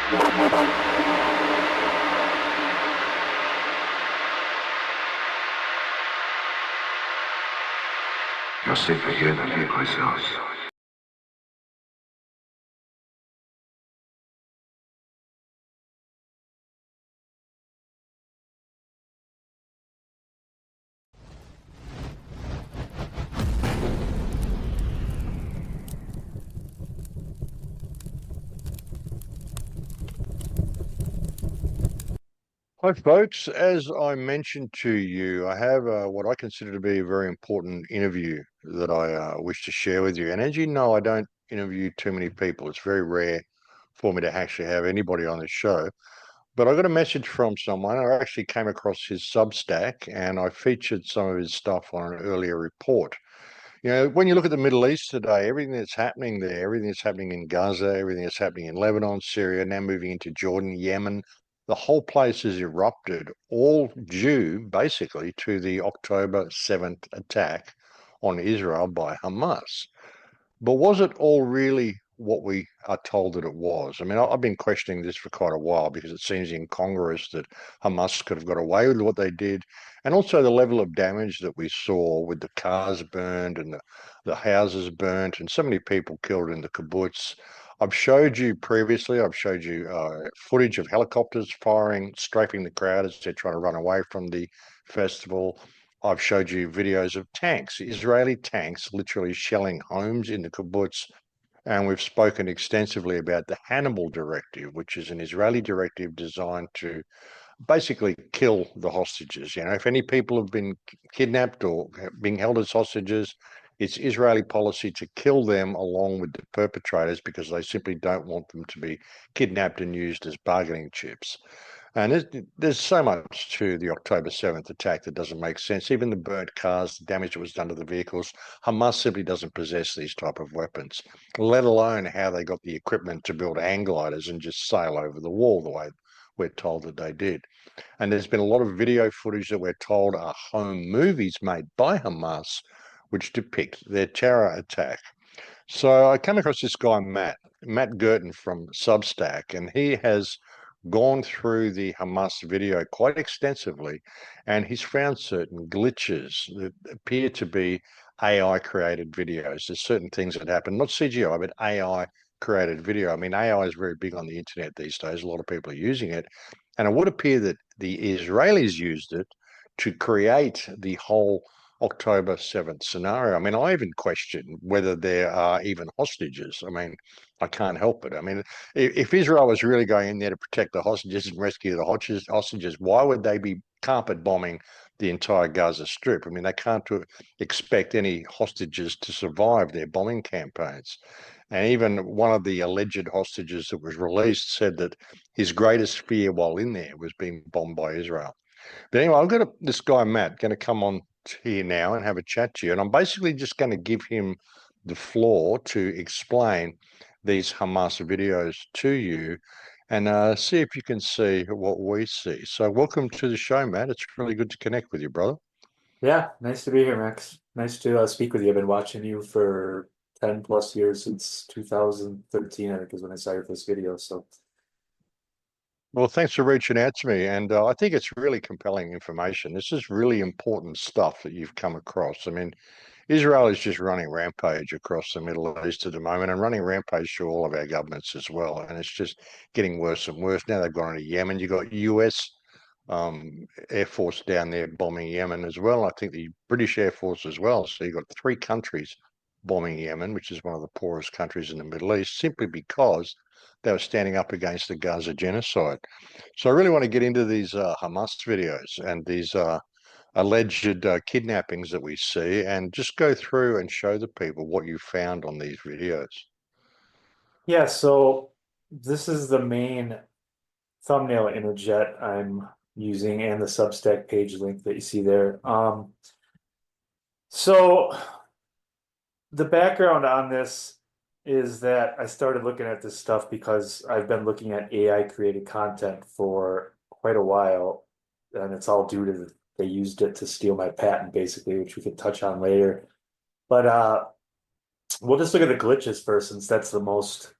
You're safer here than anyplace else. Hi, folks. As I mentioned to you, I have what I consider to be a very important interview that I wish to share with you. And as you know, I don't interview too many people. It's very rare for me to actually have anybody on the show. But I got a message from someone. I actually came across his Substack and I featured some of his stuff on an earlier report. You know, when you look at the Middle East today, everything that's happening there, everything that's happening in Gaza, everything that's happening in Lebanon, Syria, now moving into Jordan, Yemen, the whole place has erupted, all due basically to the October 7th attack on Israel by Hamas. But was it all really what we are told that it was? I mean, I've been questioning this for quite a while because it seems incongruous that Hamas could have got away with what they did. And also the level of damage that we saw with the cars burned and the houses burnt and so many people killed in the kibbutz. I've showed you previously, I've showed you footage of helicopters firing, strafing the crowd as they're trying to run away from the festival. I've showed you videos of tanks, Israeli tanks, literally shelling homes in the kibbutz. And we've spoken extensively about the Hannibal Directive, which is an Israeli directive designed to basically kill the hostages. You know, if any people have been kidnapped or being held as hostages, it's Israeli policy to kill them along with the perpetrators because they simply don't want them to be kidnapped and used as bargaining chips. And there's so much to the October 7th attack that doesn't make sense. Even the burnt cars, the damage that was done to the vehicles, Hamas simply doesn't possess these type of weapons, let alone how they got the equipment to build hang gliders and just sail over the wall the way we're told that they did. And there's been a lot of video footage that we're told are home movies made by Hamas, which depict their terror attack. So I came across this guy, Matt Girton from Substack, and he has gone through the Hamas video quite extensively, and he's found certain glitches that appear to be AI created videos. There's certain things that happen, not CGI, but AI created video. I mean, AI is very big on the internet these days. A lot of people are using it. And it would appear that the Israelis used it to create the whole October 7th scenario. I mean, I even question whether there are even hostages. I mean, I can't help it. I mean, if Israel was really going in there to protect the hostages and rescue the hostages, why would they be carpet bombing the entire Gaza Strip? I mean, they can't expect any hostages to survive their bombing campaigns. And even one of the alleged hostages that was released said that his greatest fear while in there was being bombed by Israel. But anyway, I've got this guy, Matt, going to come on here now and have a chat to you. And I'm basically just going to give him the floor to explain these Hamas videos to you and see if you can see what we see. So welcome to the show, Matt. It's really good to connect with you, brother. Yeah, nice to be here, Max. Nice to speak with you. I've been watching you for 10 plus years since 2013, I think is when I saw your first video. So, Well, thanks for reaching out to me. And I think it's really compelling information. This is really important stuff that you've come across. I mean, Israel is just running rampage across the Middle East at the moment and running rampage through all of our governments as well. And it's just getting worse and worse. Now they've gone into Yemen. You've got US Air Force down there bombing Yemen as well. I think the British Air Force as well. So you've got three countries bombing Yemen, which is one of the poorest countries in the Middle East, simply because they were standing up against the Gaza genocide. So I really want to get into these Hamas videos and these alleged kidnappings that we see and just go through and show the people what you found on these videos. yeah, so this is the main thumbnail image that I'm using and the Substack page link that you see there. So the background on this is that I started looking at this stuff because I've been looking at AI created content for quite a while, and it's all due to they used it to steal my patent, basically, which we could touch on later. But we'll just look at the glitches first, since that's the most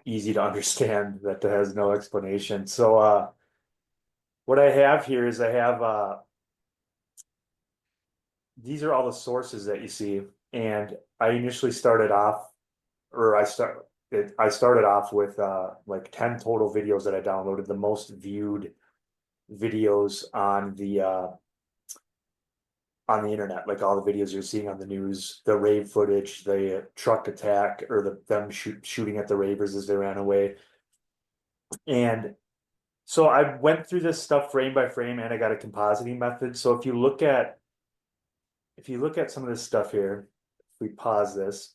easy to understand that has no explanation. So what I have here is I have these are all the sources that you see, and I initially started off, or I started off with like 10 total videos that I downloaded, the most viewed videos on the internet, like all the videos you're seeing on the news, the rave footage, the truck attack, or them shooting at the ravers as they ran away. And so I went through this stuff frame by frame, and I got a compositing method. So if you look at some of this stuff here, if we pause this,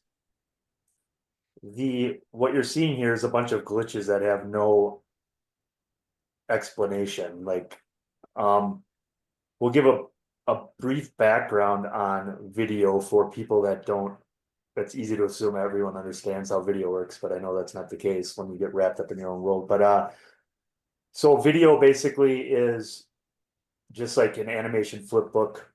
what you're seeing here is a bunch of glitches that have no explanation. Like, we'll give a brief background on video for people that don't. That's easy to assume everyone understands how video works, but I know that's not the case when you get wrapped up in your own world. But so video basically is just like an animation flip book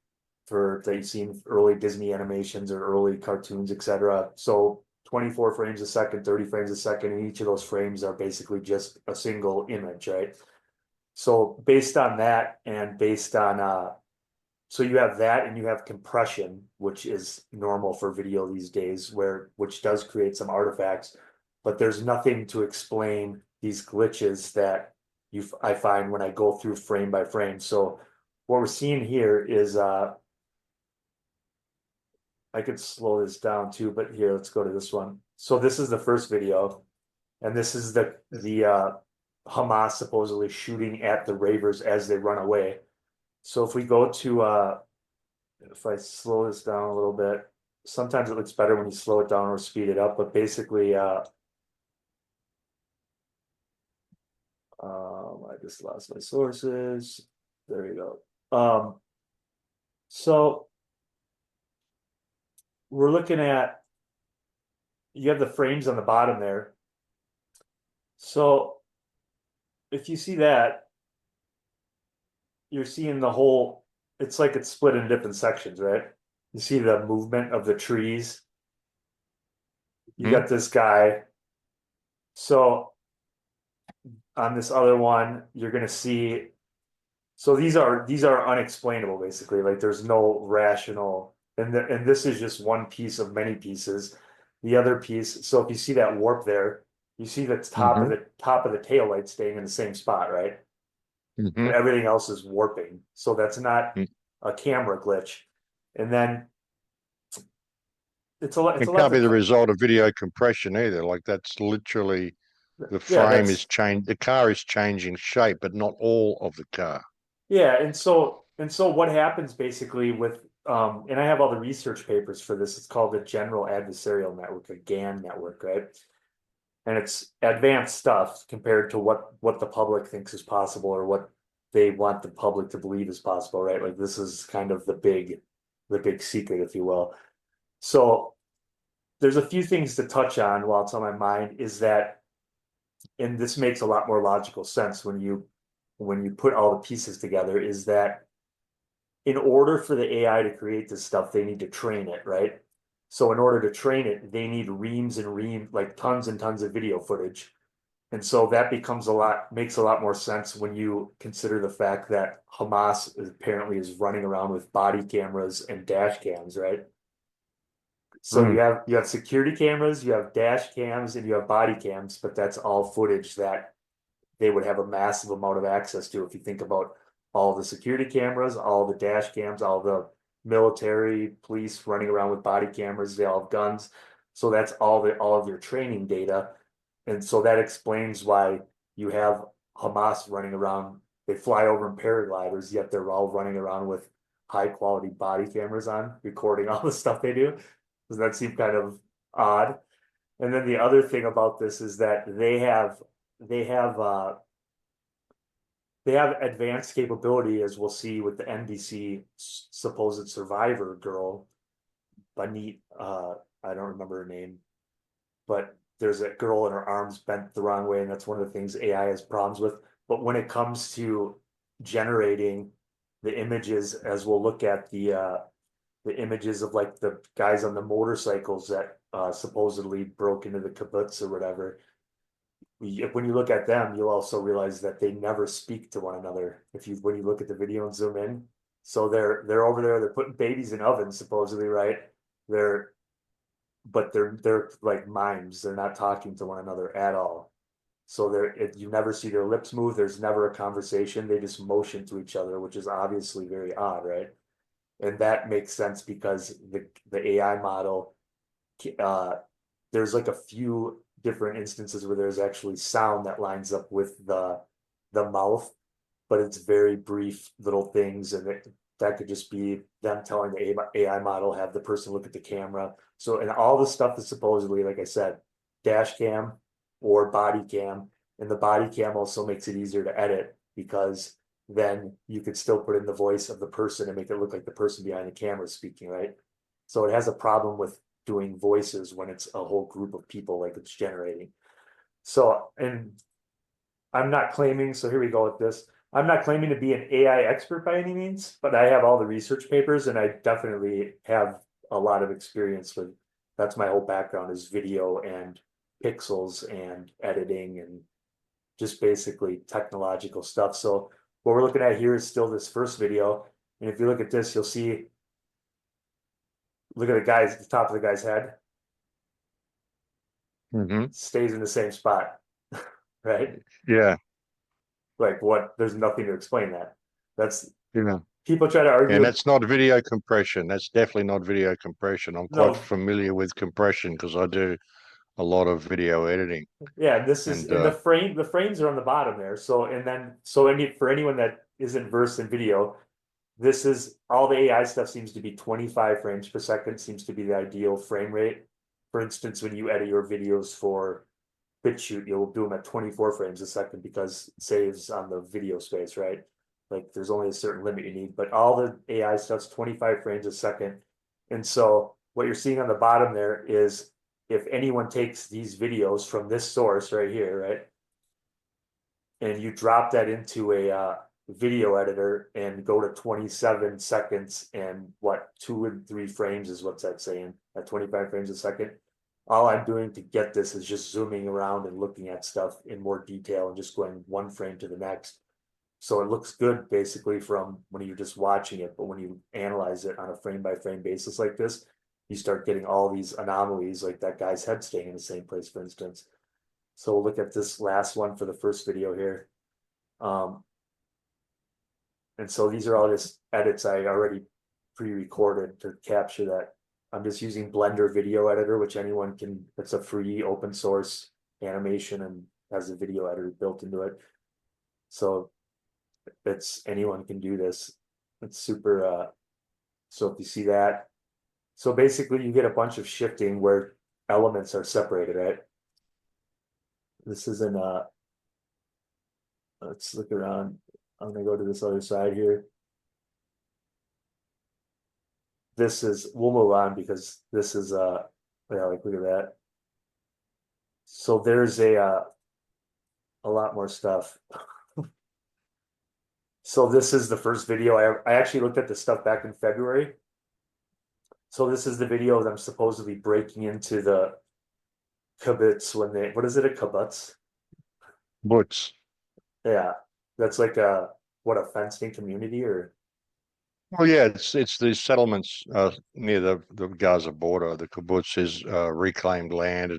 that you've seen early Disney animations or early cartoons, etc. So 24 frames a second, 30 frames a second, and each of those frames are basically just a single image, right? So based on that, and based on so you have that, and you have compression, which is normal for video these days, which does create some artifacts, but there's nothing to explain these glitches that I find when I go through frame by frame. So what we're seeing here is I could slow this down too, but here, let's go to this one. So this is the first video, and this is the Hamas supposedly shooting at the ravers as they run away. So if we go to if I slow this down a little bit, sometimes it looks better when you slow it down or speed it up, but basically I just lost my sources. There you go. So we're looking at, you have the frames on the bottom there. So if you see that, you're seeing the whole, it's like it's split into different sections, right? You see the movement of the trees. You got this guy. So on this other one, you're gonna see, so these are unexplainable, basically. Like, there's no rational, and this is just one piece of many pieces. The other piece, so if you see that warp there, you see the top of the tail light staying in the same spot, right? Mm-hmm. But everything else is warping. So that's not a camera glitch. And then it's a lot. It can't be the result of video compression either. Like, that's literally the frame is changed. The car is changing shape, but not all of the car. Yeah, and so what happens basically with and I have all the research papers for this. It's called the General Adversarial Network, the GAN network, right? And it's advanced stuff compared to what the public thinks is possible, or what they want the public to believe is possible, right? Like, this is kind of the big secret, if you will. So there's a few things to touch on while it's on my mind, is that, and this makes a lot more logical sense when you put all the pieces together, is that in order for the AI to create this stuff, they need to train it, right? So in order to train it, they need reams and reams, like tons and tons of video footage. And so that makes a lot more sense when you consider the fact that Hamas apparently is running around with body cameras and dash cams, right? So you have security cameras, you have dash cams, and you have body cams, but that's all footage that they would have a massive amount of access to. If you think about all the security cameras, all the dash cams, all the military, police running around with body cameras, they all have guns. So that's all of your training data. And so that explains why you have Hamas running around. They fly over in paragliders, yet they're all running around with high quality body cameras on, recording all the stuff they do. Does that seem kind of odd? And then the other thing about this is that they have advanced capability, as we'll see with the NBC supposed survivor girl, Banit, I don't remember her name, but there's a girl and her arms bent the wrong way, and that's one of the things AI has problems with. But when it comes to generating the images, as we'll look at the images of like the guys on the motorcycles that supposedly broke into the kibbutz or whatever, when you look at them, you'll also realize that they never speak to one another. When you look at the video and zoom in, so they're over there, they're putting babies in ovens supposedly, right? They're but they're like mimes. They're not talking to one another at all. So you never see their lips move. There's never a conversation. They just motion to each other, which is obviously very odd, right? And that makes sense because the AI model, uh, there's like a few different instances where there's actually sound that lines up with the mouth, but it's very brief little things, and that could just be them telling the AI model, have the person look at the camera. So, and all the stuff is supposedly, like I said, dash cam or body cam, and the body cam also makes it easier to edit because then you could still put in the voice of the person and make it look like the person behind the camera speaking, right? So it has a problem with doing voices when it's a whole group of people like it's generating. So, and I'm not claiming, so here we go with this. I'm not claiming to be an AI expert by any means, but I have all the research papers and I definitely have a lot of experience with, that's my whole background is video and pixels and editing and just basically technological stuff. So what we're looking at here is still this first video. And if you look at this, you'll see, look at the top of the guy's head. Stays in the same spot, right? Yeah. Like what? There's nothing to explain that. That's Yeah. people try to argue. And that's not video compression. That's definitely not video compression. I'm quite No, familiar with compression because I do a lot of video editing. yeah, this is And in the frame. The frames are on the bottom there. So and then for anyone that isn't versed in video, this is all the AI stuff seems to be 25 frames per second seems to be the ideal frame rate. For instance, when you edit your videos for BitChute, you'll do them at 24 frames a second because it saves on the video space, right? Like there's only a certain limit you need, but all the AI stuff's 25 frames a second. And so what you're seeing on the bottom there is if anyone takes these videos from this source right here, right? And you drop that into a video editor and go to 27 seconds and what 2 and 3 frames is what's that saying at 25 frames a second. All I'm doing to get this is just zooming around and looking at stuff in more detail and just going one frame to the next. So it looks good basically from when you're just watching it, but when you analyze it on a frame by frame basis like this, you start getting all these anomalies like that guy's head staying in the same place, for instance. So we'll look at this last one for the first video here. And so these are all just edits I already pre-recorded to capture that. I'm just using Blender Video Editor, which anyone can, it's a free open source animation and has a video editor built into it. So anyone can do this. It's super, so if you see that, so basically you get a bunch of shifting where elements are separated, right? This is in, let's look around. I'm gonna go to this other side here. We'll move on because this is, yeah, like look at that. So there's a lot more stuff. So this is the first video. I actually looked at this stuff back in February. So this is the video of them supposedly breaking into the kibbutz when what is it, a kibbutz? Butts. Yeah, that's like what, a fenced-in community or? Well, yeah, it's these settlements near the Gaza border. The kibbutz is reclaimed land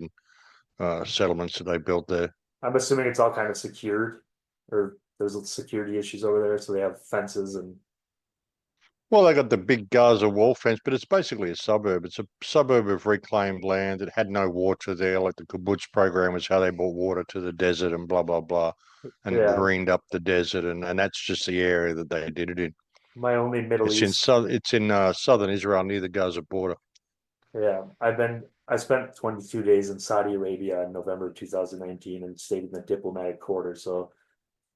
and settlements that they built there. I'm assuming it's all kind of secured, or there's security issues over there, so they have fences and. Well, they got the big Gaza wall fence, but it's basically a suburb. It's a suburb of reclaimed land. It had no water there. Like the kibbutz program was how they brought water to the desert and blah blah blah, and Yeah, greened up the desert, and that's just the area that they did it in. my only Middle It's in East. southern Israel near the Gaza border. Yeah, I spent 22 days in Saudi Arabia in November 2019 and stayed in the diplomatic quarter. So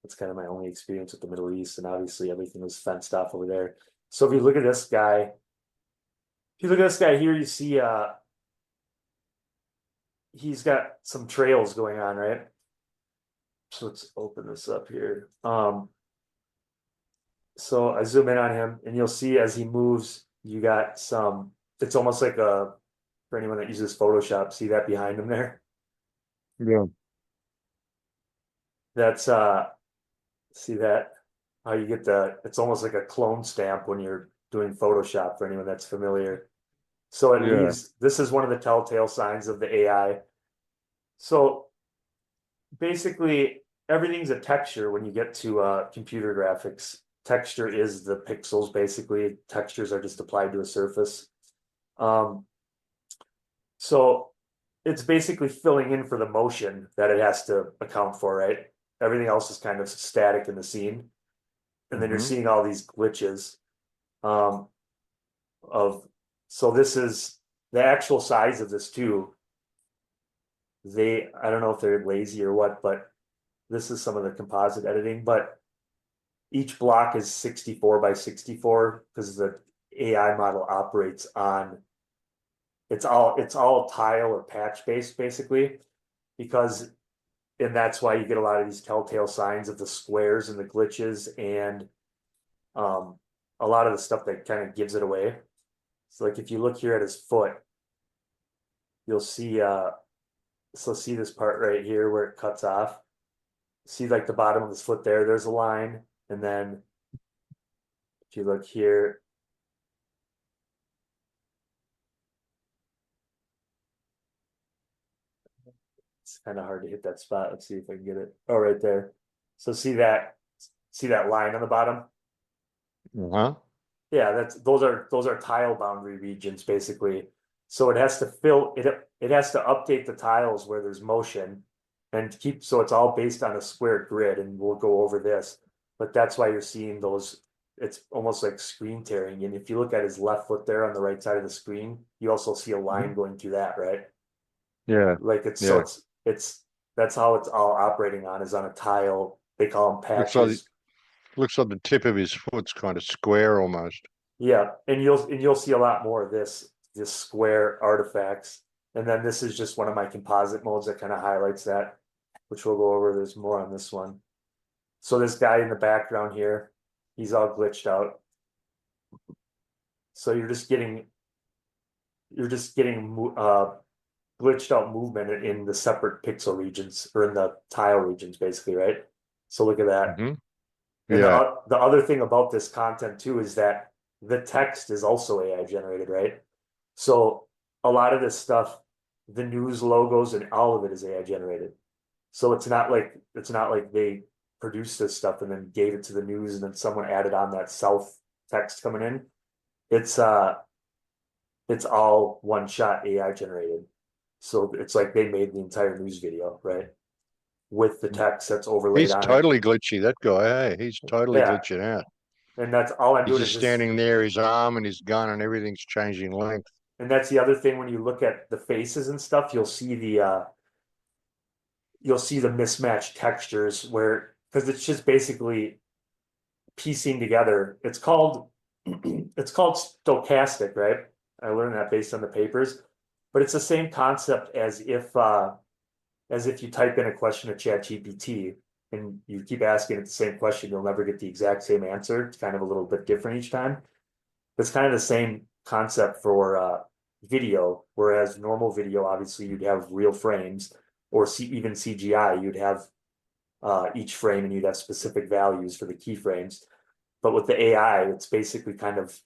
that's kind of my only experience with the Middle East. And obviously everything was fenced off over there. So if you look at this guy, here, you see he's got some trails going on, right? So let's open this up here. So I zoom in on him and you'll see as he moves, you got some, it's almost like for anyone that uses Photoshop, see that behind him there? Yeah. That's see that how you get it's almost like a clone stamp when you're doing Photoshop for anyone that's familiar. So it Yeah. leaves, this is one of the telltale signs of the AI. So basically everything's a texture when you get to computer graphics. Texture is the pixels, basically. Textures are just applied to a surface. Um, so it's basically filling in for the motion that it has to account for, right? Everything else is kind of static in the scene. And then you're Hmm. seeing all these glitches um, of, so this is the actual size of this too. I don't know if they're lazy or what, but this is some of the composite editing, but each block is 64 by 64 because the AI model operates on, it's all tile or patch based basically, because, and that's why you get a lot of these telltale signs of the squares and the glitches and um, a lot of the stuff that kind of gives it away. So like if you look here at his foot, you'll see so see this part right here where it cuts off. See like the bottom of his foot there, there's a line. And then if you look here, it's kind of hard to hit that spot. Let's see if I can get it. Oh, right there. So see that line on the bottom? Uh-huh. Yeah, those are tile boundary regions basically. So it has to fill it, it has to update the tiles where there's motion and keep, so it's all based on a square grid, and we'll go over this. But that's why you're seeing those, it's almost like screen tearing. And if you look at his left foot there on the right side of the screen, you also see a line going through that, right? Yeah. Like it's so Yeah. it's that's how it's all operating on, is on a tile. They call them Looks like patches. looks like the tip of his foot's kind of square almost. Yeah, and you'll see a lot more of this square artifacts. And then this is just one of my composite modes that kind of highlights that, which we'll go over. There's more on this one. So this guy in the background here, he's all glitched out. So you're just getting glitched out movement in the separate pixel regions, or in the tile regions basically, right? So look at that. Hmm. And Yeah. the other thing about this content too is that the text is also AI generated, right? So a lot of this stuff, the news logos and all of it is AI generated. So it's not like they produced this stuff and then gave it to the news and then someone added on that self text coming in. It's uh it's all one shot AI generated. So it's like they made the entire news video, right? With the text that's overlaid He's on it. totally glitchy, that guy. Hey, he's totally Yeah. glitching out. And that's all I'm He's doing just is just, standing there, his arm and his gun and everything's changing length. and that's the other thing when you look at the faces and stuff, you'll see the mismatched textures where, because it's just basically piecing together. It's called it's called stochastic, right? I learned that based on the papers, but it's the same concept as if you type in a question to ChatGPT and you keep asking it the same question, you'll never get the exact same answer. It's kind of a little bit different each time. It's kind of the same concept for video, whereas normal video, obviously, you'd have real frames, or even CGI, you'd have each frame and you'd have specific values for the keyframes. But with the AI, it's basically kind of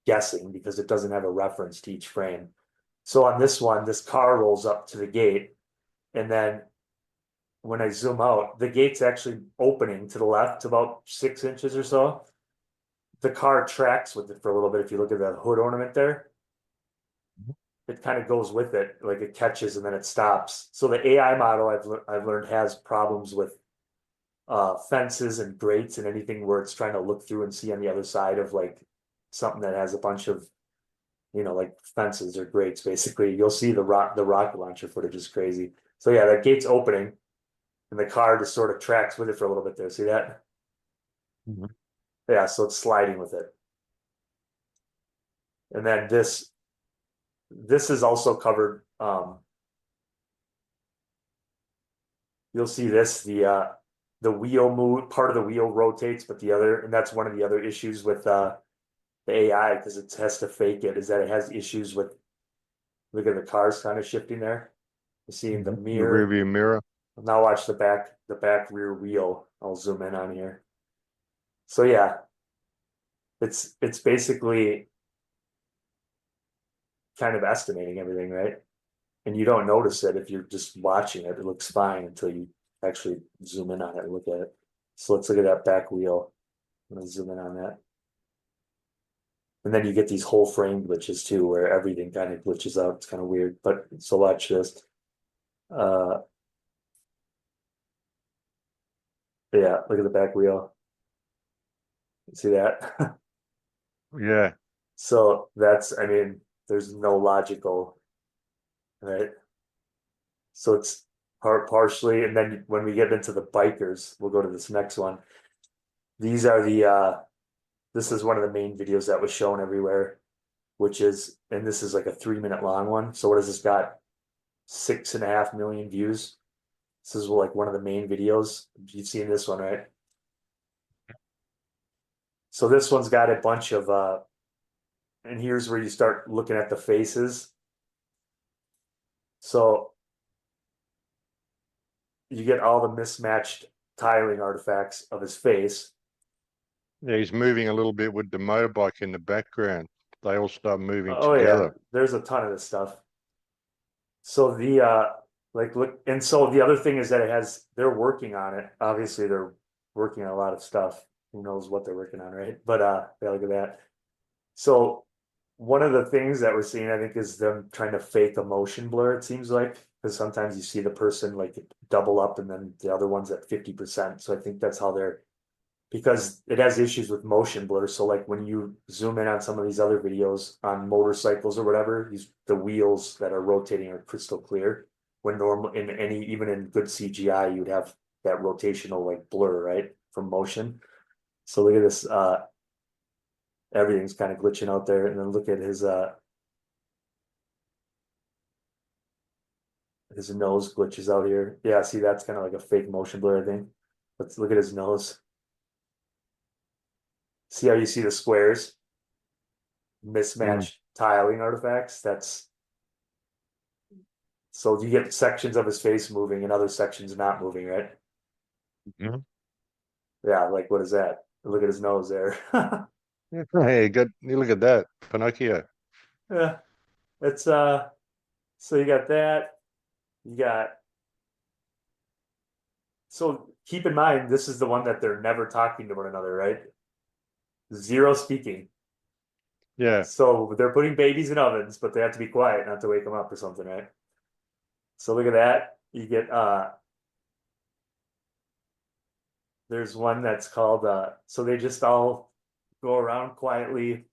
guessing because it doesn't have a reference to each frame. So on this one, this car rolls up to the gate, and then when I zoom out, the gate's actually opening to the left about 6 inches or so. The car tracks with it for a little bit. If you look at the hood ornament there, it kind of goes with it, like it catches and then it stops. So the AI model I've learned has problems with fences and grates and anything where it's trying to look through and see on the other side of like something that has a bunch of, like fences or grates. Basically, you'll see the rocket launcher footage is crazy. So yeah, that gate's opening and the car just sort of tracks with it for a little bit there. See that? Mhm. Yeah, so it's sliding with it. And then this is also covered. You'll see this, the wheel move, part of the wheel rotates, but the other, and that's one of the other issues with the AI, because it has to fake it, is that it has issues with, look at the cars kind of shifting there. You see the The rear mirror. view mirror. Now watch the back rear wheel. I'll zoom in on here. So yeah, it's basically kind of estimating everything, right? And you don't notice it if you're just watching it. It looks fine until you actually zoom in on it and look at it. So let's look at that back wheel. I'm gonna zoom in on that. And then you get these whole frame glitches too, where everything kind of glitches out. It's kind of weird. But so watch this. Yeah, look at the back wheel. See that? Yeah. So that's, I mean, there's no logical, right? So it's partially, and then when we get into the bikers, we'll go to this next one. These are this is one of the main videos that was shown everywhere, which is, and this is like a 3 minute long one. So what has this got? 6.5 million views. This is like one of the main videos. You've seen this one, right? So this one's got a bunch of and here's where you start looking at the faces. So you get all the mismatched tiling artifacts of his face. Yeah, he's moving a little bit with the motorbike in the background. They all start moving Oh yeah, together. there's a ton of this stuff. So the like look, and so the other thing is that they're working on it. Obviously they're working on a lot of stuff. Who knows what they're working on, right? But yeah, look at that. So one of the things that we're seeing, I think, is them trying to fake a motion blur, it seems like, because sometimes you see the person like double up and then the other one's at 50%. So I think that's how they're, because it has issues with motion blur. So like when you zoom in on some of these other videos on motorcycles or whatever, the wheels that are rotating are crystal clear. When normal in any, even in good CGI, you'd have that rotational like blur, right? From motion. So look at this, everything's kind of glitching out there. And then look at his nose glitches out here. Yeah, see, that's kind of like a fake motion blur, I think. Let's look at his nose. See how you see the squares? Mismatched tiling artifacts. That's so you get sections of his face moving and other sections not moving, right? Mhm. Yeah, like what is that? Look at his nose there. Hey, good. You look at that, Pinocchio. Yeah, it's so you got that. You got so keep in mind this is the one that they're never talking to one another, right? Zero speaking. Yeah. So they're putting babies in ovens, but they have to be quiet not to wake them up or something, right? So look at that. You get there's one that's called so they just all go around quietly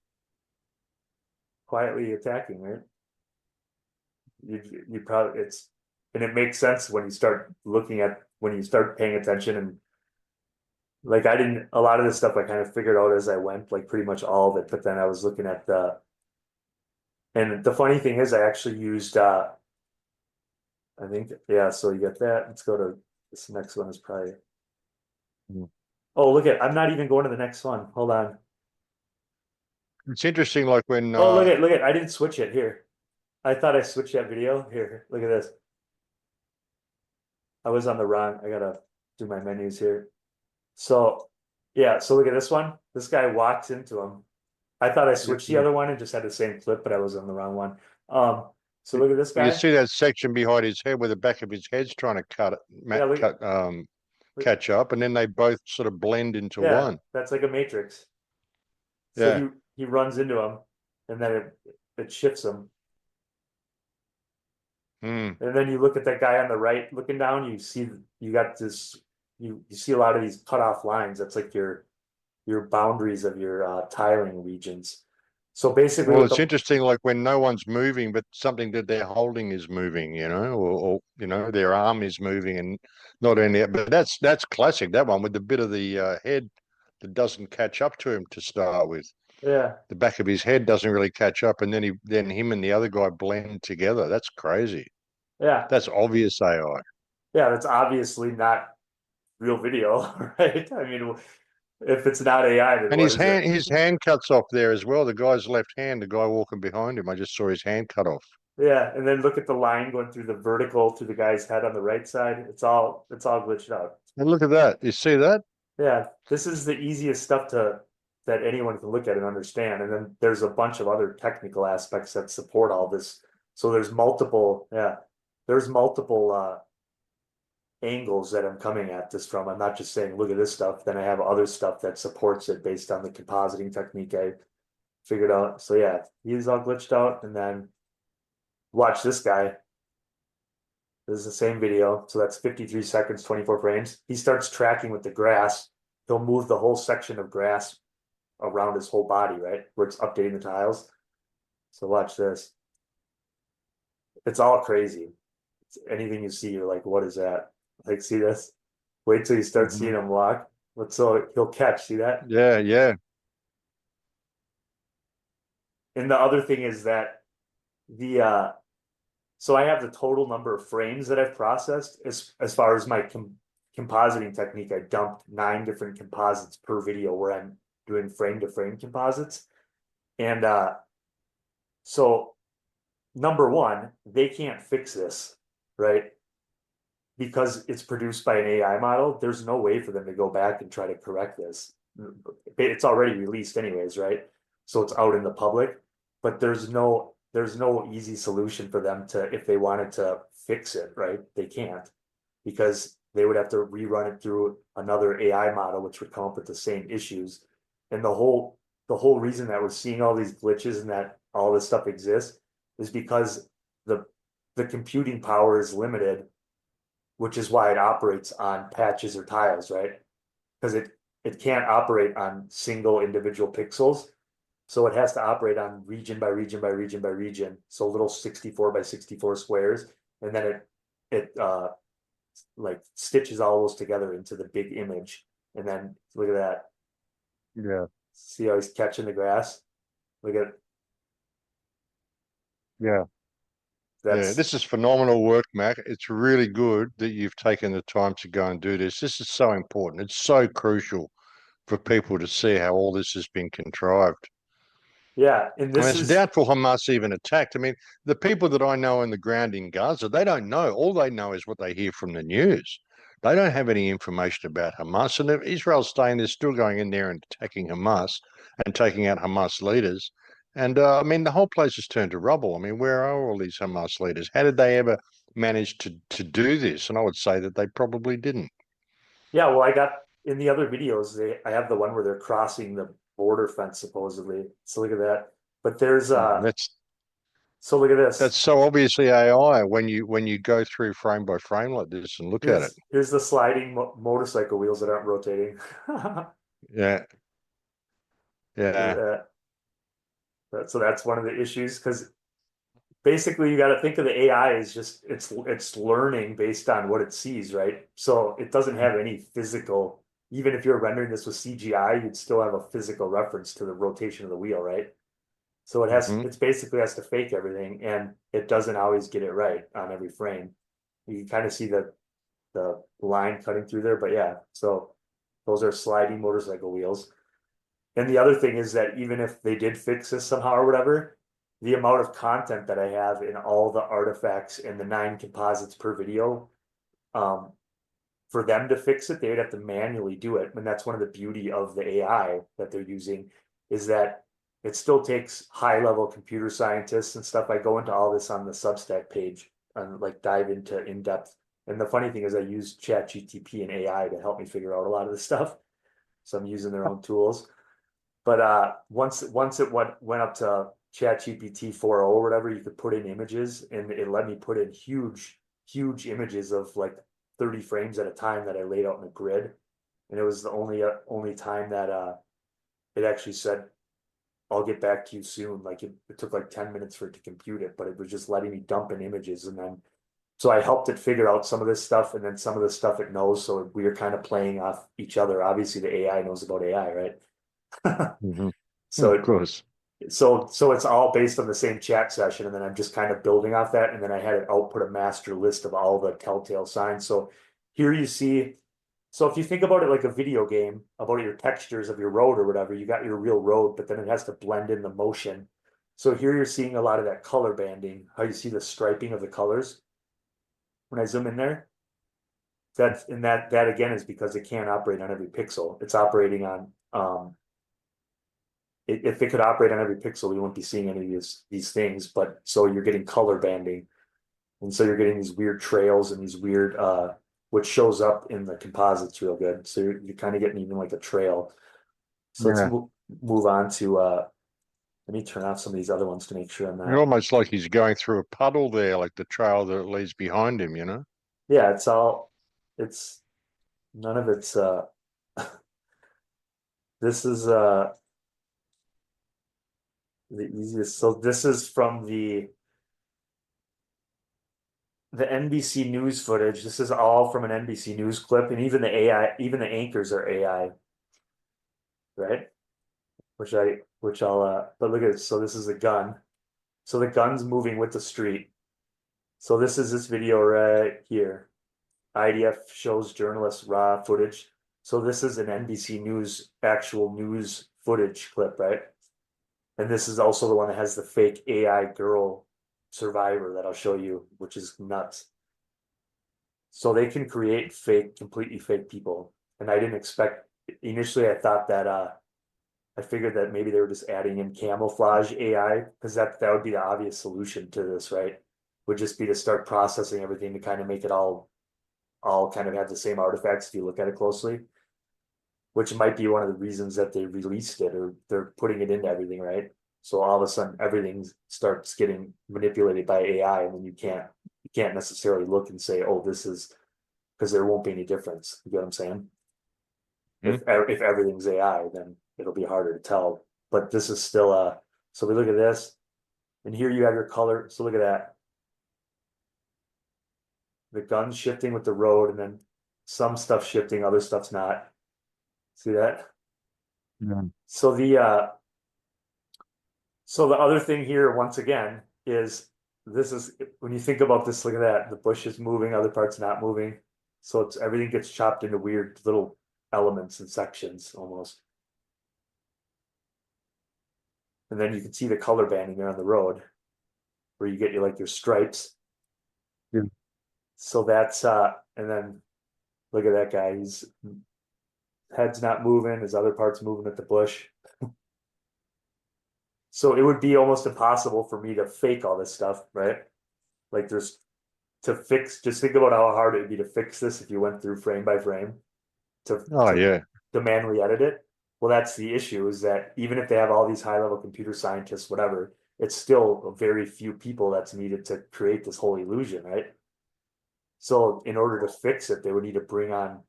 attacking, right? You probably it's and it makes sense when you start when you start paying attention and like I didn't a lot of this stuff I kind of figured out as I went, like pretty much all of it, but then I was looking at and the funny thing is I actually used I think yeah, so you get that. Let's go to this next one is probably Mm. oh look at I'm not even going to the next one. Hold on. It's interesting, like when Oh look at I didn't switch it here. I thought I switched that video. Here, look at this. I was on the wrong. I gotta do my menus here. So yeah, so look at this one. This guy walks into him. I thought I switched the other one and just had the same clip, but I was on the wrong one. So look at this you guy. see that section behind his head where the back of his head's trying to Yeah, look, catch up, and then they both sort of blend into yeah, one. that's like a matrix. So Yeah. he runs into him and then it shifts him. Mm. And then you look at that guy on the right looking down, you see you got this you see a lot of these cut off lines. That's like your boundaries of your tiling regions. So basically Well, what it's the interesting, like when no one's moving, but something that they're holding is moving, or their arm is moving, and not only that, but that's classic. That one with the bit of the head that doesn't catch up to him to start with. yeah, The back of his head doesn't really catch up, and then him and the other guy blend together. That's crazy. yeah, That's obvious AI. yeah, that's obviously not real video, right? I mean, if it's not AI, then And what is it? his hand cuts off there as well. The guy's left hand, the guy walking behind him, I just saw his hand cut off. Yeah, and then look at the line going through the vertical to the guy's head on the right side. It's all glitched out. And look at that. You see that? Yeah, this is the easiest stuff to that anyone can look at and understand. And then there's a bunch of other technical aspects that support all this. So there's multiple angles that I'm coming at this from. I'm not just saying, look at this stuff. Then I have other stuff that supports it based on the compositing technique I figured out. So yeah, he's all glitched out. And then watch this guy. This is the same video. So that's 53 seconds, 24 frames. He starts tracking with the grass. He'll move the whole section of grass around his whole body, right? Where it's updating the tiles. So watch this. It's all crazy. Anything you see, you're like, what is that? Like, see this? Wait till you start seeing him walk. So he'll catch, see that? Yeah, yeah. And the other thing is that so I have the total number of frames that I've processed as far as my compositing technique. I dumped 9 different composites per video where I'm doing frame to frame composites. And so number one, they can't fix this, right? Because it's produced by an AI model, there's no way for them to go back and try to correct this. It's already released anyways, right? So it's out in the public, but there's no easy solution for them to, if they wanted to fix it, right? They can't, because they would have to rerun it through another AI model, which would come up with the same issues. And the whole reason that we're seeing all these glitches and that all this stuff exists is because the computing power is limited, which is why it operates on patches or tiles, right? Because it can't operate on single individual pixels. So it has to operate on region by region by region by region. So little 64 by 64 squares. And then it like stitches all those together into the big image. And then look at that. Yeah. See how he's catching the grass? Look at Yeah. Yeah, this is phenomenal work, Mac. It's really good that you've taken the time to go and do this. This is so important. It's so crucial for people to see how all this has been contrived. yeah. And I mean, this it's is doubtful Hamas even attacked. I mean, the people that I know on the ground in Gaza, they don't know. All they know is what they hear from the news. They don't have any information about Hamas. And if Israel's staying there, still going in there and attacking Hamas and taking out Hamas leaders. And I mean, the whole place has turned to rubble. I mean, where are all these Hamas leaders? How did they ever manage to do this? And I would say that they probably didn't. yeah, well, I got in the other videos, I have the one where they're crossing the border fence supposedly. So look at that. But there's That's so look at that's this. so obviously AI when you go through frame by frame like this and look at it. Here's the sliding motorcycle wheels that aren't rotating. Yeah, Look yeah. at that. So that's one of the issues, because basically you got to think of the AI as just it's learning based on what it sees, right? So it doesn't have any physical. Even if you're rendering this with CGI, you'd still have a physical reference to the rotation of the wheel, right? So Hmm. it's basically has to fake everything, and it doesn't always get it right on every frame. You can kind of see the line cutting through there, but yeah, so those are sliding motorcycle wheels. And the other thing is that even if they did fix this somehow or whatever, the amount of content that I have in all the artifacts and the 9 composites per video, um, for them to fix it, they would have to manually do it. And that's one of the beauty of the AI that they're using, is that it still takes high level computer scientists and stuff. I go into all this on the Substack page and like dive into in depth. And the funny thing is I use ChatGPT and AI to help me figure out a lot of this stuff. So I'm using their own tools. But once it went up to ChatGPT 4.0 or whatever, you could put in images, and it let me put in huge images of like 30 frames at a time that I laid out in a grid. And it was the only time that it actually said, I'll get back to you soon. Like it took like 10 minutes for it to compute it, but it was just letting me dump in images. And then so I helped it figure out some of this stuff, and then some of the stuff it knows. So we were kind of playing off each other. Obviously the AI knows about AI, right? Hmm. Of So course. so it's all based on the same chat session, and then I'm just kind of building off that, and then I had it output a master list of all the telltale signs. So here you see, so if you think about it like a video game, about your textures of your road or whatever, you got your real road, but then it has to blend in the motion. So here you're seeing a lot of that color banding, how you see the striping of the colors. When I zoom in there, that again is because it can't operate on every pixel. It's operating on if it could operate on every pixel, we wouldn't be seeing any of these things. But so you're getting color banding, and so you're getting these weird trails and these weird which shows up in the composites real good. So you're kind of getting even like a trail. So let's Yeah. move on to let me turn off some of these other ones to make sure I'm It's not. almost like he's going through a puddle there, like the trail that leads behind him, you know? Yeah, it's none of it's this is the easiest. So this is from the NBC News footage. This is all from an NBC News clip, and even the AI, even the anchors are AI, right? Which I'll but look at this. So this is a gun. So the gun's moving with the street. So this is this video right here. IDF shows journalists raw footage. So this is an NBC News actual news footage clip, right? And this is also the one that has the fake AI girl survivor that I'll show you, which is nuts. So they can create fake, completely fake people. And I didn't expect initially I thought that I figured that maybe they were just adding in camouflage AI because that would be the obvious solution to this, right? Would just be to start processing everything to kind of make it all kind of have the same artifacts if you look at it closely, which might be one of the reasons that they released it or they're putting it into everything, right? So all of a sudden everything starts getting manipulated by AI, and then you can't necessarily look and say, oh, this is because there won't be any difference. You get what I'm saying? If everything's AI, then it'll be harder to tell. But this is still so we look at this, and here you have your color. So look at that. The gun's shifting with the road, and then some stuff shifting, other stuff's not. See that? Yeah. So the other thing here, once again, is this is when you think about this, look at that. The bush is moving, other parts not moving. So it's everything gets chopped into weird little elements and sections almost. And then you can see the color banding there on the road where you get your stripes. Yeah. So that's and then look at that guy. His head's not moving, his other part's moving at the bush. So it would be almost impossible for me to fake all this stuff, right? Like there's to fix, just think about how hard it would be to fix this if you went through frame by frame to Oh, to, yeah. to manually edit it. Well, that's the issue, is that even if they have all these high level computer scientists, whatever, it's still a very few people that's needed to create this whole illusion, right? So in order to fix it, they would need to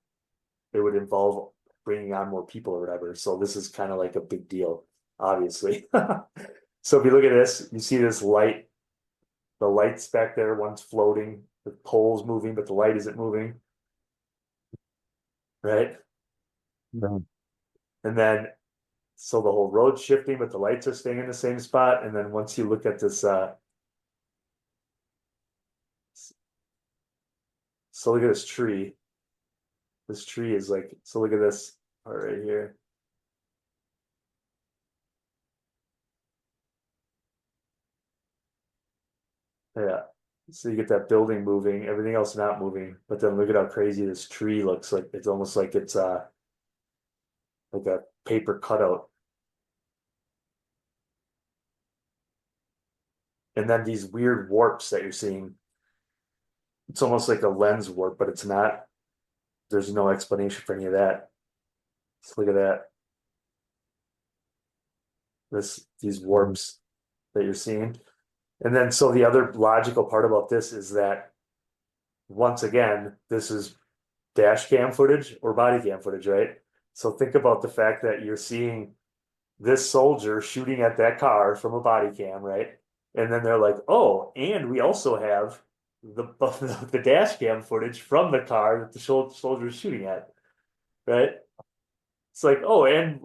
it would involve bringing on more people or whatever. So this is kind of like a big deal, obviously. So if you look at this, you see this light, the light's back there, one's floating, the pole's moving, but the light isn't moving, right? Yeah. And then so the whole road's shifting, but the lights are staying in the same spot. And then once you look at this, so look at this tree. This tree is like, so look at this part right here. Yeah. So you get that building moving, everything else not moving, but then look at how crazy this tree looks. Like it's almost like it's like a paper cutout. And then these weird warps that you're seeing. It's almost like a lens warp, but it's not. There's no explanation for any of that. So look at that. These warps that you're seeing. And then so the other logical part about this is that once again, this is dash cam footage or body cam footage, right? So think about the fact that you're seeing this soldier shooting at that car from a body cam, right? And then they're like, oh, and we also have the the dash cam footage from the car that the soldier is shooting at, right? It's like, oh, and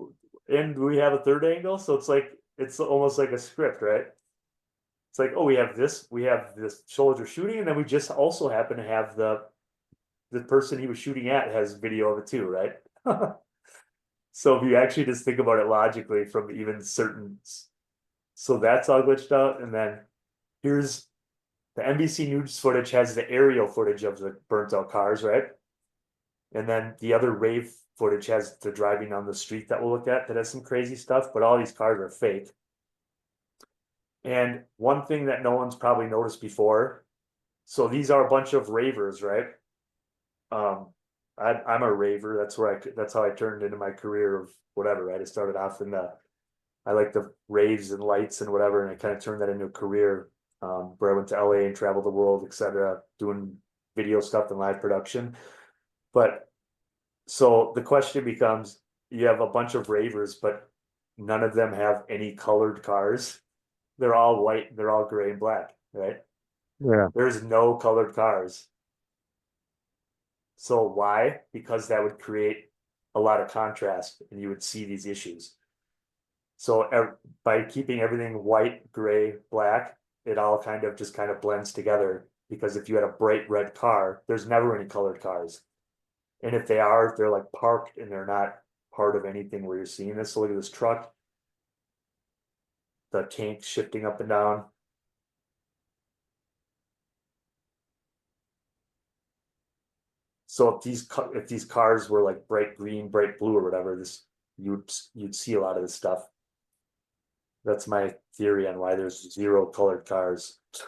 we have a third angle, so it's like it's almost like a script, right? It's like, oh, we have this soldier shooting, and then we just also happen to have the person he was shooting at has video of it too, right? So if you actually just think about it logically from even certain So that's all glitched out. And then here's the NBC News footage has the aerial footage of the burnt out cars, right? And then the other rave footage has the driving on the street that we'll look at that has some crazy stuff, but all these cars are fake. And one thing that no one's probably noticed before, so these are a bunch of ravers, right? I'm a raver. That's how I turned into my career of whatever, right? I started off I like the raves and lights and whatever, and I kind of turned that into a career, where I went to LA and traveled the world, etc., doing video stuff and live production. But so the question becomes, you have a bunch of ravers, but none of them have any colored cars. They're all white, they're all gray and black, right? Yeah. There's no colored cars. So why? Because that would create a lot of contrast and you would see these issues. So by keeping everything white, gray, black, it all kind of blends together. Because if you had a bright red car, there's never any colored cars. And if they are, they're like parked and they're not part of anything where you're seeing this. So look at this truck, the tank shifting up and down. So if these cars were like bright green, bright blue, or whatever, you'd see a lot of this stuff. That's my theory on why there's zero colored cars. I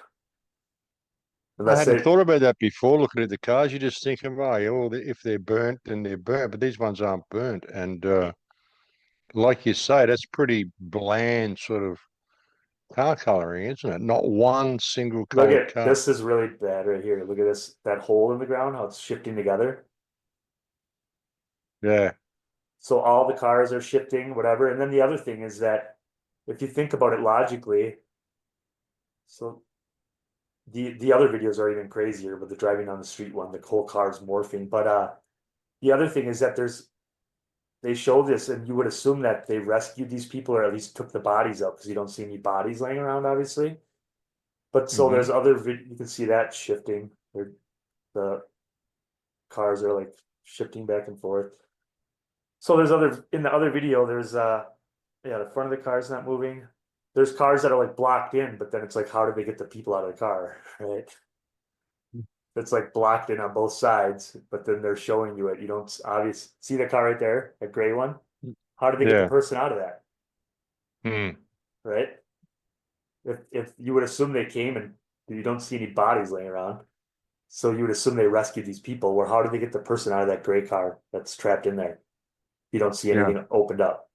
Unless hadn't they thought about that before. Looking at the cars, you just think, oh, yeah, well, if they're burnt, then they're burnt. But these ones aren't burnt, and like you say, that's pretty bland sort of car coloring, isn't it? Not one single look colored at car. this is really bad right here. Look at this, that hole in the ground, how it's shifting together. Yeah, So all the cars are shifting, whatever. And then the other thing is that if you think about it logically, so the other videos are even crazier with the driving on the street one, the whole car's morphing. But the other thing is that they show this and you would assume that they rescued these people or at least took the bodies out because you don't see any bodies laying around, obviously. But so hmm there's you can see that shifting. The cars are like shifting back and forth. So there's other in the other video, there's yeah, the front of the car's not moving. There's cars that are like blocked in, but then it's like, how did they get the people out of the car, right? It's like blocked in on both sides, but then they're showing you it. You don't obviously see the car right there, a gray one. How did they get the Yeah. person out of that, Hmm. right? If you would assume they came and you don't see any bodies laying around, so you would assume they rescued these people. Where how did they get the person out of that gray car that's trapped in there? You don't see Yeah. anything opened up,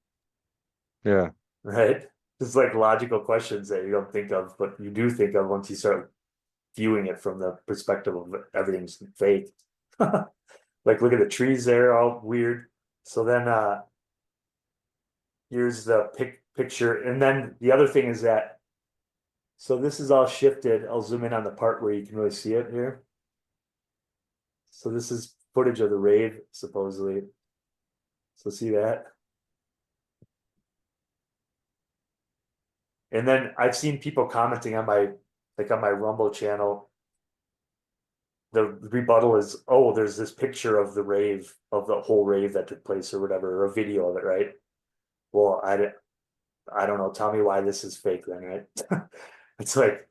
Yeah. right? It's like logical questions that you don't think of, but you do think of once you start viewing it from the perspective of everything's fake. Like look at the trees there, all weird. So then here's the picture. And then the other thing is that so this is all shifted. I'll zoom in on the part where you can really see it here. So this is footage of the rave, supposedly. So see that? And then I've seen people commenting on my Rumble channel. The rebuttal is, oh, there's this picture of the rave, of the whole rave that took place or whatever, or a video of it, right? Well, I don't know. Tell me why this is fake then, right? It's like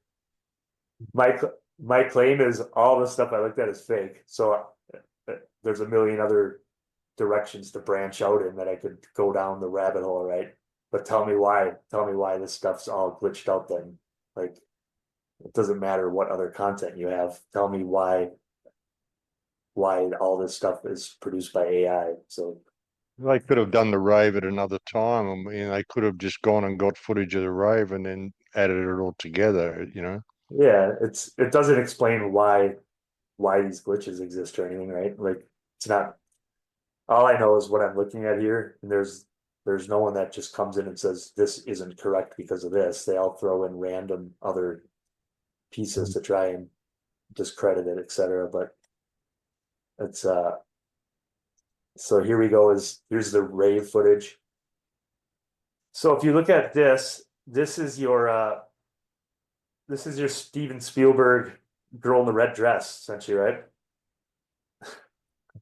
my my claim is all the stuff I looked at is fake. So there's a million other directions to branch out in that I could go down the rabbit hole, right? But tell me why this stuff's all glitched out then. Like it doesn't matter what other content you have. Tell me why all this stuff is produced by AI. So They could have done the rave at another time. I mean, they could have just gone and got footage of the rave and then added it all together, you know? yeah, it doesn't explain why these glitches exist or anything, right? Like it's not all I know is what I'm looking at here, and there's no one that just comes in and says this isn't correct because of this. They all throw in random other pieces to try and discredit it, etc. But it's so here we go here's the rave footage. So if you look at this is your Steven Spielberg girl in the red dress, essentially, right?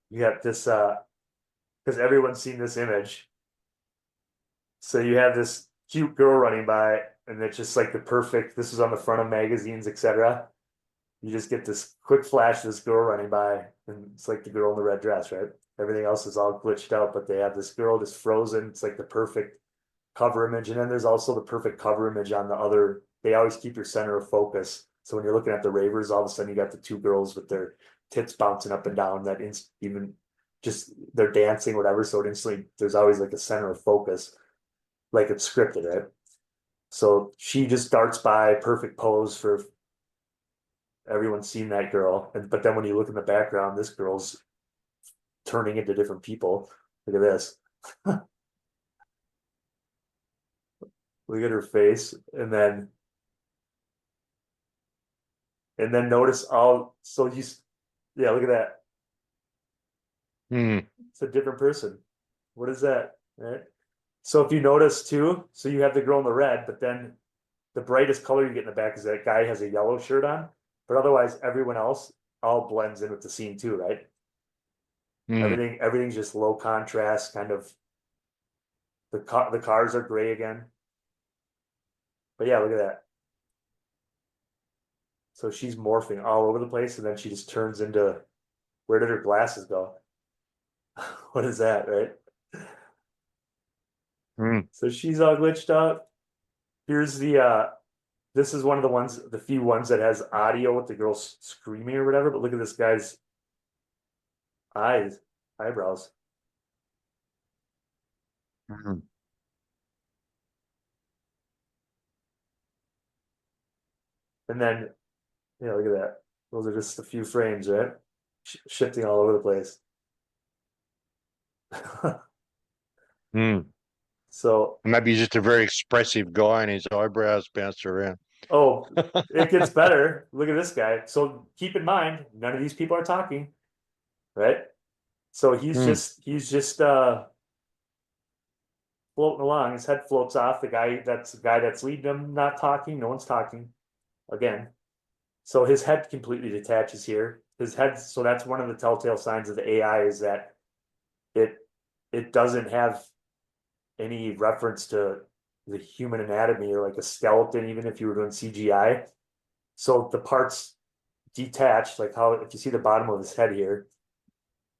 You got this because everyone's seen this image. So you have this cute girl running by, and it's just like the perfect. This is on the front of magazines, etc. You just get this quick flash of this girl running by, and it's like the girl in the red dress, right? Everything else is all glitched out, but they have this girl just frozen. It's like the perfect cover image. And then there's also the perfect cover image on the other. They always keep your center of focus. So when you're looking at the ravers, all of a sudden you got the two girls with their tits bouncing up and down. That even just they're dancing, whatever. So it instantly there's always like a center of focus, like it's scripted, right? So she just darts by, perfect pose for everyone's seen that girl. And but then when you look in the background, this girl's turning into different people. Look at this. Look at her face, and then notice all. So you, yeah, look at that. Hmm. It's a different person. What is that? Right. So if you notice too, so you have the girl in the red, but then the brightest color you get in the back is that guy has a yellow shirt on, but otherwise everyone else all blends in with the scene too, right? Hmm. Everything's just low contrast, kind of. The cars are gray again, but yeah, look at that. So she's morphing all over the place, and then she just turns into. Where did her glasses go? What is that, right? Hmm. So she's all glitched out. Here's this is one of the few ones that has audio with the girl screaming or whatever, but look at this guy's eyes, eyebrows. Hmm. And then, yeah, look at that. Those are just a few frames, right? Shifting all over the place. Hmm. So, Maybe he's just a very expressive guy and his eyebrows bounce around. oh, it gets better. Look at this guy. So keep in mind, none of these people are talking, right? So Hmm. he's just floating along. His head floats off. The guy that's leading him, not talking. No one's talking again. So his head completely detaches here. His head. So that's one of the telltale signs of the AI is that it it doesn't have any reference to the human anatomy or like a skeleton, even if you were doing CGI. So the parts detached, like how if you see the bottom of his head here,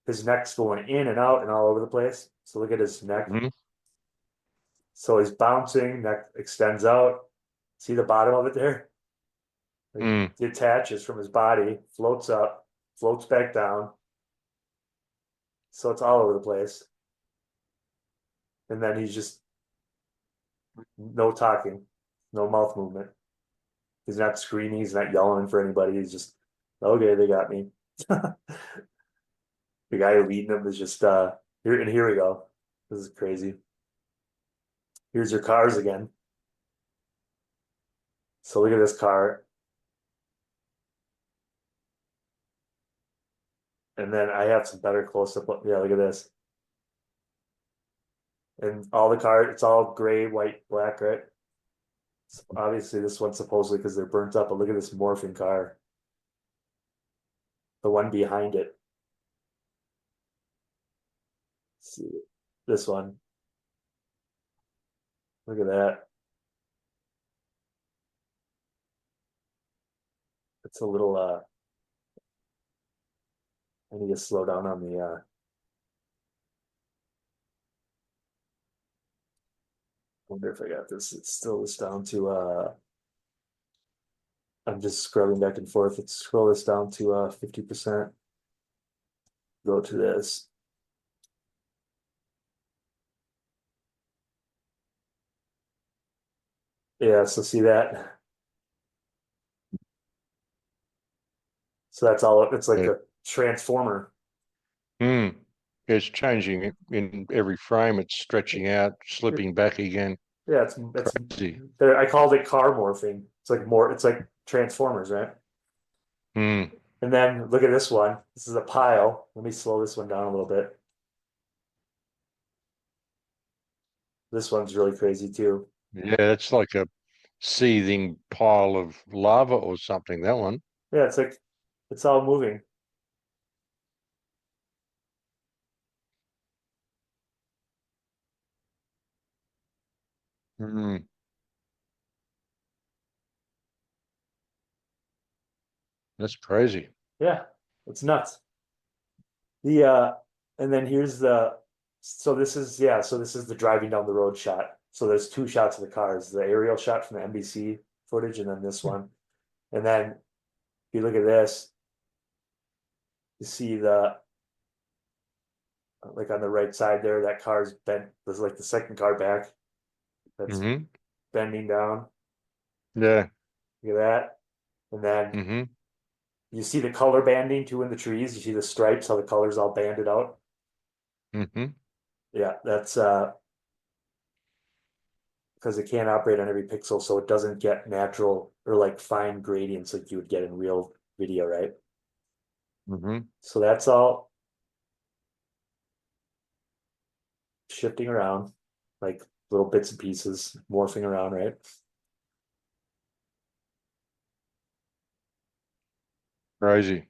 his neck's going in and out and all over the place. So look at his neck. Hmm. So he's bouncing, neck extends out. See the bottom of it there? Like Hmm. detaches from his body, floats up, floats back down. So it's all over the place. And then he's just no talking, no mouth movement. He's not screaming, he's not yelling for anybody. He's just, okay, they got me. The guy leading them is just here and here we go. This is crazy. Here's your cars again. So look at this car. And then I have some better close-up. Yeah, look at this. And all the cars, it's all gray, white, black, right? So obviously this one's supposedly because they're burnt up, but look at this morphing car. The one behind it. Let's see this one. Look at that. It's a little I need to slow down on the wonder if I got this. It's still this down to I'm just scrubbing back and forth. Let's scroll this down to 50%. Go to this. Yeah, so see that? So that's all it's like Yeah. a transformer. Hmm. It's changing in every frame. It's stretching out, slipping back again. Yeah, it's Crazy. there. I called it car morphing. It's like Transformers, right? Hmm. And then look at this one. This is a pile. Let me slow this one down a little bit. This one's really crazy too. Yeah, it's like a seething pile of lava or something, that one. Yeah, it's like it's all moving. Hmm. That's crazy. Yeah, it's nuts. And then here's so this is the driving down the road shot. So there's two shots of the cars, the aerial shot from the NBC footage, and then this one. And then if you look at this, you see like on the right side there, that car's bent. There's like the second car back that's Mm-hmm. bending down. Yeah. Look at that. And then Mm-hmm. you see the color banding too in the trees. You see the stripes, how the colors all banded out. Mm-hmm. Yeah, that's because it can't operate on every pixel, so it doesn't get natural or like fine gradients like you would get in real video, right? Mm-hmm. So that's all shifting around, like little bits and pieces morphing around, right? Crazy.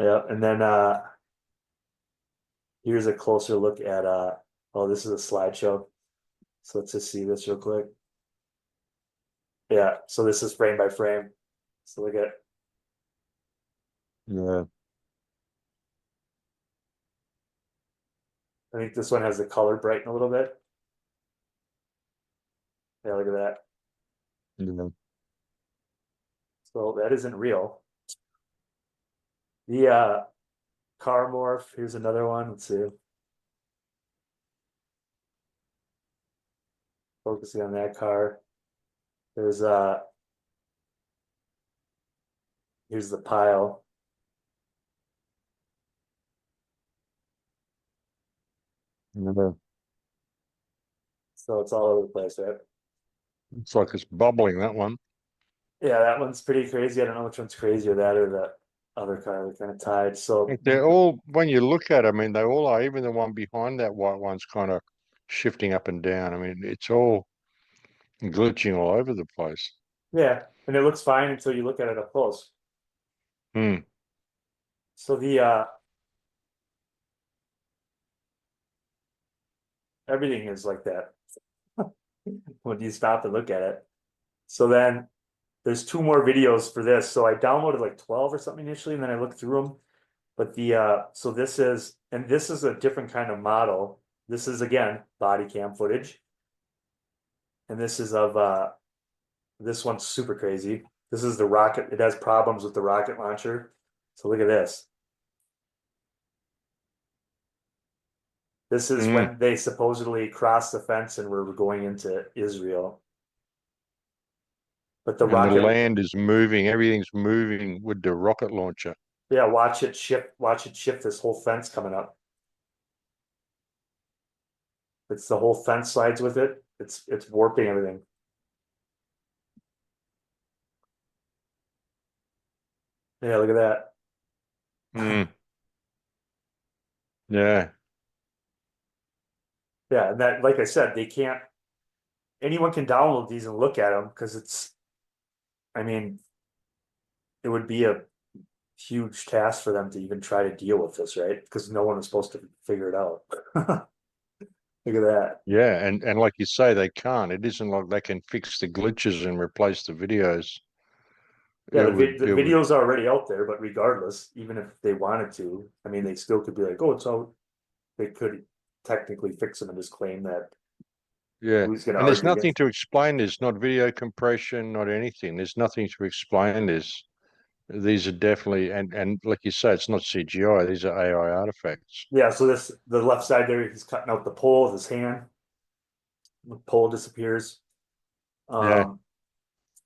Yeah, and then here's a closer look at oh, this is a slideshow. So let's just see this real quick. Yeah, so this is frame by frame. So look at Yeah. I think this one has the color brighten a little bit. Yeah, look at that. Yeah. So that isn't real. The car morph, here's another one. Let's see. Focusing on that car. There's here's the pile. Yeah. So it's all over the place, right? It's like it's bubbling, that one. Yeah, that one's pretty crazy. I don't know which one's crazier, that or the other car. They're kind of tied. So They're all, when you look at them, I mean, they all are. Even the one behind that white one's kind of shifting up and down. I mean, it's all glitching all over the place. yeah, and it looks fine until you look at it up close. Hmm. So the everything is like that when you stop and look at it. So then there's two more videos for this. So I downloaded like 12 or something initially, and then I looked through them. But so this is a different kind of model. This is again body cam footage. And this is of this one's super crazy. This is the rocket, it has problems with the rocket launcher. So look at this. This is Mm. when they supposedly crossed the fence and were going into Israel. But the And the rocket, land is moving. Everything's moving with the rocket launcher. yeah, watch it shift this whole fence coming up. It's the whole fence slides with it. It's warping everything. Yeah, look at that. Mm. Yeah. Yeah, and that, like I said, anyone can download these and look at them because I mean, it would be a huge task for them to even try to deal with this, right? Because no one is supposed to figure it out. Look at that. Yeah. And like you say, they can't. It isn't like they can fix the glitches and replace the videos. Yeah, the It would, video's already out there, but regardless, even if they wanted to, I mean, they still could be like, oh, it's out. They could technically fix them and just claim that. yeah. Who's going to And there's argue nothing against? to explain this, not video compression, not anything. There's nothing to explain this. These are definitely, and like you say, it's not CGI. These are AI artifacts. Yeah, so the left side there, he's cutting out the pole with his hand. The pole disappears. Yeah. Um,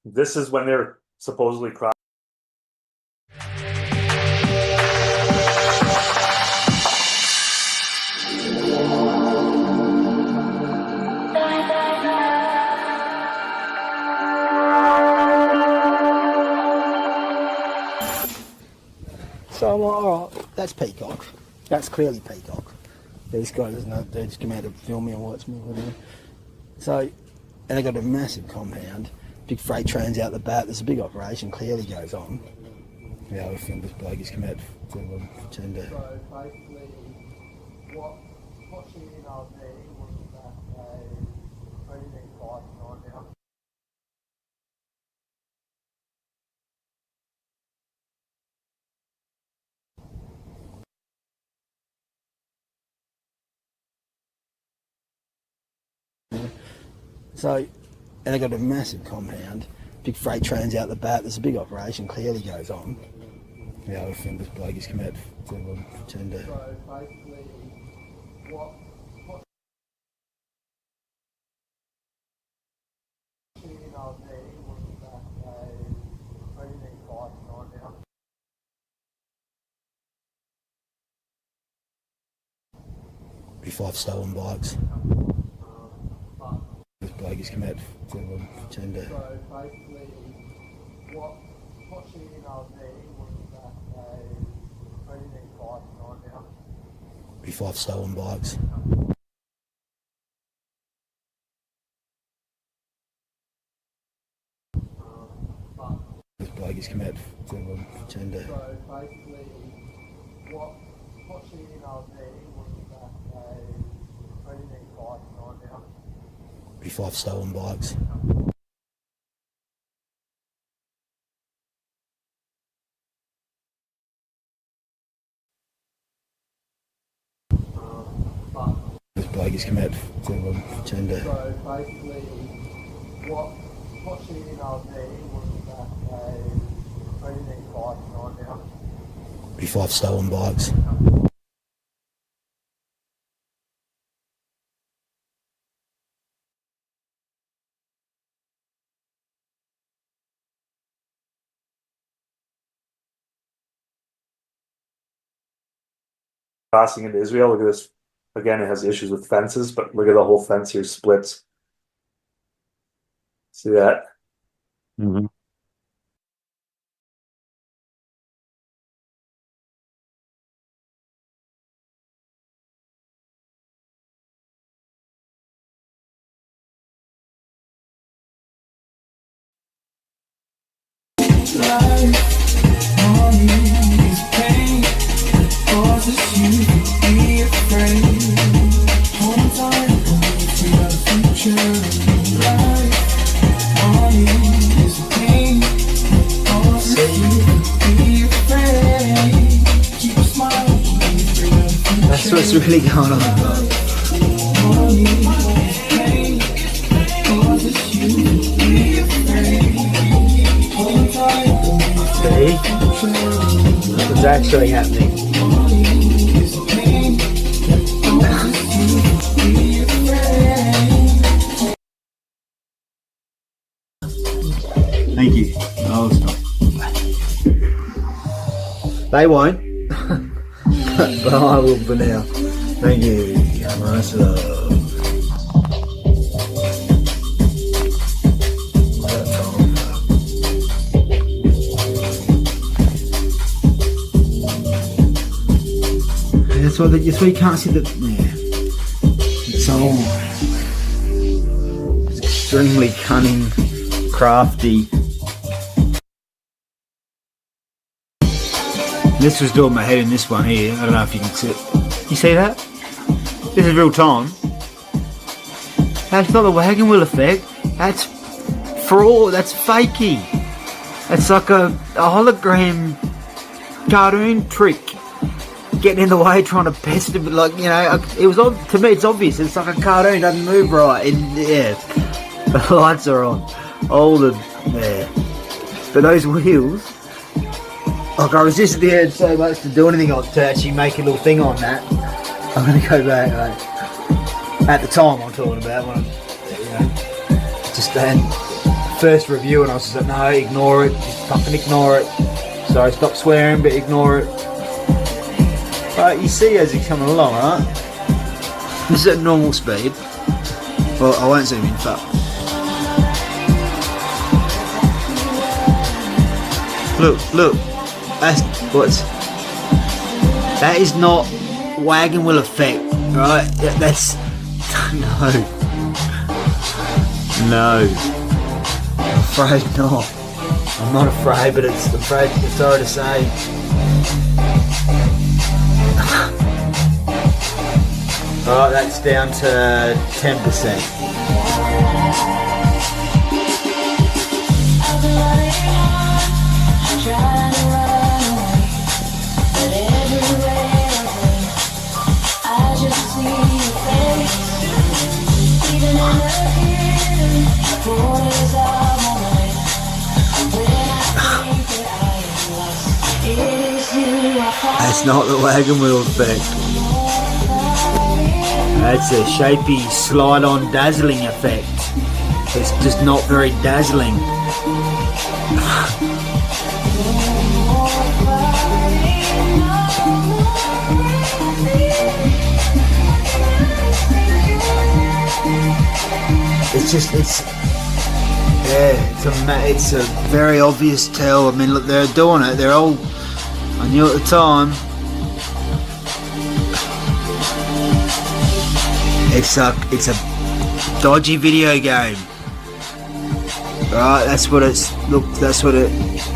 this is when they're supposedly crossing. So I'm like, all right, that's Peacock. That's clearly Peacock. These guys, there's no dudes come out to film me or watch me, whatever. So, and they got a massive compound, big freight trains out the back. There's a big operation clearly goes on. Yeah, we filmed this bloke. He's come out for turned to. So basically, what she emailed me was that they only need 5 now. So, and they've got a massive compound, big freight trains out the back. There's a big operation clearly goes on. The other thing, this bloke has come out to turn to. So basically, what shooting on me was that they only need 5 to 9 now. Be 5 stolen bikes. This bloke has come out to turn to. So basically, what shooting on me was that they only need 5 to 9 now. Be 5 stolen bikes. This bloke has come out to turn to. So basically, what shooting on me was that they only need 5 to 9 now. Be 5 stolen bikes. This bloke has come out to turn to. So basically, what shooting on me was that they only need 5 to 9 now. Be 5 stolen bikes. Crossing into Israel. Look at this. Again, it has issues with fences, but look at the whole fence here splits. See that? Mhm. That's what's really going on. See? What's actually happening? Thank you. Oh, stop. They won't. But I will for now. Thank you. Marissa. That's why you can't see the. Yeah. It's all extremely cunning, crafty. This was doing my head in this one here. I don't know if you can see it. You see that? This is real time. That's not the wagon wheel effect. That's fraud. That's fakey. It's like a hologram cartoon trick. Getting in the way, trying to pest it, like, you know, it was to me. It's obvious. It's like a cartoon, doesn't move right. And yeah, the lights are on. All the but those wheels. Like, I resisted the urge so much to do anything to actually make a little thing on that. I'm gonna go back. Like, at the time, I'm talking about when just then first review, and I was just like, no, ignore it. Just fucking ignore it. Sorry, stop swearing, but ignore it. Right, you see as he's coming along, right? This is at normal speed. Well, I won't zoom in, but look, that is not wagon wheel effect, right? That's no. I'm afraid not. I'm not afraid, but it's sorry to say. Alright, that's down to 10%. That's not the wagon wheel effect. That's a shapy slide-on dazzling effect. It's just not very dazzling. It's a very obvious tell. I mean, look, they're doing it. They're all, I knew at the time. It's a dodgy video game. Right, that's what it's, look, that's what it,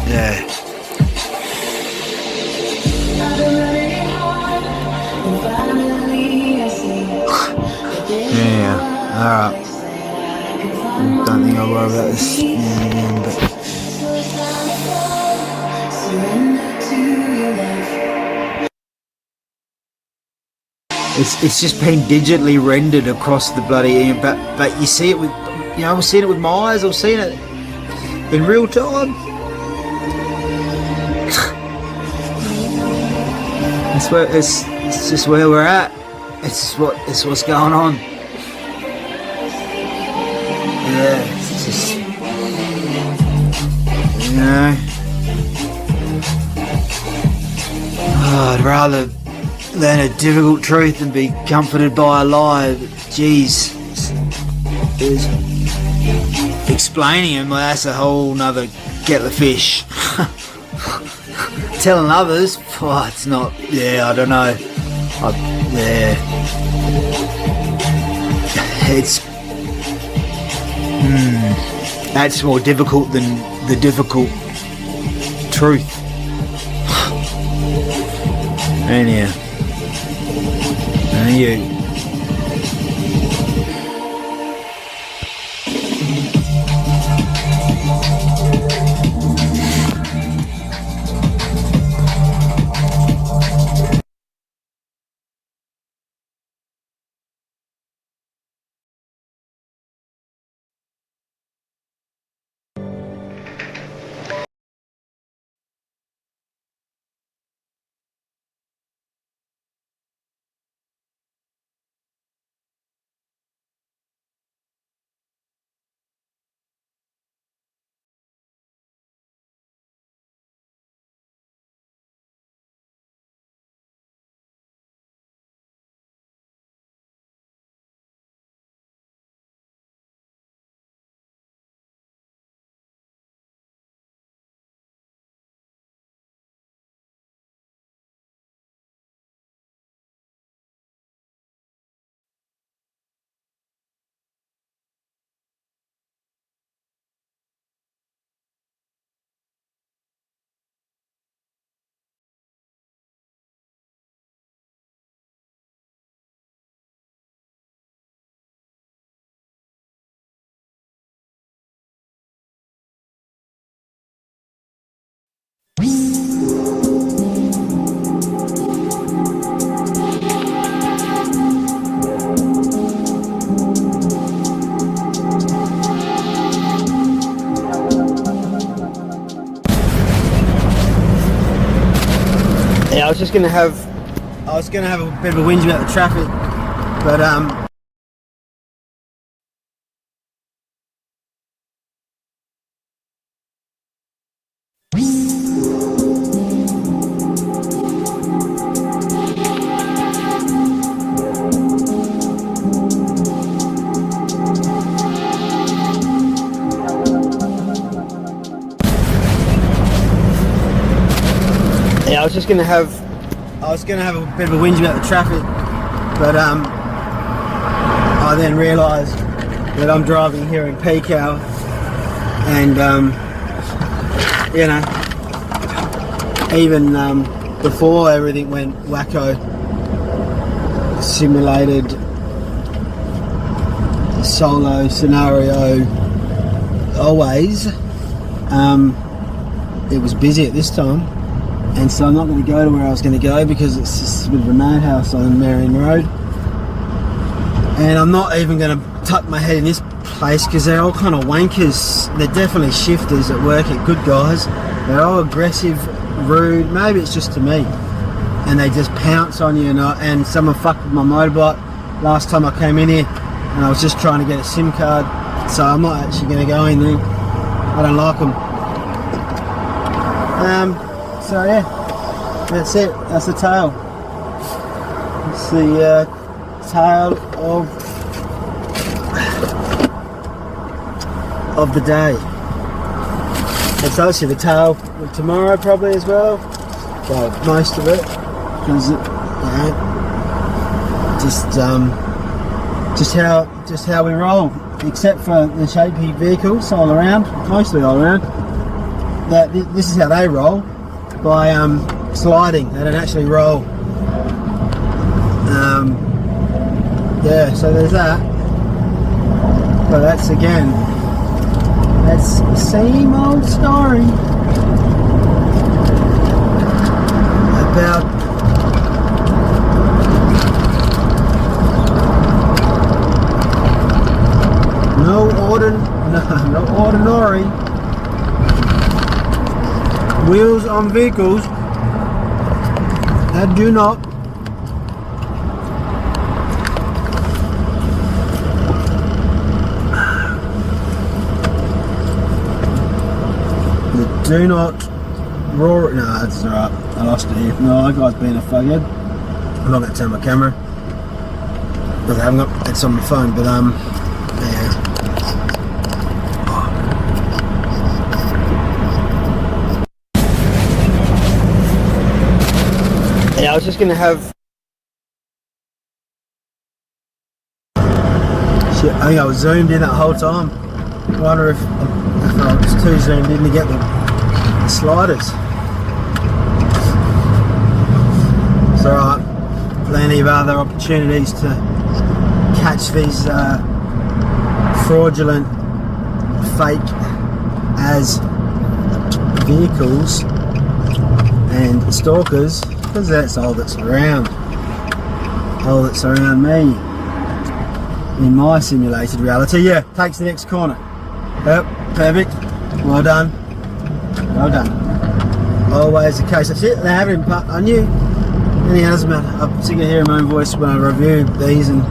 yeah. Yeah, alright. Don't think I'll worry about this again, but it's just been digitally rendered across the bloody, but you see it with, you know, I've seen it with my eyes, I've seen it in real time. It's just where we're at. It's what's going on. Yeah, it's just, you know, I'd rather learn a difficult truth than be comforted by a lie. But jeez, explaining it, well, that's a whole nother kettle of fish. Telling others, oh, it's not, yeah, I don't know. Yeah, it's that's more difficult than the difficult truth. Anyhow, you. Yeah, I was gonna have a bit of a whinge about the traffic, but I was gonna have a bit of a whinge about the traffic, but I then realised that I'm driving here in peak hour, and you know, even before everything went wacko, simulated solo scenario always, it was busy at this time. And so I'm not going to go to where I was going to go because it's just a bit of a madhouse on Marion Road. And I'm not even going to tuck my head in this place because they're all kind of wankers. They're definitely shifters at work, at good guys. They're all aggressive, rude. Maybe it's just to me. And they just pounce on you. And someone fucked with my motorbike last time I came in here, and I was just trying to get a SIM card. So I'm not actually going to go in there. I don't like them. So yeah, that's it. That's the tale. It's the tale of the day. It's obviously the tale of tomorrow probably as well. Well, most of it, because just how we roll. Except for the shapy vehicles all around, mostly all around. This is how they roll, by sliding. They don't actually roll. Yeah, so there's that. But that's the same old story about no ordinary wheels on vehicles that do not roar. No, that's alright. I lost it here. No, that guy's being a fuckhead. I'm not going to turn my camera because I haven't got it's on my phone, but yeah. Yeah, I was just going to have shit, I think I was zoomed in that whole time. I wonder if I was too zoomed in to get the sliders. It's alright, plenty of other opportunities to catch these fraudulent fake as vehicles and stalkers, because that's all that's around. All that's around me in my simulated reality. Yeah, takes the next corner. Yep, perfect. Well done. Well done. Always the case. That's it. They have him, but I knew. And he has, man. I'm sick of hearing my own voice when I review these, and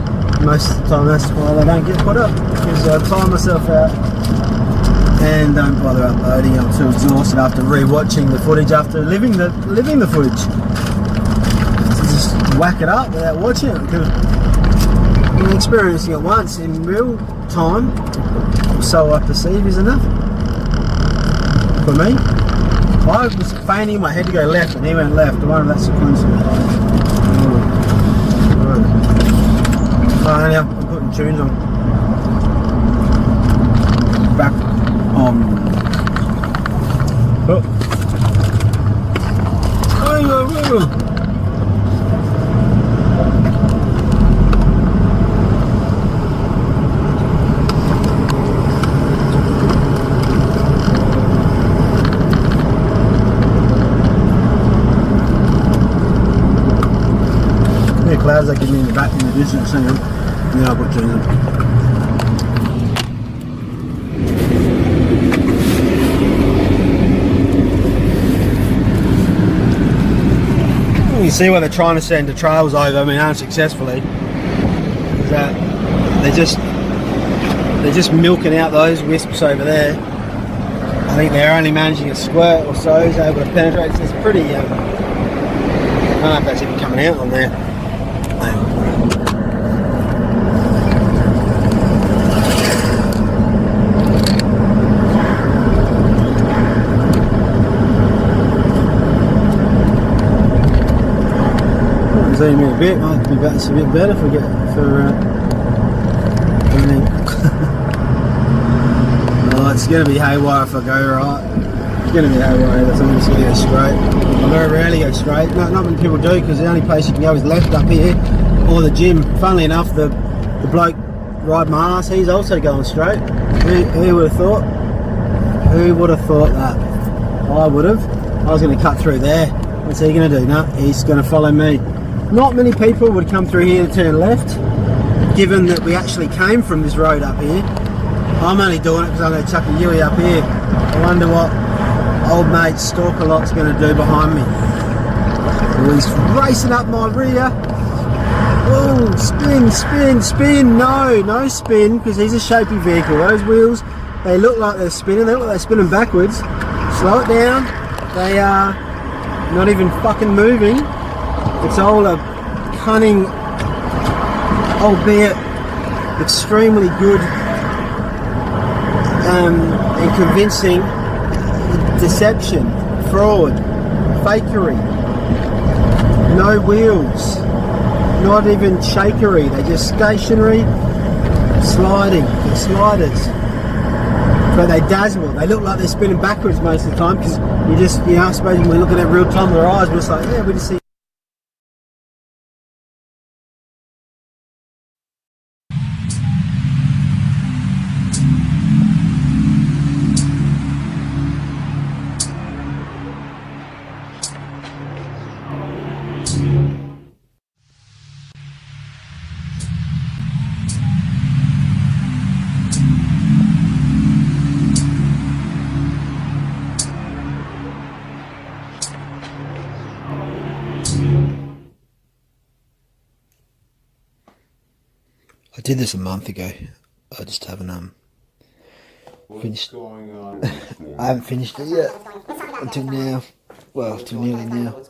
most of the time that's why they don't get put up, because I time myself out and don't bother uploading. I'm too exhausted after re-watching the footage, after living the footage, to just whack it up without watching it, because experiencing it once in real time, so I perceive, is enough for me. I was feigning my head to go left and he went left. I wonder if that's a coincidence. Now I'm putting tunes on. Back on. Oh. Clouds that give me in the back in the distance, hang on. And then I'll put tunes on. You see why they're trying to send the trails over, I mean unsuccessfully, is that they're just milking out those wisps over there. I think they're only managing a squirt or so is able to penetrate. So it's pretty I don't know if that's even coming out on there. Zoom in a bit, might be better, it's a bit better for oh, it's going to be haywire if I go right. It's going to be haywire, that's I'm just going to go straight. I very rarely go straight, not many people do, because the only place you can go is left up here, or the gym. Funnily enough, the bloke riding my ass, he's also going straight. Who would have thought? Who would have thought that? I would have. I was going to cut through there. What's he going to do? No, he's going to follow me. Not many people would come through here to turn left, given that we actually came from this road up here. I'm only doing it because I'm going to chuck a Yui up here. I wonder what old mate Stalker-Lot's going to do behind me. Oh, he's racing up my rear. Oh, spin, spin, spin. No spin, because he's a shapy vehicle. Those wheels, they look like they're spinning. They look like they're spinning backwards. Slow it down. They are not even fucking moving. It's all a cunning, albeit extremely good and convincing deception, fraud, fakery. No wheels, not even shakery. They're just stationary, sliding. They're sliders, but they dazzle. They look like they're spinning backwards most of the time because I suppose when we look at it real time with our eyes, we're just like, yeah, we just see. I did this a month ago. I just haven't finished. going on? I haven't finished it yet until now. Well, till nearly now.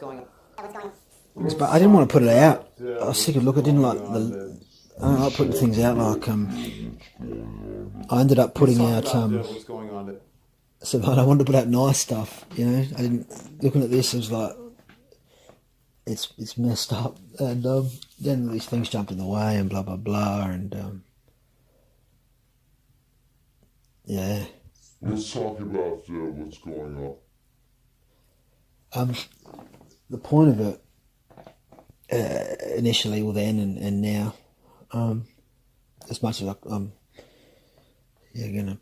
But I didn't want to put it out. I was sick of look. I didn't like the. I don't like putting things out. Like I ended up putting out What's going on? So I wanted to put out nice stuff. You know, I didn't. Looking at this, it was like it's messed up, and then these things jumped in the way, and blah blah blah, and yeah. Let's talk about what's going on. The point of it, initially, well then and now, as much as I'm gonna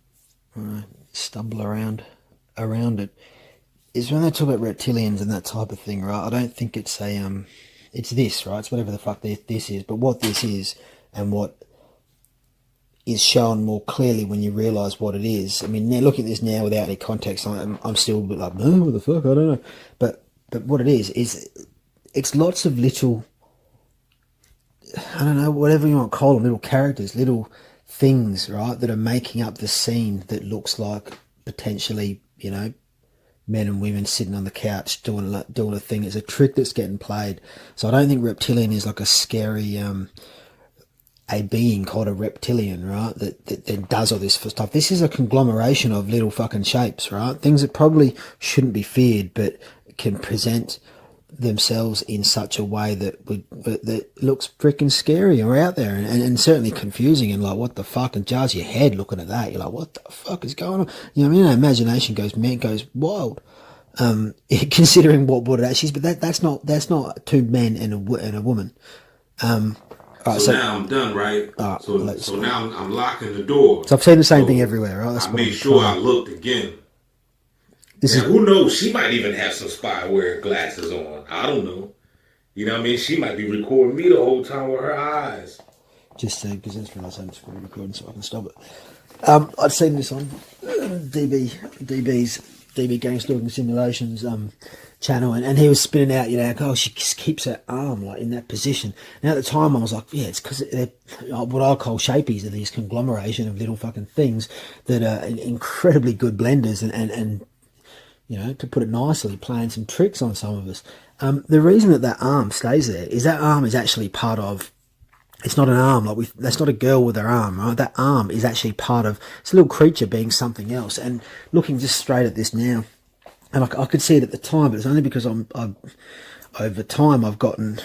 stumble around it, is when they talk about reptilians and that type of thing, right? I don't think it's it's this, right? It's whatever the fuck this is, but what this is and what is shown more clearly when you realise what it is. I mean, now looking at this now without any context, I'm still a bit like, no, what the fuck, I don't know. But what it is it's lots of little, I don't know, whatever you want to call them, little characters, little things, right, that are making up the scene that looks like potentially, you know, men and women sitting on the couch doing a thing. It's a trick that's getting played. So I don't think reptilian is like a scary a being called a reptilian, right, that does all this stuff. This is a conglomeration of little fucking shapes, right, things that probably shouldn't be feared but can present themselves in such a way that looks freaking scary or out there and certainly confusing, and like, what the fuck, and jars your head looking at that. You're like, what the fuck is going on? You know what I mean? Imagination goes wild, considering what it actually is. But that's not two men and a woman. So now I'm done, right? So now I'm locking the door. So I've seen the same thing everywhere, right? That's I made sure I looked again. Who knows? She might even have some spy-wear glasses on. I don't know. You know what I mean? She might be recording me the whole time with her eyes. Just because that's realised I'm just recording so I can stop it. I'd seen this on DB's Gang Stalking Simulations channel, and he was spinning out, you know, like, oh, she keeps her arm like in that position. Now at the time I was like, yeah, it's because they're what I call shapies, are these conglomeration of little fucking things that are incredibly good blenders and you know, to put it nicely, playing some tricks on some of us. The reason that arm stays there is that arm is actually part of, it's not an arm, like that's not a girl with her arm, right? That arm is actually part of, it's a little creature being something else. And looking just straight at this now, and I could see it at the time, but it's only because over time I've gotten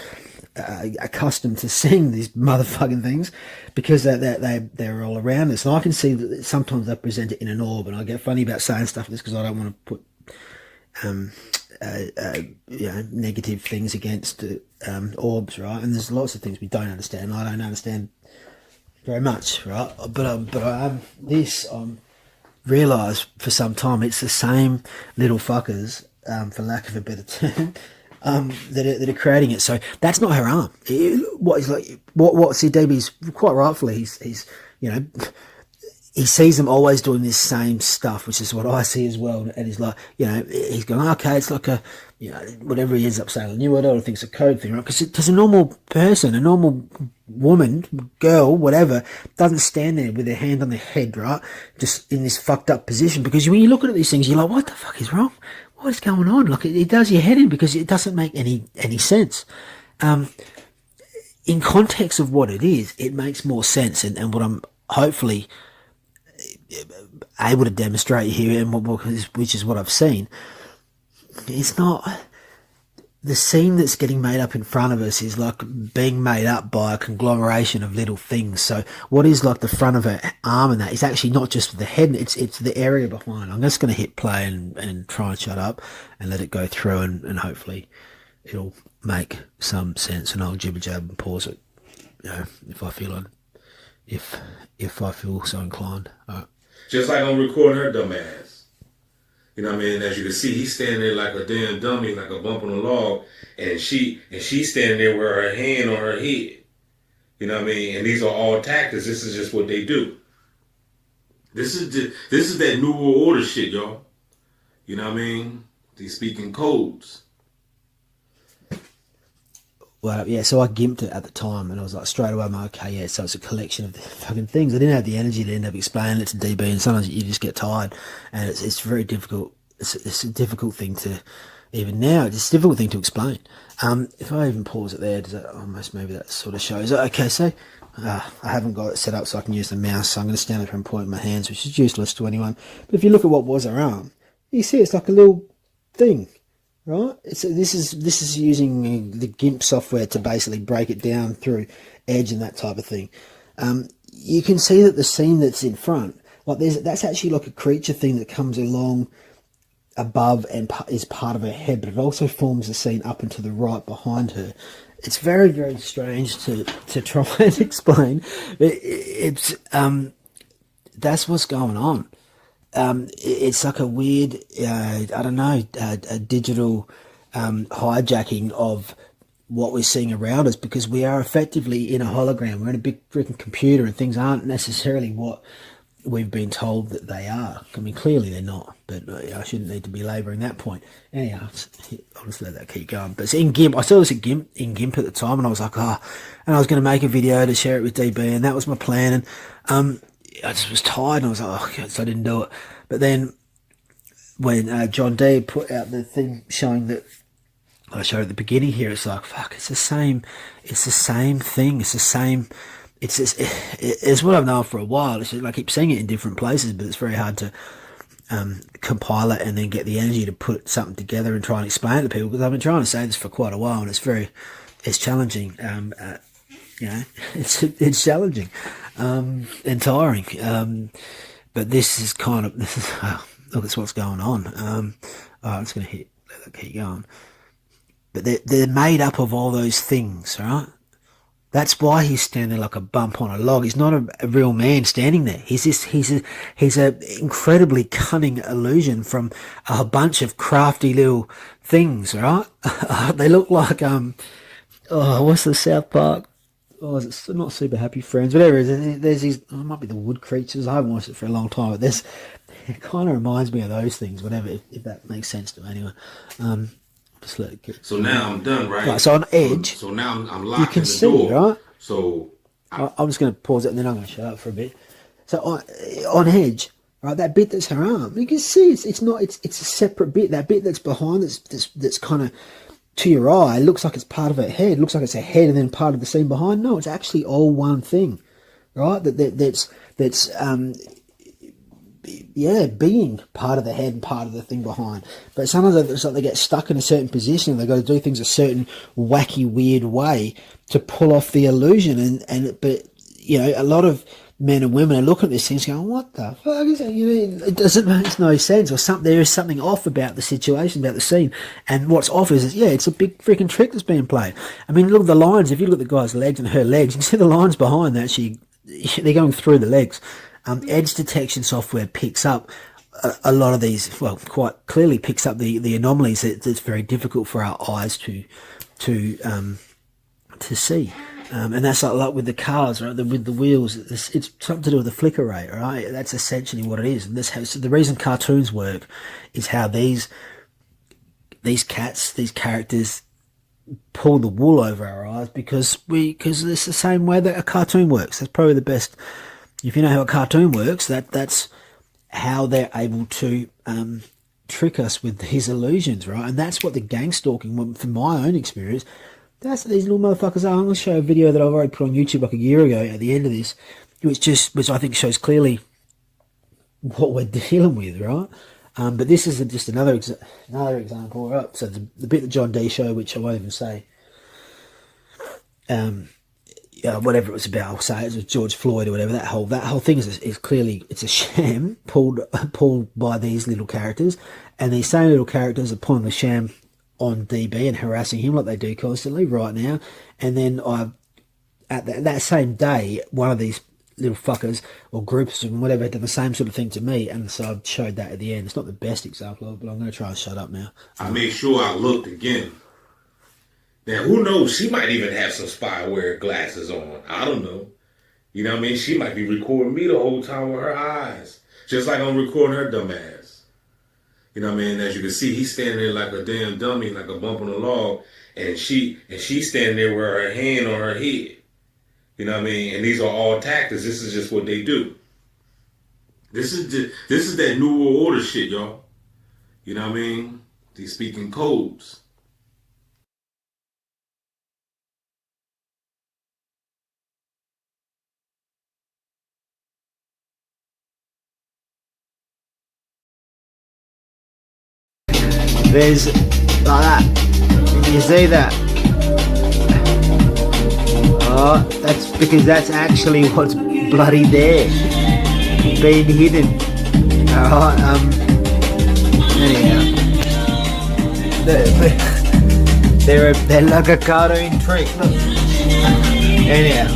accustomed to seeing these motherfucking things, because they're all around us. And I can see that sometimes they present it in an orb, and I get funny about saying stuff like this because I don't want to put you know, negative things against orbs, right? And there's lots of things we don't understand. I don't understand very much, right? But I realised for some time it's the same little fuckers, for lack of a better term, that are creating it. So that's not her arm. What CDB's quite rightfully, he's you know, he sees them always doing this same stuff, which is what I see as well. And he's like, you know, he's going, okay, it's like a, you know, whatever he ends up saying, a new word, I don't think it's a code thing, right? Because a normal person, a normal woman, girl, whatever, doesn't stand there with their hand on their head, right? Just in this fucked up position. Because when you're looking at these things, you're like, what the fuck is wrong? What is going on? Like, it does your head in because it doesn't make any sense. In context of what it is, it makes more sense. And what I'm hopefully able to demonstrate here, and which is what I've seen, it's not the scene that's getting made up in front of us is like being made up by a conglomeration of little things. So what is like the front of her arm and that is actually not just the head, it's the area behind. I'm just going to hit play and try and shut up and let it go through, and hopefully it'll make some sense, and I'll jibber jab and pause it, you know, if I feel like, if I feel so inclined. All right. Just like I'm recording her dumb ass. You know what I mean? As you can see, he's standing there like a damn dummy, like a bump on a log, and she's standing there with her hand on her head. You know what I mean? And these are all tactics. This is just what they do. This is that New World Order shit, y'all. You know what I mean? They speak in codes. Well, yeah, so I gimped it at the time, and I was like, straight away, I'm like, okay, yeah, so it's a collection of the fucking things. I didn't have the energy to end up explaining it to DB, and sometimes you just get tired, and it's very difficult. It's a difficult thing to, even now, it's a difficult thing to explain. If I even pause it there, does that almost, maybe that sort of shows it. Okay, so I haven't got it set up so I can use the mouse, so I'm going to stand up and point my hands, which is useless to anyone. But if you look at what was her arm, you see it's like a little thing. Right, so this is using the GIMP software to basically break it down through edge and that type of thing. You can see that the scene that's in front, like that's actually like a creature thing that comes along above and is part of her head, but it also forms the scene up and to the right behind her. It's very, very strange to try and explain. It's that's what's going on. It's like a weird, I don't know, a digital hijacking of what we're seeing around us, because we are effectively in a hologram. We're in a big freaking computer, and things aren't necessarily what we've been told that they are. I mean, clearly they're not, but I shouldn't need to be labouring that point. Anyhow, I'll just let that keep going. But it's in GIMP. I saw this in GIMP at the time, and I was like, and I was going to make a video to share it with DB, and that was my plan. And I just was tired, and I was like, so I didn't do it. But then when John D put out the thing showing that I showed at the beginning here, it's like, fuck, it's the same thing. It's what I've known for a while. It's just, I keep seeing it in different places, but it's very hard to compile it and then get the energy to put something together and try and explain it to people, because I've been trying to say this for quite a while, and it's challenging. You know, it's challenging and tiring. But this is kind of, look, that's what's going on. I'm just going to let that keep going. But they're made up of all those things, right? That's why he's standing like a bump on a log. He's not a real man standing there. He's a incredibly cunning illusion from a bunch of crafty little things, right? They look like, what's the South Park? Oh, is it not Super Happy Friends? Whatever it is. There's these, it might be the wood creatures. I haven't watched it for a long time, but it kind of reminds me of those things, whatever, if that makes sense to anyone. Just let it go. So now I'm done, right? Right, so on edge. So now I'm locked. You can in the see, door. right? So I'm just going to pause it, and then I'm going to shut up for a bit. So on edge, right, that bit that's her arm, you can see it's a separate bit. That bit that's behind, that's kind of to your eye, looks like it's part of her head. Looks like it's her head and then part of the scene behind. No, it's actually all one thing, right? That's being part of the head and part of the thing behind. But sometimes it's like they get stuck in a certain position, and they've got to do things a certain wacky, weird way to pull off the illusion. But you know, a lot of men and women are looking at these things going, what the fuck is that? You know, it doesn't make no sense, or there is something off about the situation, about the scene. And what's off is it's a big freaking trick that's being played. I mean, look at the lines. If you look at the guy's legs and her legs, you can see the lines behind that. They're going through the legs. Edge detection software picks up a lot of these, well, quite clearly picks up the anomalies that it's very difficult for our eyes to see. And that's like with the cars, right? With the wheels, it's something to do with the flicker rate, right? That's essentially what it is. And so the reason cartoons work is how these characters pull the wool over our eyes because it's the same way that a cartoon works. That's probably the best. If you know how a cartoon works, that's how they're able to trick us with these illusions, right? And that's what the gang stalking, from my own experience, that's what these little motherfuckers are. I'm going to show a video that I've already put on YouTube like a year ago at the end of this, which I think shows clearly what we're dealing with, right? But this is just another example, right? So the bit that John D showed, which I won't even say, whatever it was about, I'll say it was George Floyd or whatever. That whole thing is clearly, it's a sham pulled by these little characters, and these same little characters are pulling the sham on DB and harassing him like they do constantly right now. And then at that same day, one of these little fuckers or groups and whatever did the same sort of thing to me, and so I showed that at the end. It's not the best example, but I'm going to try and shut up now. I made sure I looked again. Now, who knows? She might even have some spyware glasses on. I don't know. You know what I mean? She might be recording me the whole time with her eyes, just like I'm recording her dumb ass. You know what I mean? As you can see, he's standing there like a damn dummy, like a bump on a log, and she's standing there with her hand on her head. You know what I mean? And these are all tactics. This is just what they do. This is that New World Order shit, y'all. You know what I mean? They speaking codes. There's like that. You see that? Oh, that's because that's actually what's bloody there, being hidden. Alright, anyhow, they're like a cartoon trick. Look. Anyhow,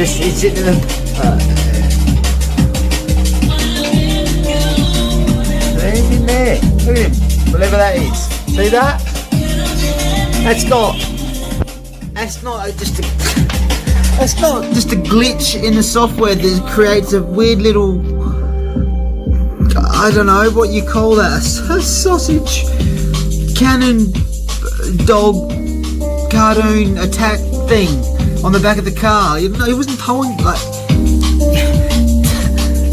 see, it's in the in there. Look at him, whatever that is. See that? That's not just a glitch in the software that creates a weird little, I don't know what you call that, a sausage cannon dog cartoon attack thing on the back of the car. You know, he wasn't towing like.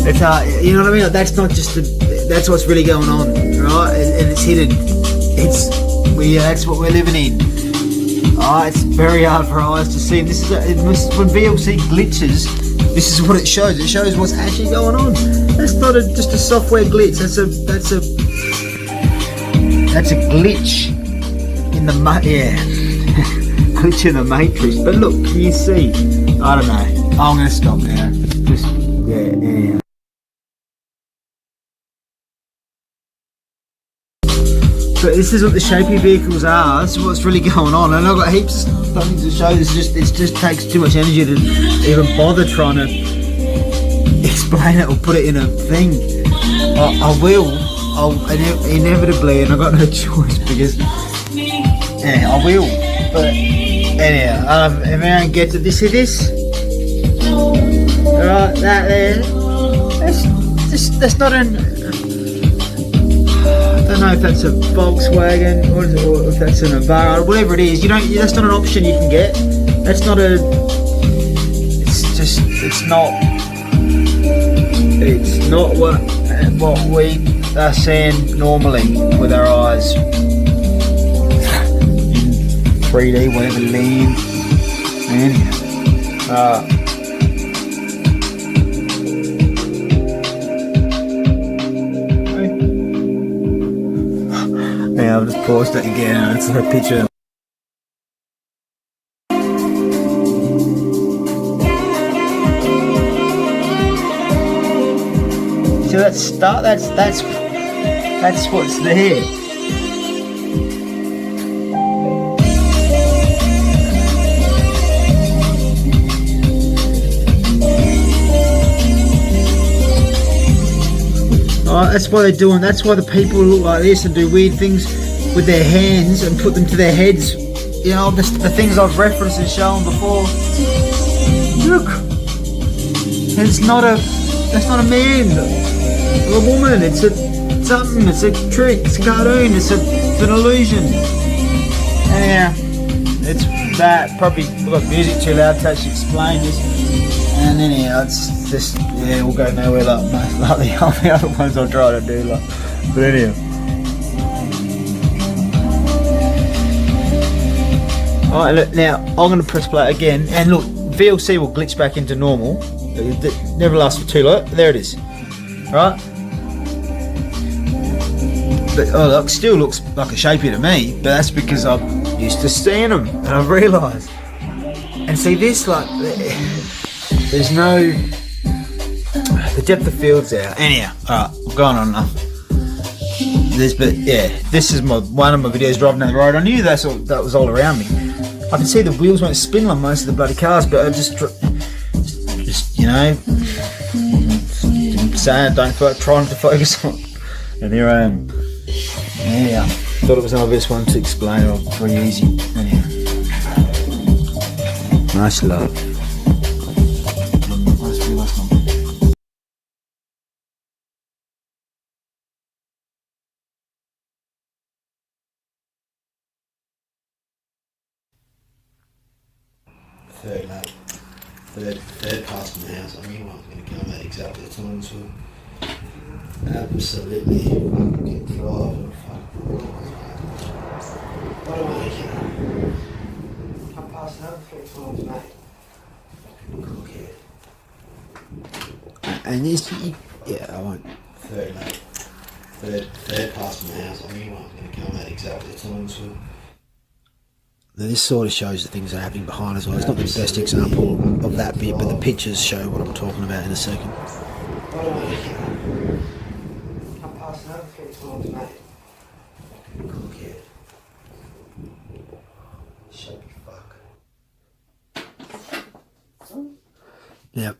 It's you know what I mean? Like, that's not just that's what's really going on, right? And it's hidden. That's what we're living in. It's very hard for our eyes to see. This is when VLC glitches. This is what it shows. It shows what's actually going on. That's not just a software glitch. That's a glitch in the glitch in the matrix. But look, can you see? I don't know. I'm gonna stop now. Just yeah. But this is what the shapy vehicles are. This is what's really going on, and I've got heaps of stuff to show. It just takes too much energy to even bother trying to explain it or put it in a thing. I'll inevitably, and I've got no choice because I will. But anyhow, if I don't get to this, right, that there, that's not an. I don't know if that's a Volkswagen or if that's an Navara, whatever it is. That's not an option you can get. That's not a. It's not what we are seeing normally with our eyes in 3D, whatever lean. Yeah, I'll just post it again. It's her picture. So that's what's there. Alright, that's why they're doing. That's why the people look like this and do weird things with their hands and put them to their heads. You know, the things I've referenced and shown before. Look, it's not a. That's not a man or a woman. It's a something. It's a trick. It's a cartoon. It's an illusion. Yeah, it's that. Probably got music too loud to actually explain this. And anyhow, it's just we'll go nowhere like the other ones I'll try to do. But anyhow. Alright, look, now I'm going to press play again, and look, VLC will glitch back into normal. It never lasts for too long. There it is. Right? But oh look, still looks like a shapey to me, but that's because I'm used to seeing them, and I've realised. And see this, like, there's no, the depth of field's out. Anyhow, alright, I'm going on enough. But yeah, this is one of my videos driving down the road. I knew that was all around me. I can see the wheels won't spin on most of the bloody cars, but I just you know, saying trying to focus on. And here I am. Yeah, thought it was an obvious one to explain, or pretty easy. Anyhow, nice love. Third pass from the house. I knew I was going to come at exactly the time, so absolutely fucking drive. What am I making? I'm passing over 3 times, mate. Cook it. And this, yeah, I won't. Third pass from the house. I knew I was going to come at exactly the time, so. Now this sort of shows the things that are happening behind as well. It's not the best example of that bit, but the pictures show what I'm talking about in a second. I'm passing over 3 times, mate. Cook it. Shut the fuck. Now,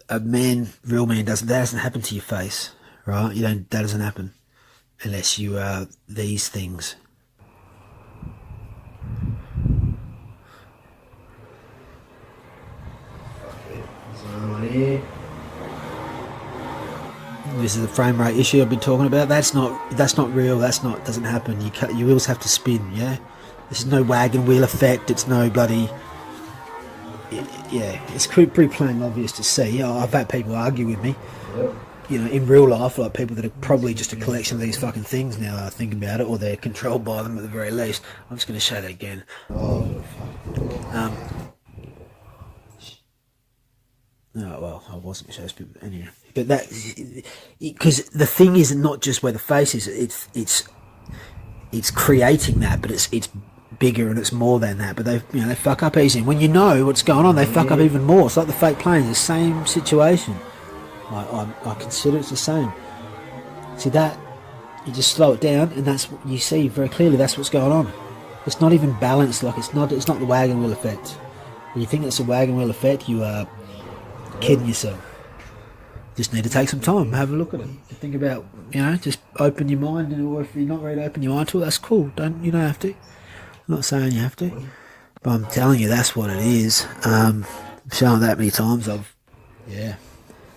real man that doesn't happen to your face, right? That doesn't happen unless you are these things. This is the frame rate issue I've been talking about. That's not real. Doesn't happen. Your wheels have to spin. Yeah, this is no wagon wheel effect. It's no bloody. Yeah, it's pretty plain obvious to see. I've had people argue with me. Yep. In real life, like people that are probably just a collection of these fucking things now that I think about it, or they're controlled by them at the very least. I'm just going to show that again. No, well, I wasn't supposed to be anyway. But that, because the thing is not just where the face is. It's creating that, but it's bigger and it's more than that. But they fuck up easy. And when you know what's going on, they fuck up even more. It's like the fake planes, the same situation. I consider it's the same. See that? You just slow it down, and that's what you see very clearly. That's what's going on. It's not even balanced. Like it's not the wagon wheel effect. When you think it's a wagon wheel effect, you are kidding yourself. Just need to take some time, have a look at it, think about, just open your mind, or if you're not ready to open your mind to it, that's cool. You don't have to. I'm not saying you have to, but I'm telling you that's what it is. I've shown it that many times. I've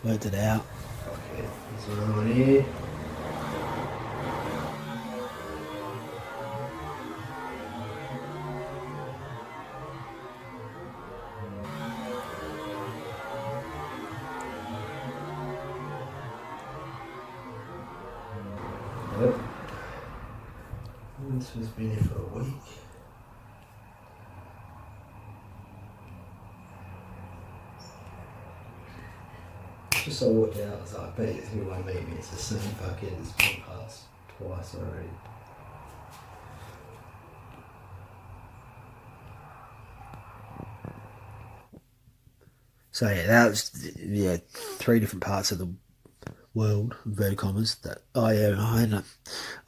worked it out. Okay, there's another one here. This has been here for a week. Just so I walked out, I was like, I bet it's who won't meet me. It's the same fucking, it's been passed twice already. So yeah, that was 3 different parts of the world, inverted commas. That I know.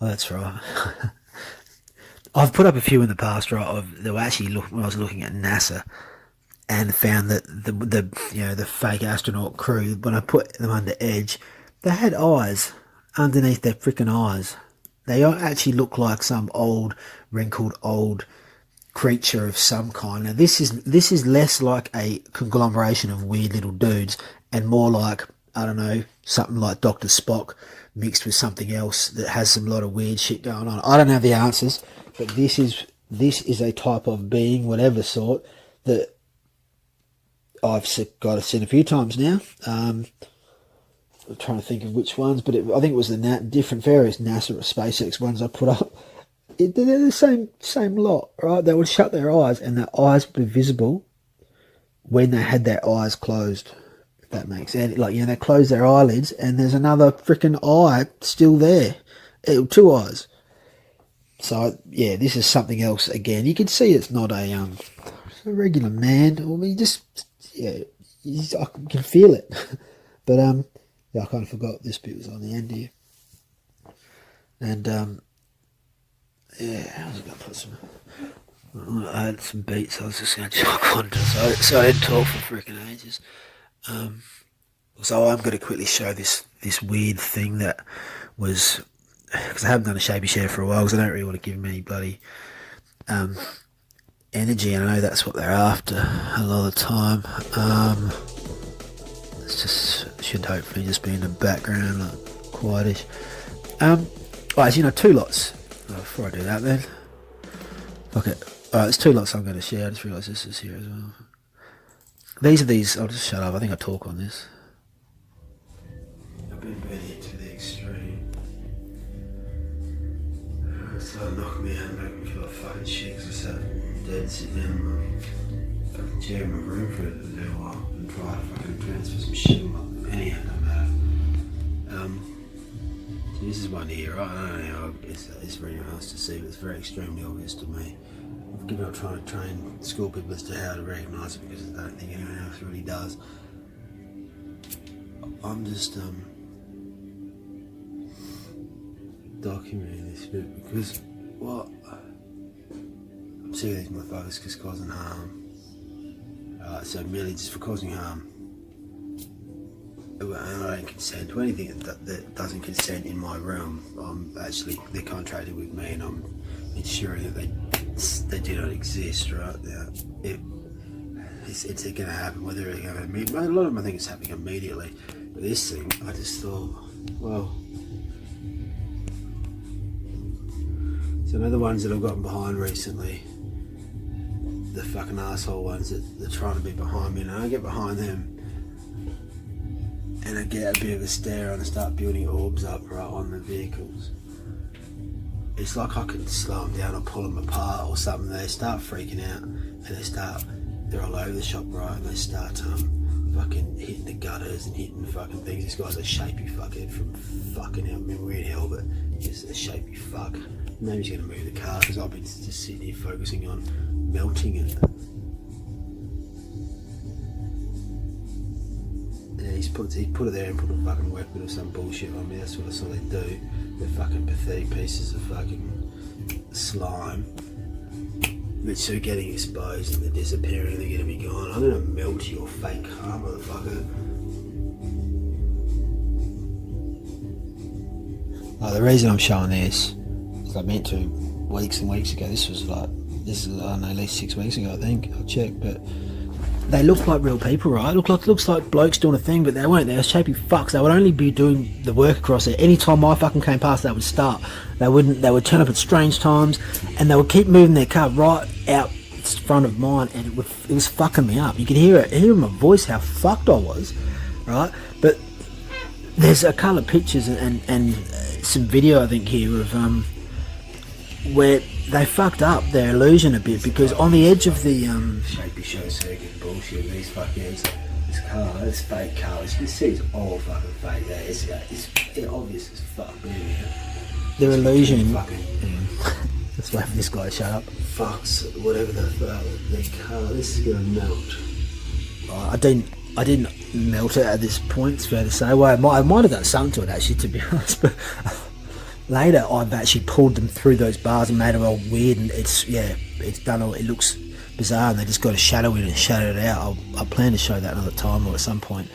Oh, that's right. I've put up a few in the past, right? They were actually when I was looking at NASA, and found that the fake astronaut crew, when I put them under Edge, they had eyes. underneath their freaking eyes. They actually look like some old, wrinkled, old creature of some kind. Now this is less like a conglomeration of weird little dudes and more like, I don't know, something like Dr. Spock mixed with something else that has some lot of weird shit going on. I don't have the answers, but this is a type of being, whatever sort, that I've got to see a few times now. I'm trying to think of which ones, but I think it was the different various NASA or SpaceX ones I put up. They're the same lot, right? They would shut their eyes and their eyes would be visible when they had their eyes closed, if that makes sense. Like, they close their eyelids and there's another freaking eye still there. Two eyes. So, yeah, this is something else again. You can see it's not a regular man. I mean, I can feel it. But, I kind of forgot this bit was on the end here. And, I was going to put I had some beats I was just going to chalk on to, so I didn't talk for freaking ages. So I'm going to quickly show this weird thing that was, because I haven't done a shabby share for a while, because I don't really want to give them any bloody energy, and I know that's what they're after a lot of the time. It's just, should hopefully just be in the background, like, quietish. Right, 2 lots. Before I do that then. Okay. Alright, there's 2 lots I'm going to share. I just realised this is here as well. These, I'll just shut up. I think I talk on this. I've been bending it to the extreme. It's starting to knock me out and make me feel like fucking shit because I sat dead sitting in my fucking chair in my room for a little while and try to fucking transfer some shit. Anyhow, no matter. This is one here, right? I don't know, it's very nice to see, but it's very extremely obvious to me. I've given up trying to train school people as to how to recognise it because I don't think anyone else really does. I'm just documenting this bit because I'm sick of these motherfuckers just causing harm. So merely just for causing harm. And I don't consent to anything that doesn't consent in my realm. They're contracted with me, and I'm ensuring that they do not exist. Right now, it's going to happen. Whether they're going to meet, a lot of them I think it's happening immediately. But this thing, I just thought, well. So another ones that I've gotten behind recently, the fucking asshole ones that they're trying to be behind me, and I get behind them. And I get a bit of a stare and I start building orbs up right on the vehicles. It's like I can slow them down or pull them apart or something. They start freaking out and they're all over the shop, right? And they start fucking hitting the gutters and hitting fucking things. This guy's a shapy fuckhead from fucking hell. I mean, we're in hell, but he's a shapy fuck. Maybe he's going to move the car because I've been just sitting here focusing on melting it. Yeah, he's put it there and put a fucking weapon or some bullshit on me. That's what I saw they do. They're fucking pathetic pieces of fucking slime. Which are getting exposed and they're disappearing and they're going to be gone. I'm going to melt your fake car, motherfucker. The reason I'm showing this is I meant to weeks and weeks ago. This is I don't know, at least 6 weeks ago I think. I'll check, but they look like real people, right? Looks like blokes doing a thing, but they weren't. They were shapy fucks. They would only be doing the work across there. Anytime I fucking came past, they would start. They would turn up at strange times, and they would keep moving their car right out in front of mine, and it was fucking me up. You could hear in my voice how fucked I was, right? But there's a couple of pictures and some video I think here of where they fucked up their illusion a bit, because on the edge of the shapy show circuit bullshit, these fuckheads, this car, this fake car, as you can see, it's all fucking fake. Yeah, it's obvious as fuck. Their illusion. Let's wait for this guy to shut up. Fucks, whatever the car. This is gonna melt. I didn't melt it at this point. It's fair to say. Well, I might have done something to it actually, to be honest, but. Later, I've actually pulled them through those bars and made it all weird, and it's done all. It looks bizarre, and they just got to shadow it and shadow it out. I plan to show that another time or at some point.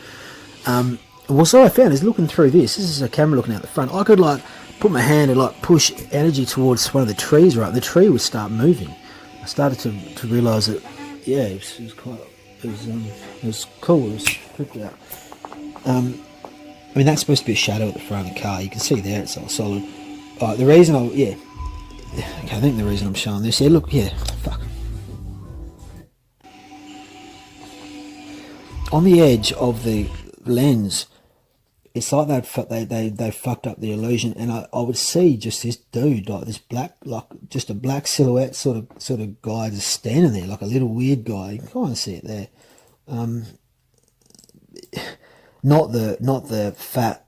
Well, so I found is looking through this. This is a camera looking out the front. I could like put my hand and like push energy towards one of the trees, right? And the tree would start moving. I started to realise that, yeah, it was quite, it was cool. It was tripped out. I mean, that's supposed to be a shadow at the front of the car. You can see there, it's all solid. The reason okay, I think the reason I'm showing this, yeah, look, yeah, fuck. On the edge of the lens, it's like they fucked up the illusion, and I would see just this dude, like this black, like just a black silhouette sort of guy just standing there, like a little weird guy. You can kind of see it there. Not the fat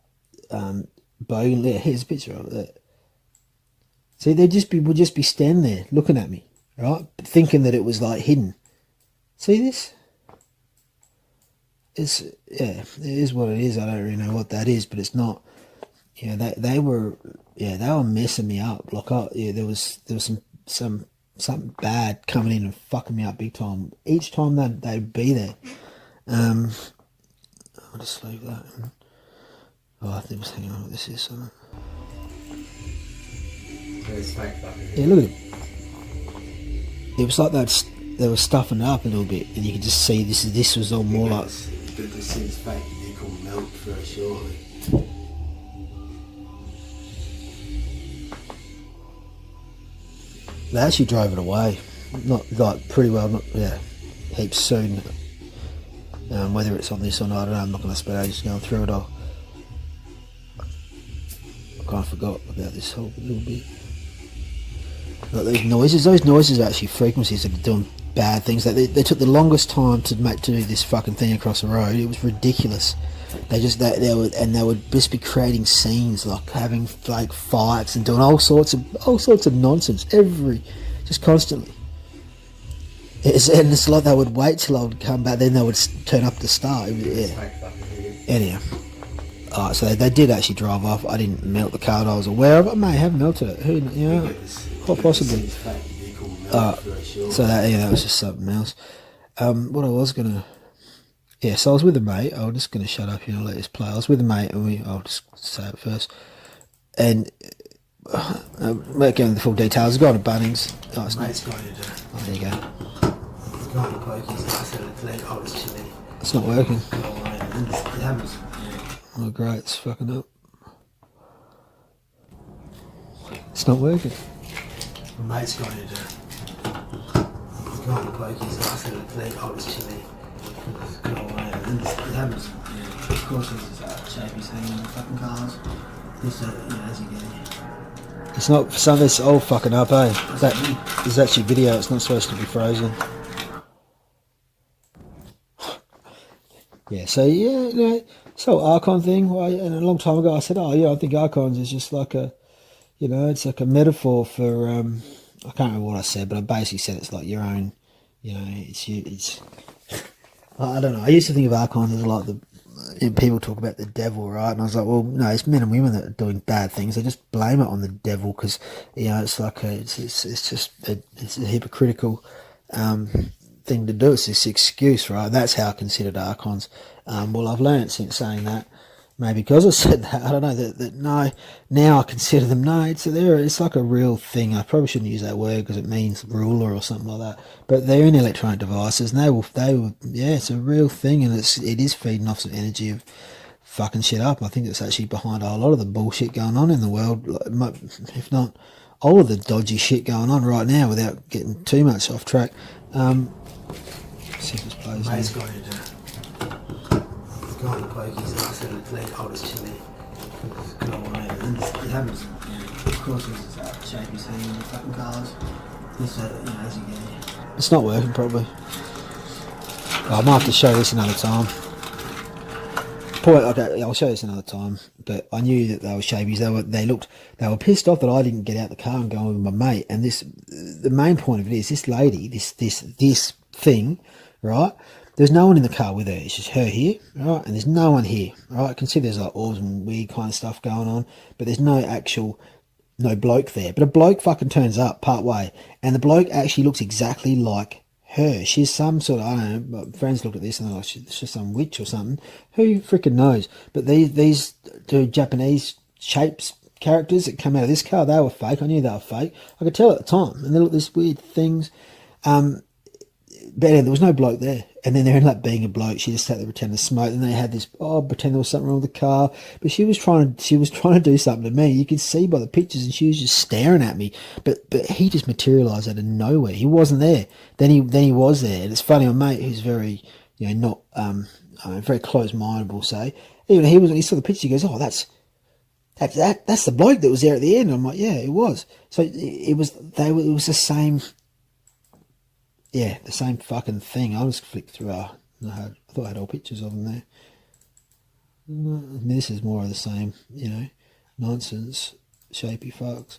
bone. Yeah, here's a picture of it. See, would just be standing there looking at me, right, thinking that it was like hidden. See this? It is what it is. I don't really know what that is, but it's not. Yeah, they were messing me up. Like, there was something bad coming in and fucking me up big time. Each time they'd be there. I'll just leave that. I think hang on, what this is. Something. Yeah, look at it. It was like they were stuffing it up a little bit, and you could just see this was all more like. Good to see his fake, they call milk very shortly. They actually drove it away, not like pretty well, not heaps soon. Whether it's on this or not, I don't know. I'm not going to spend ages going through it all. I kind of forgot about this whole little bit. Like those noises are actually frequencies that are doing bad things. They took the longest time to do this fucking thing across the road. It was ridiculous. They would just be creating scenes, like having like fights and doing all sorts of nonsense just constantly. It's like they would wait till I would come back, then they would turn up the start. Anyhow, so they did actually drive off. I didn't melt the car that I was aware of. I may have melted it. Who, quite possibly. So that was just something else. What I was gonna, so I was with a mate. I'm just gonna shut up here and let this play. I was with a mate, and I'll just say it first. And I won't go into the full details. I got to Bunnings. There you go. It's not working. Oh great, it's fucking up. It's not working. My mate's got it. Got the pokies, I said the plate, I was chilly. It happens. Of course, there's Chapey's thing in the fucking cars. Just as you get. It's not, some of it's all fucking up, eh? That is actually video, it's not supposed to be frozen. So Archon thing, and a long time ago I said, I think Archons is just like it's like a metaphor for, I can't remember what I said, but I basically said it's like your own, it's I don't know. I used to think of Archons as like people talk about the devil, right? And I was like, well, no, it's men and women that are doing bad things. They just blame it on the devil because, it's like it's a hypocritical thing to do. It's this excuse, right? That's how I considered Archons. Well, I've learned since saying that, maybe because I said that, I don't know, that no, now I consider them, no, it's like a real thing. I probably shouldn't use that word because it means ruler or something like that, but they're in electronic devices, and they will, it's a real thing, and it is feeding off some energy of fucking shit up. I think it's actually behind a lot of the bullshit going on in the world, if not all of the dodgy shit going on right now, without getting too much off track. See if this plays. Mate's got it. Got the pokies, I said the plate, I was chilly. It happens. Of course, there's Chapey's thing in the fucking cars. Just as you get. It's not working probably. I might have to show this another time. Okay, I'll show this another time. But I knew that they were Shabies. They were pissed off that I didn't get out the car and go with my mate. And the main point of it is this lady, this thing, right? There's no one in the car with her. It's just her here, right? And there's no one here, right? I can see there's like orbs and weird kind of stuff going on, but there's no bloke there. But a bloke fucking turns up part way, and the bloke actually looks exactly like her. She's some sort of, I don't know, my friends looked at this and they're like, she's just some witch or something. Who freaking knows? But these two Japanese shapes, characters that come out of this car, they were fake. I knew they were fake. I could tell at the time. And they looked these weird things. But anyway, there was no bloke there. And then there ended up being a bloke. She just sat there pretending to smoke. And they had this, pretend there was something wrong with the car. But she was trying to do something to me. You could see by the pictures, and she was just staring at me. But he just materialised out of nowhere. He wasn't there. Then he was there. And it's funny, my mate, who's very, not very close-minded, we'll say. Even when he saw the picture, he goes, "Oh, that's the bloke that was there at the end." I'm like, "Yeah, it was." So it was the same. Yeah, the same fucking thing. I just flicked through. I thought I had all pictures of them there. This is more of the same, nonsense, shapey fucks.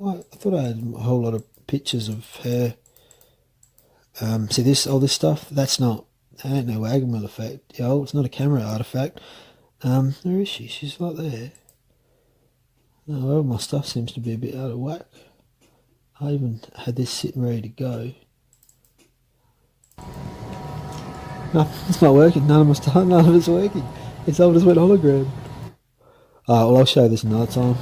I thought I had a whole lot of pictures of her. See all this stuff? That ain't no wagon wheel effect. It's not a camera artifact. Where is she? She's not there. Well, my stuff seems to be a bit out of whack. I even had this sitting ready to go. No, it's not working. None of it's working. It's all just went hologram. Alright, well, I'll show you this another time.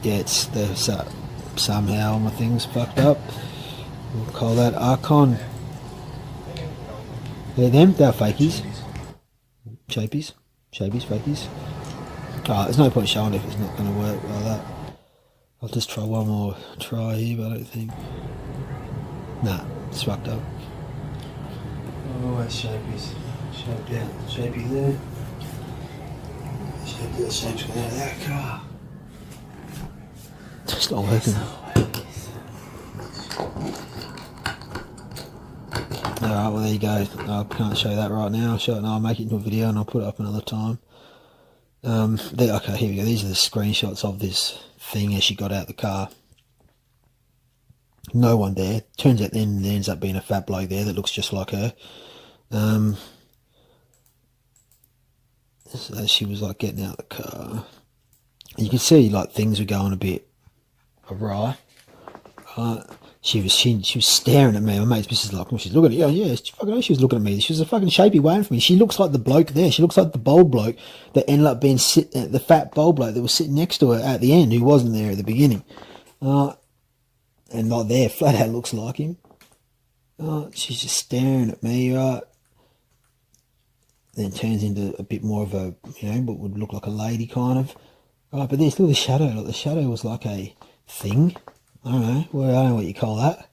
Yeah, somehow my thing's fucked up. We'll call that Archon. They're fakies. Shapies, fakies. There's no point showing it if it's not going to work like that. I'll just try one more try here, but I don't think. Nah, it's fucked up. That's shapies. Shape down, shapey there. Shape that shape's going out of that car. It's not working. Alright, well there you go. I can't show that right now. I'll make it into a video and I'll put it up another time. Okay, here we go. These are the screenshots of this thing as she got out the car. No one there. Turns out then there ends up being a fat bloke there that looks just like her. So she was like getting out of the car. You can see like things were going a bit awry. She was staring at me. My mate's missus like, she's looking at you. Yeah, she was looking at me. She was a fucking shapey waiting for me. She looks like the bloke there. She looks like the bald bloke that ended up being the fat bald bloke that was sitting next to her at the end, who wasn't there at the beginning. And not there, flat out looks like him. She's just staring at me, right? Then turns into a bit more of a, what would look like a lady kind of. Right, but there's still the shadow. Like the shadow was like a thing. I don't know. Well, I don't know what you call that.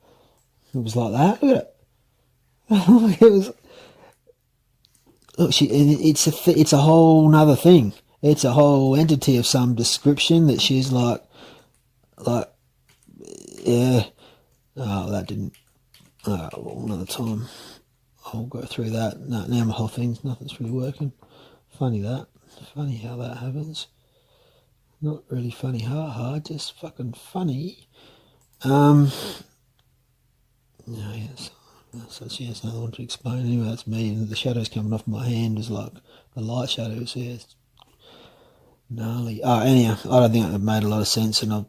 It was like that. Look at it. It was. Look, it's a whole nother thing. It's a whole entity of some description that she's like, yeah. Oh, that didn't. Well, another time. I'll go through that. No, now my whole thing's nothing's really working. Funny how that happens. Not really funny, just fucking funny. Yes. So she has another one to explain. Anyway, that's me, and the shadows coming off my hand is like the light shadows. Yeah, it's gnarly. Anyhow, I don't think it made a lot of sense, and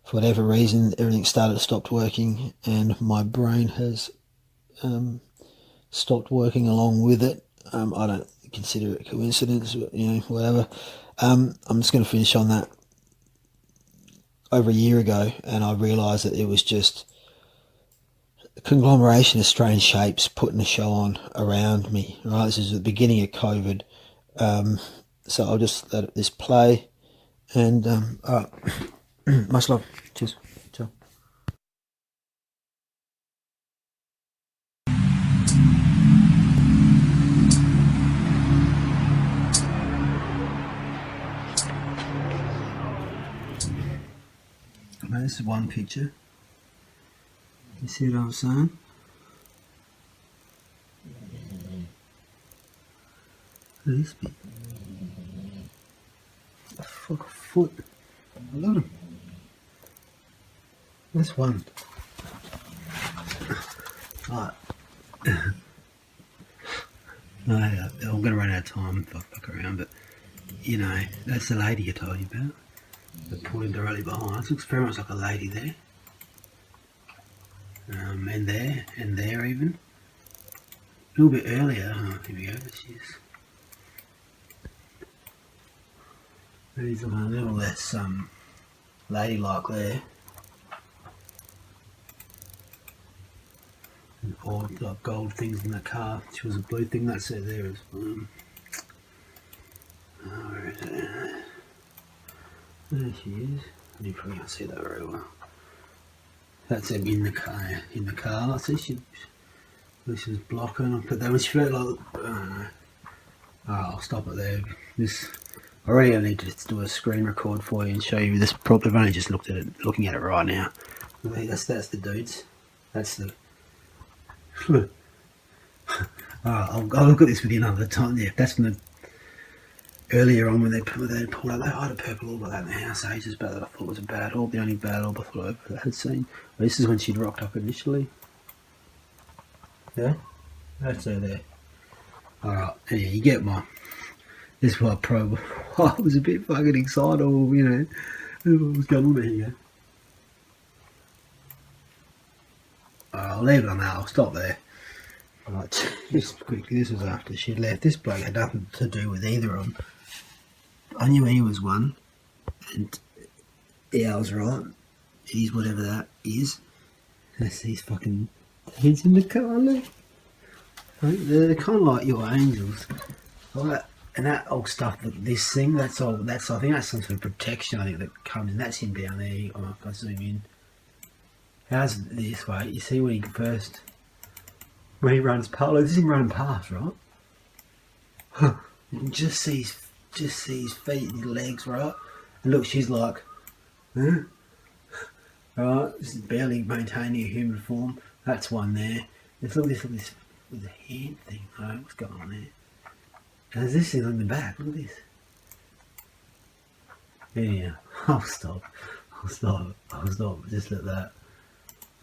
for whatever reason, everything stopped working, and my brain has stopped working along with it. I don't consider it a coincidence, but, whatever. I'm just going to finish on that. Over a year ago, and I realised that it was just a conglomeration of strange shapes putting a show on around me. Right, this is the beginning of COVID, so I'll just let this play, and much love. Cheers. Ciao. This is one picture. You see what I'm saying? Look at this bit. A fuck foot. Look at him. That's one. Right. I'm going to run out of time if I fuck around, but that's the lady I told you about. They're pulling directly behind us. Looks very much like a lady there. And there even. A little bit earlier. Oh, here we go. There she is. He's looking a little less ladylike there. And all the gold things in the car. She was a blue thing. That's it there. Where is it? There she is. You probably can't see that very well. That's him in the car. I see this is blocking. But then when she felt like, I don't know. I'll stop it there. I really need to do a screen record for you and show you this. I've only just looking at it right now. That's the dudes. That's the. I'll look at this with you another time. Yeah, that's from the earlier on when they pulled out. They had a purple orb like that in the house ages back that I thought was a bad orb. The only bad orb I thought I ever had seen. But this is when she'd rocked up initially. Yeah, that's her there. Alright, anyway, you get my. This is what I was a bit fucking excited, or what was going on there. Here. I'll leave it on that. I'll stop there. Right, just quickly. This was after she left. This bloke had nothing to do with either of them. I knew he was one, and yeah, I was right. He's whatever that is. That's these fucking heads in the car. Look. They're kind of like your angels. Like, and that old stuff, this thing, that's all. I think that's some sort of protection. I think that comes in. That's him down there. If I zoom in, how's this way? You see when he runs past. This is him running past, right? Huh. You can just see his feet and his legs, right? And look, she's like, huh? Right, this is barely maintaining a human form. That's one there. Look at this with the hand thing. Right, what's going on there? And there's this thing on the back. Look at this. Yeah, I'll stop. Just let that.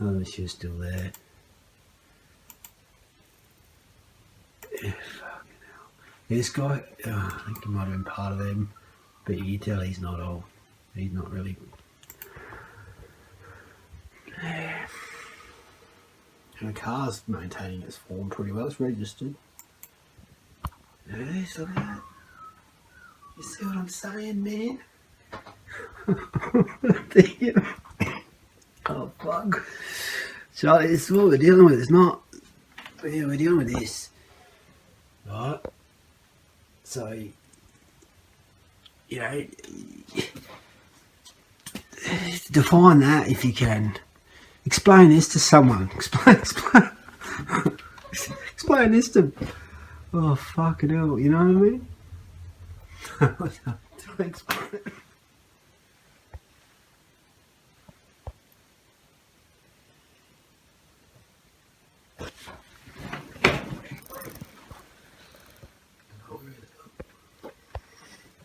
Oh, she was still there. Yeah, fucking hell. This guy, I think he might have been part of them, but you can tell he's not old. He's not really. Yeah. And the car's maintaining its form pretty well. It's registered. Yes, look at that. You see what I'm saying, man? Oh, fuck. Charlie, this is what we're dealing with. It's not. Yeah, we're dealing with this. Right? So, define that if you can. Explain this to someone. Explain this to. Oh, fucking hell. You know what I mean? Explain.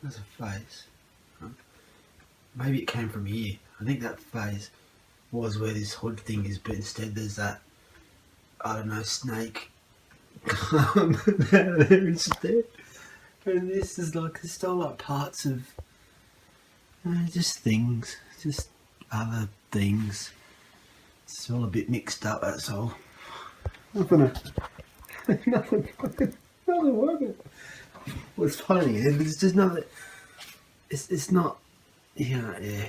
There's a phase. Maybe it came from here. I think that phase was where this hood thing is, but instead there's that, I don't know, snake there instead. And this is like, it's still like parts of just things, just other things. It's all a bit mixed up, that's all. Nothing working. What's funny is it's just nothing. It's not. Yeah.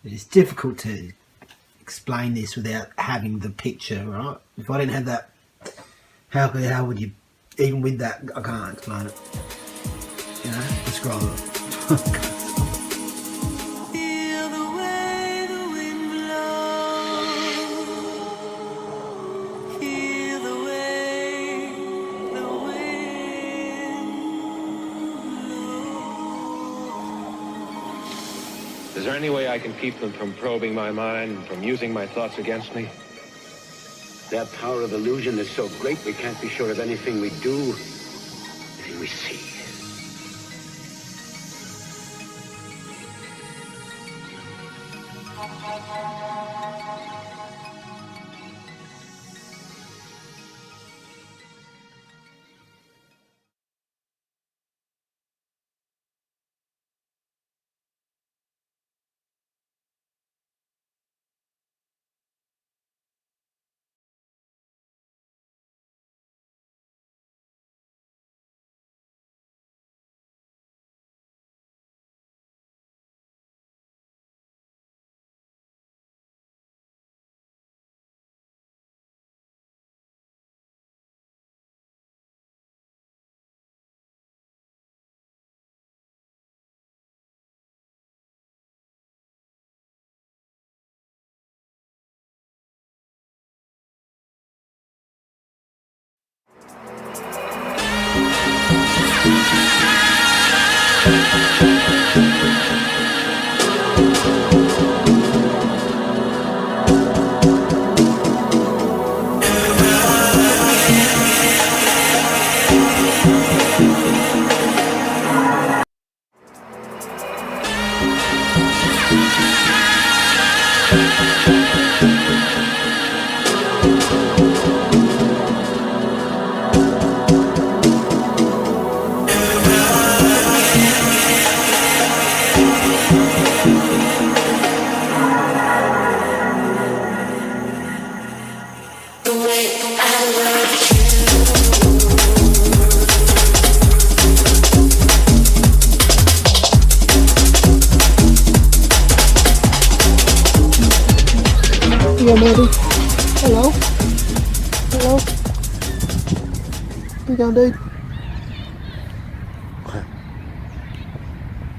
It's difficult to explain this without having the picture, right? If I didn't have that, how would you? Even with that, I can't explain it. Describe it. Is there any way I can keep them from probing my mind and from using my thoughts against me? Their power of illusion is so great we can't be sure of anything we do, anything we see. Yeah, maybe. Hello? Hello? What you gonna do?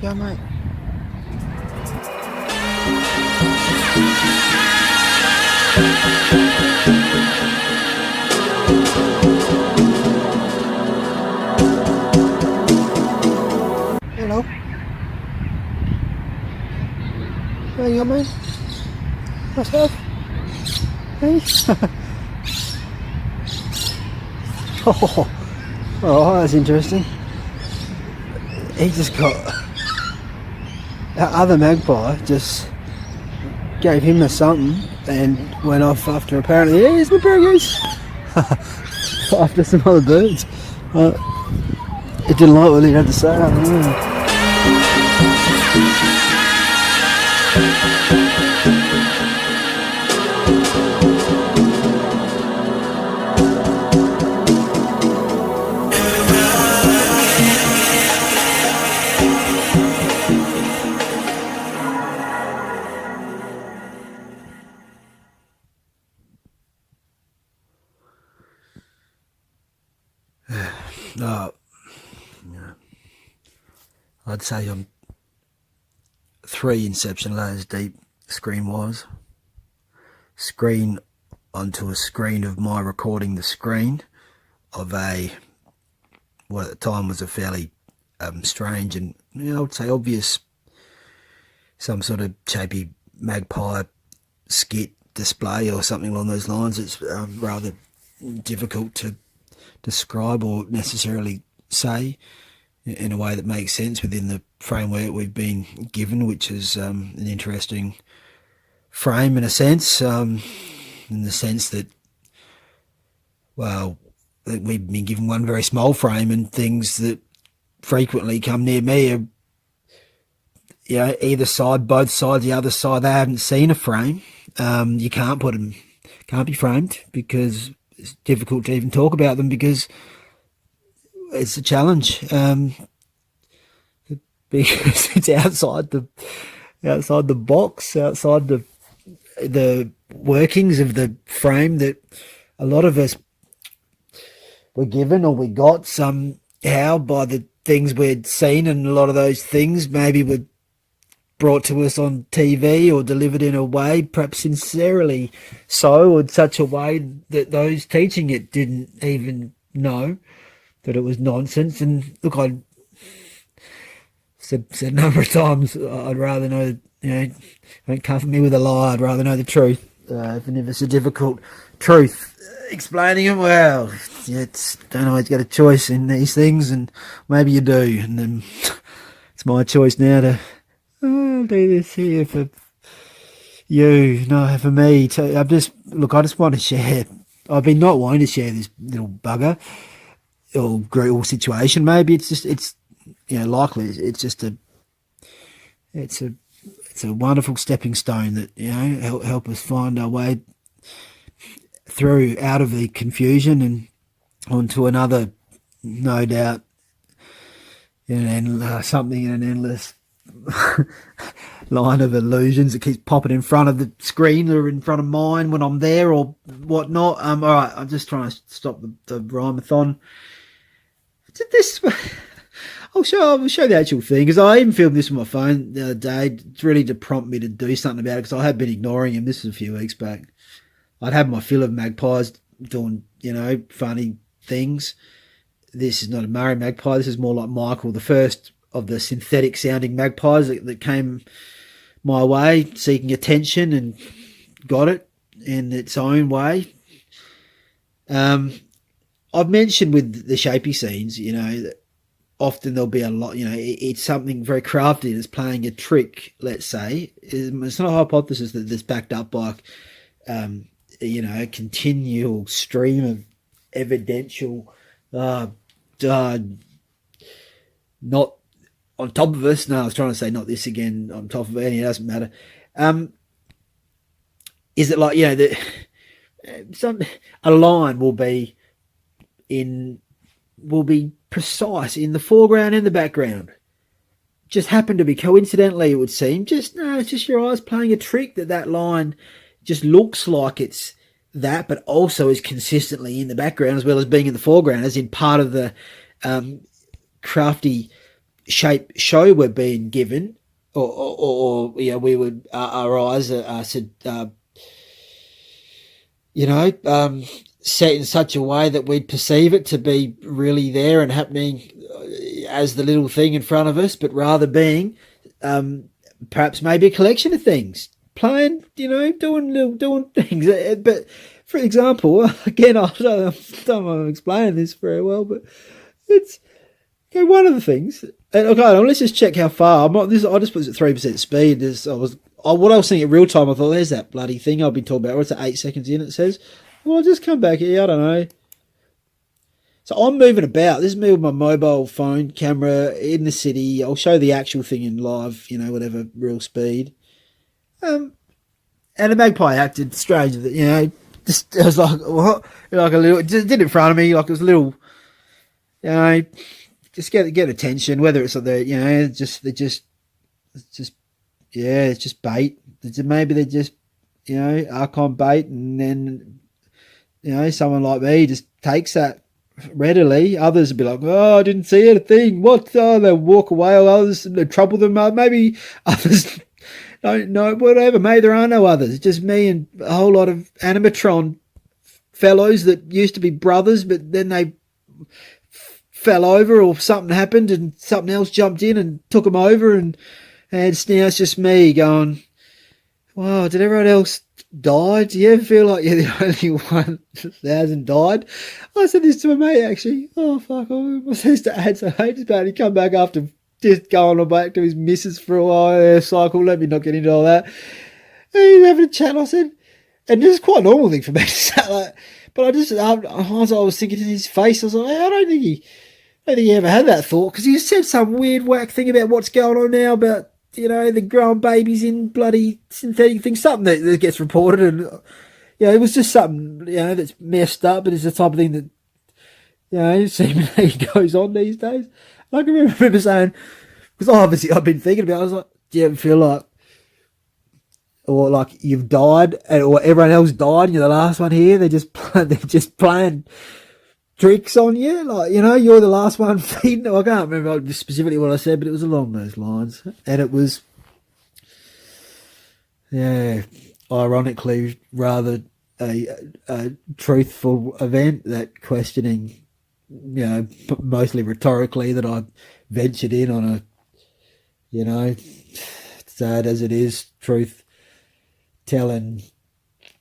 Yeah, mate. Hello? How you going, mate? What's up? Hey? Oh, that's interesting. He just got... That other magpie just gave him a something and went off after apparently, yeah, here's my birds. After some other birds. It didn't like what he had to say, I don't know. I'd say I'm 3 inception layers deep screen-wise. Screen onto a screen of my recording the screen of what at the time was a fairly strange and, I would say obvious, some sort of chapy magpie skit display or something along those lines. It's rather difficult to describe or necessarily say in a way that makes sense within the framework we've been given, which is an interesting frame in a sense, in the sense that, well, we've been given one very small frame, and things that frequently come near me are, either side, both sides, the other side, they haven't seen a frame. You can't put them, can't be framed, because it's difficult to even talk about them because it's a challenge, because it's outside the box, outside the workings of the frame that a lot of us were given or we got somehow by the things we'd seen, and a lot of those things maybe were brought to us on TV or delivered in a way, perhaps sincerely so, or in such a way that those teaching it didn't even know that it was nonsense. And look, I said a number of times, I'd rather know, don't cover me with a lie, I'd rather know the truth, even if it's a difficult truth. Explaining it, well, don't always get a choice in these things, and maybe you do, and then it's my choice now to do this here for you, no, for me. I just want to share. I've been not wanting to share this little bugger or situation. Maybe it's likely it's just it's a wonderful stepping stone that help us find our way through out of the confusion and onto another, no doubt, something in an endless line of illusions that keeps popping in front of the screen or in front of mine when I'm there or whatnot. All right, I'm just trying to stop the rhymathon. I'll show the actual thing, because I even filmed this with my phone the other day. It's really to prompt me to do something about it, because I had been ignoring him. This is a few weeks back. I'd had my fill of magpies doing, funny things. This is not a Murray magpie. This is more like Michael, the first the synthetic sounding magpies that came my way, seeking attention, and got it in its own way. I've mentioned with the shapey scenes, you know, that often there'll be a lot, you know, it's something very crafted. It's playing a trick, let's say. It's not a hypothesis that's backed up by, you know, a continual stream of evidential, not on top of us. No, I was trying to say not this again, on top of it. It doesn't matter. Is it like, you know, that a line will be precise in the foreground and the background. Just happened to be coincidentally, it would seem. It's just your eyes playing a trick that line just looks like it's that, but also is consistently in the background as well as being in the foreground, as in part of the crafty shape show we're being given, or you know, we would our eyes are you know, set in such a way that we'd perceive it to be really there and happening as the little thing in front of us, but rather being perhaps maybe a collection of things, playing, you know, doing things. But for example, again, I don't know if I'm explaining this very well, but it's, okay, one of the things. And okay, let's just check how far. I just put it at 3% speed. What I was seeing at real time, I thought, there's that bloody thing I've been talking about. What's that, 8 seconds in, it says? Well, I'll just come back here, I don't know. So I'm moving about. This is me with my mobile phone camera in the city. I'll show the actual thing in live, you know, whatever, real speed. And the magpie acted strange, you know, just, it was like, what? Like a little, just did it in front of me, like it was a little, you know, just get attention, whether it's like the, you know, it's just bait. Maybe they're just, you know, Archon bait, and then, you know, someone like me just takes that readily. Others will be like, oh, I didn't see anything. What? Oh, they'll walk away, or others trouble them. Maybe others don't know, whatever. Maybe there are no others. It's just me and a whole lot of animatron fellows that used to be brothers, but then they fell over or something happened and something else jumped in and took them over, and now it's just me going, wow, did everyone else die? Do you ever feel like you're the only one that hasn't died? I said this to my mate, actually. Oh, fuck, my sister had so I just about to come back after just going back to his missus for a while, cycle, let me not get into all that. And he's having a chat, I said, and this is quite a normal thing for me to say, like, but as I was thinking in his face, I was like, hey, I don't think he ever had that thought, because he said some weird whack thing about what's going on now about, you know, the growing babies in bloody synthetic things, something that gets reported, and, you know, it was just something, you know, that's messed up, but it's the type of thing that, you know, seemingly goes on these days. I can remember saying, because obviously I've been thinking about it, I was like, do you ever feel like, or like you've died, or everyone else died, and you're the last one here, they're just playing tricks on you, like, you know, you're the last one feeding. I can't remember specifically what I said, but it was along those lines, and it was, yeah, ironically rather a truthful event, that questioning, you know, mostly rhetorically, that I ventured in on a, you know, sad as it is, truth telling,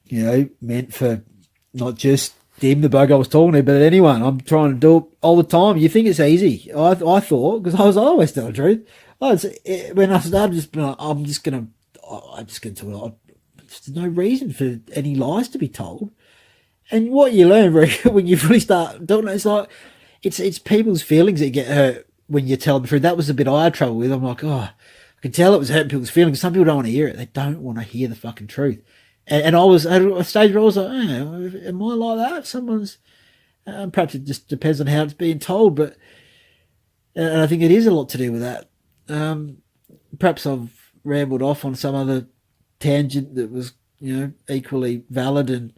you know, meant for not just him, the bloke I was talking to, but anyone. I'm trying to do it all the time. You think it's easy? I thought, because I was always telling the truth. When I started, I'm just gonna tell it. There's no reason for any lies to be told. And what you learn when you really start doing it, it's like it's people's feelings that get hurt when you tell them the truth. That was a bit I had trouble with. I'm like, oh, I could tell it was hurting people's feelings. Some people don't want to hear it. They don't want to hear the fucking truth. And I was at a stage where I was like, oh, am I like that? Someone's, perhaps it just depends on how it's being told, but, and I think it is a lot to do with that. Perhaps I've rambled off on some other tangent that was, you know, equally valid and,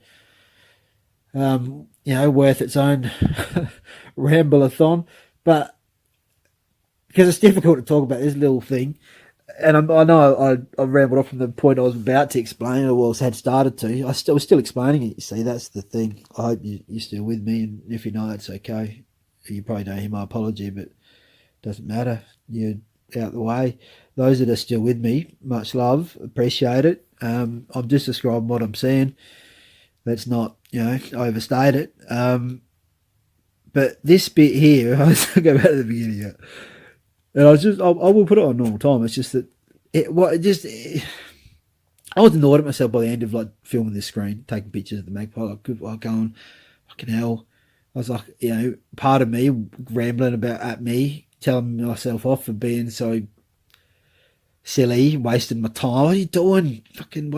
you know, worth its own ramble-a-thon, but because it's difficult to talk about this little thing. And I know I rambled off from the point I was about to explain, or had started to. I was still explaining it, you see. That's the thing. I hope you're still with me, and if you know, it's okay. You probably don't hear my apology, but Doesn't matter. You're out the way. Those that are still with me, much love, appreciate it. I'm just describing what I'm seeing. Let's not, overstate it. But this bit here, I was going to go back to the beginning here. And I will put it on normal time. It's just that I was annoyed at myself by the end of like filming this screen, taking pictures of the magpie. Like going, fucking hell. I was like, part of me rambling at me, telling myself off for being so silly, wasting my time. What are you doing? Fucking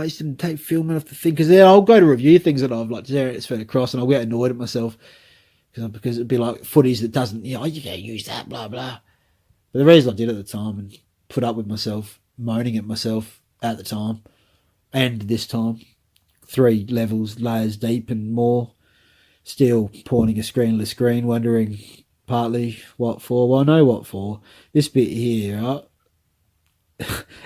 filming off the thing. Because then I'll go to review things that I've like it's fed across, and I'll get annoyed at myself because it'd be like footage that doesn't, you can't use that, blah blah. But the reason I did it at the time and put up with myself, moaning at myself at the time, and this time, 3 layers deep and more, still pointing a screenless screen, wondering partly what for. Well, I know what for. This bit here, right,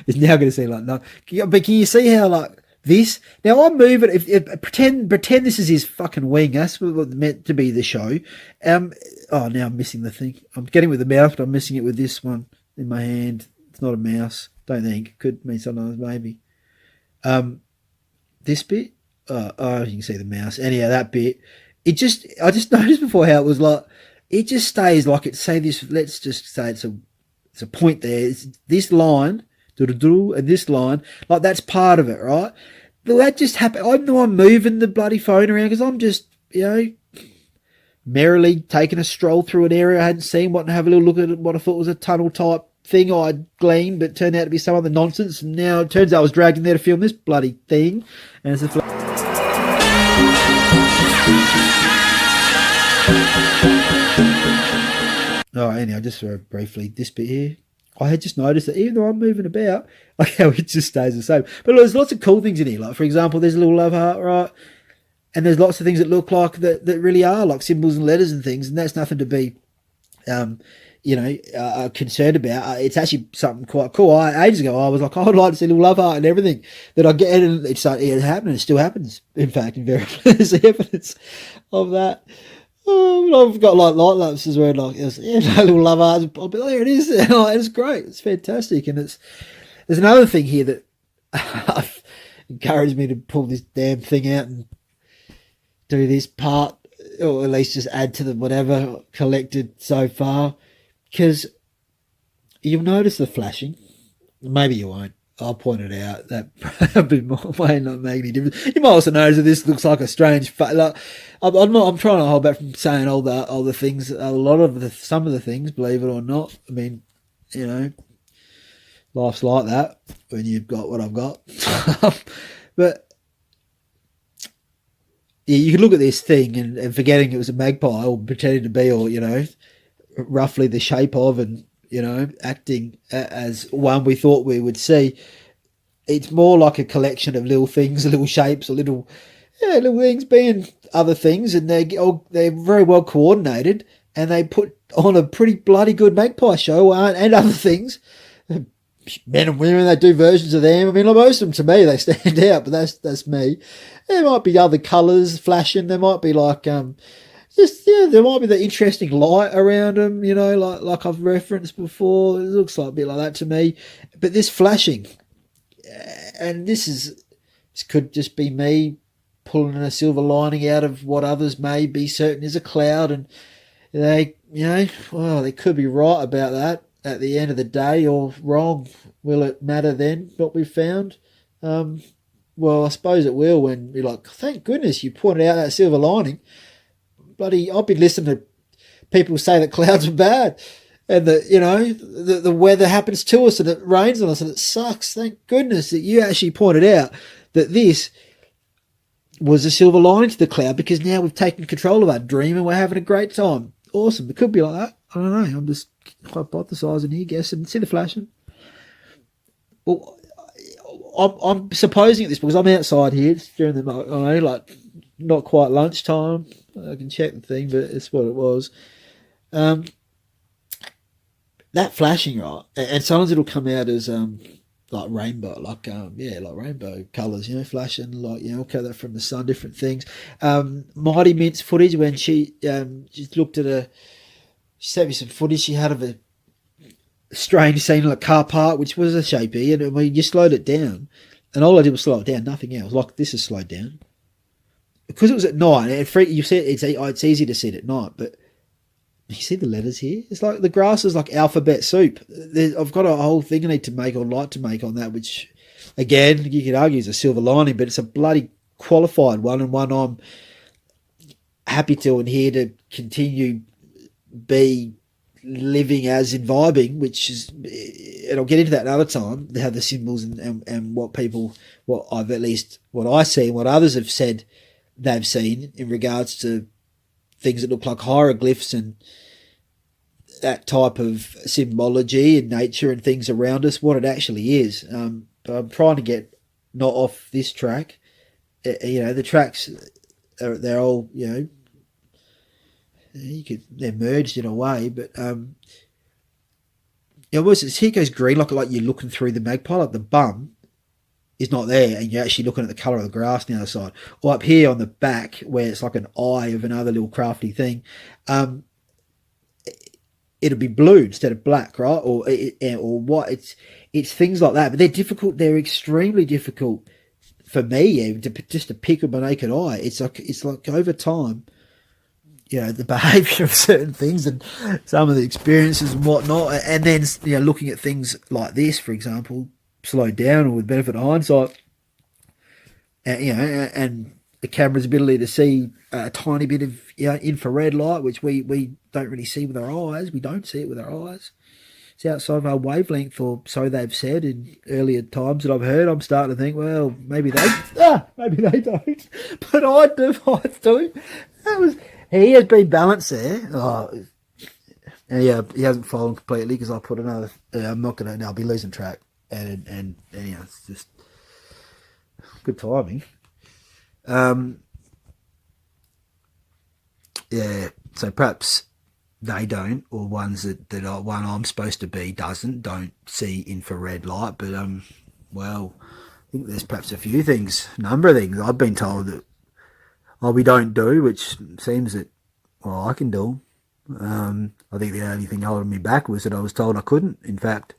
is now going to seem like no. But can you see how like this? Now I'm moving. If pretend this is his fucking wing. That's what's meant to be the show. Now I'm missing the thing. I'm getting with the mouse, but I'm missing it with this one in my hand. It's not a mouse. Don't think. Could mean sometimes maybe. This bit. You can see the mouse. Anyhow, that bit. I just noticed before how it was like. It just stays like it. Say this. Let's just say it's a point there. It's this line, and this line, like that's part of it, right? But that just happened. I know I'm moving the bloody phone around because I'm just, merrily taking a stroll through an area I hadn't seen, wanting to have a little look at what I thought was a tunnel type thing I'd gleaned, but turned out to be some other nonsense. And now it turns out I was dragged in there to film this bloody thing, and it's a. Anyhow, just very briefly, this bit here, I had just noticed that even though I'm moving about, like how it just stays the same. But there's lots of cool things in here. Like, for example, there's a little love heart, right? And there's lots of things that look like that really are like symbols and letters and things. And that's nothing to be, concerned about. It's actually something quite cool. Ages ago, I was like, I'd like to see a little love heart and everything that I get. And it happened. It still happens. In fact, invariably, there's evidence of that. I've got like light lapses where like there's little love hearts. I'll be like, there it is. It's great. It's fantastic. And there's another thing here that encouraged me to pull this damn thing out and do this part, or at least just add to the whatever collected so far. Because you'll notice the flashing. Maybe you won't. I'll point it out. That probably might not make any difference. You might also notice that this looks like a strange. Like, I'm trying to hold back from saying all the things. Some of the things, believe it or not. I mean, life's like that when you've got what I've got. But yeah, you can look at this thing and forgetting it was a magpie, or pretending to be, or roughly the shape of, and acting as one we thought we would see. It's more like a collection of little things, little shapes, or little things being other things, and they're very well coordinated, and they put on a pretty bloody good magpie show, and other things. Men and women, they do versions of them. I mean, like most of them, to me, they stand out, but that's me. There might be other colours flashing. There might be like there might be the interesting light around them, like I've referenced before. It looks like a bit like that to me. But this flashing, and this could just be me pulling a silver lining out of what others may be certain is a cloud, and they could be right about that at the end of the day, or wrong. Will it matter then what we found? Well, I suppose it will, when you're like, thank goodness you pointed out that silver lining. Bloody, I've been listening to people say that clouds are bad, and that the weather happens to us and it rains on us and it sucks. Thank goodness that you actually pointed out that this was a silver lining to the cloud, because now we've taken control of our dream and we're having a great time. Awesome. It could be like that. I don't know. I'm just hypothesising here, guessing. See the flashing? Well, I'm supposing at this because I'm outside here. It's during the night, like not quite lunchtime. I can check the thing, but it's what it was. That flashing, right? And sometimes it'll come out as like rainbow, like rainbow colours, flashing, like okay, that from the sun, different things. Mighty Mint's footage when she just looked at she sent me some footage she had of strange scene like car park, which was a shapey, and we just slowed it down. And all I did was slow it down, nothing else. Like this is slowed down. Because it was at night, and you said it's easy to see it at night, but you see the letters here? It's like the grass is like alphabet soup. I've got a whole thing I need to make or like to make on that, which, again, you could argue is a silver lining, but it's a bloody qualified one, and one I'm happy to and here to continue be living as and vibing, which is, and I'll get into that another time, how the symbols and what I've at least, what I see and what others have said they've seen in regards to things that look like hieroglyphs and that type of symbology and nature and things around us, what it actually is. But I'm trying to get not off this track. The tracks, they're all, they're merged in a way, but here goes green, like you're looking through the magpie, like the bum is not there, and you're actually looking at the colour of the grass on the other side. Or up here on the back, where it's like an eye of another little crafty thing, it'll be blue instead of black, right? Or white. It's things like that, but they're difficult. They're extremely difficult for me, even just to pick with my naked eye. It's like over time, the behaviour of certain things and some of the experiences and whatnot, and then looking at things like this, for example, slowed down or with benefit of hindsight, and the camera's ability to see a tiny bit of infrared light, which we don't really see with our eyes. We don't see it with our eyes. It's outside of our wavelength, or so they've said in earlier times that I've heard. I'm starting to think, well, maybe they don't, but I do. He has been balanced there. And he hasn't fallen completely because I put another. I'm not gonna. I'll be losing track, and it's just good timing. So perhaps they don't, or ones that are, one I'm supposed to be don't see infrared light, but well, I think there's perhaps a number of things I've been told that we don't do, which seems that I can do. I think the only thing holding me back was that I was told I couldn't, in fact.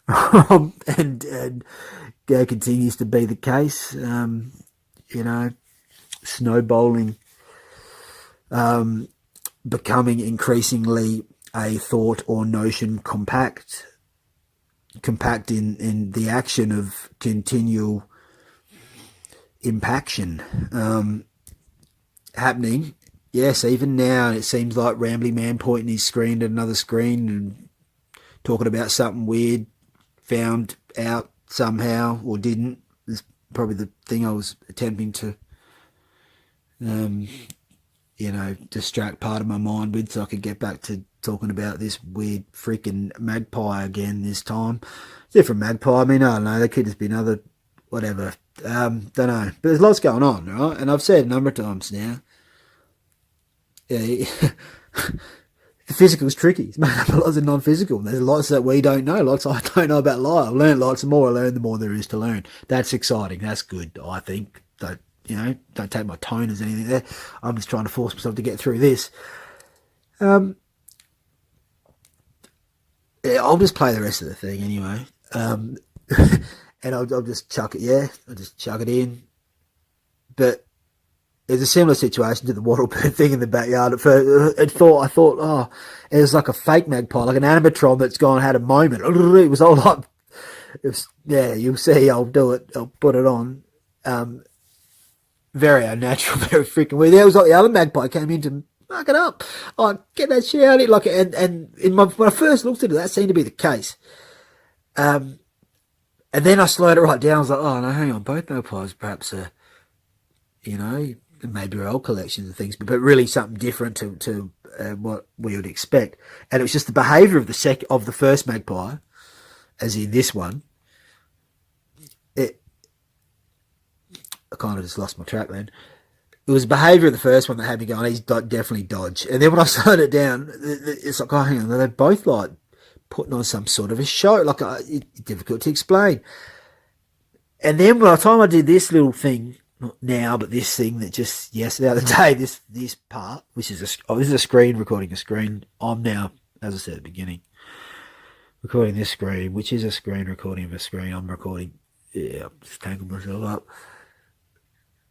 and continues to be the case. Snowballing, becoming increasingly a thought or notion compact in the action of continual impaction happening. Yes, even now it seems like Rambly Man pointing his screen to another screen and talking about something weird, found out somehow or didn't. Is probably the thing I was attempting to distract part of my mind with, so I could get back to talking about this weird freaking magpie again this time. Different magpie, I mean, I don't know, there could just be another whatever. Don't know. But there's lots going on, right? And I've said a number of times now, the physical is tricky. It's made up of lots of non-physical. There's lots that we don't know. Lots I don't know about life. I've learned lots. The more I learn, the more there is to learn. That's exciting. That's good, I think. Don't take my tone as anything there. I'm just trying to force myself to get through this. I'll just play the rest of the thing anyway. And I'll just chuck it, I'll just chuck it in. But it's a similar situation to the wattlebird thing in the backyard. At first, I thought, it was like a fake magpie, like an animatron that's gone had a moment. It was all like, you'll see, I'll do it, I'll put it on. Very unnatural, very freaking weird. It was like the other magpie came in to mark it up. Get that shit out of it. Like, and when I first looked at it, that seemed to be the case. And then I slowed it right down. I was like, oh no, hang on, both magpies perhaps maybe our old collections of things, but really something different to what we would expect. And it was just the behaviour of the first magpie, as in this one. I kind of just lost my track then. It was the behaviour of the first one that had me going, he's definitely dodge. And then when I slowed it down, it's like, hang on, they're both like putting on some sort of a show. Like, it's difficult to explain. And then by the time I did this little thing, not now, but this thing that just yesterday, the other day, this part, which is this is a screen recording a screen. I'm now, as I said at the beginning, recording this screen, which is a screen recording of a screen. I'm recording. Yeah, I've just tangled myself up.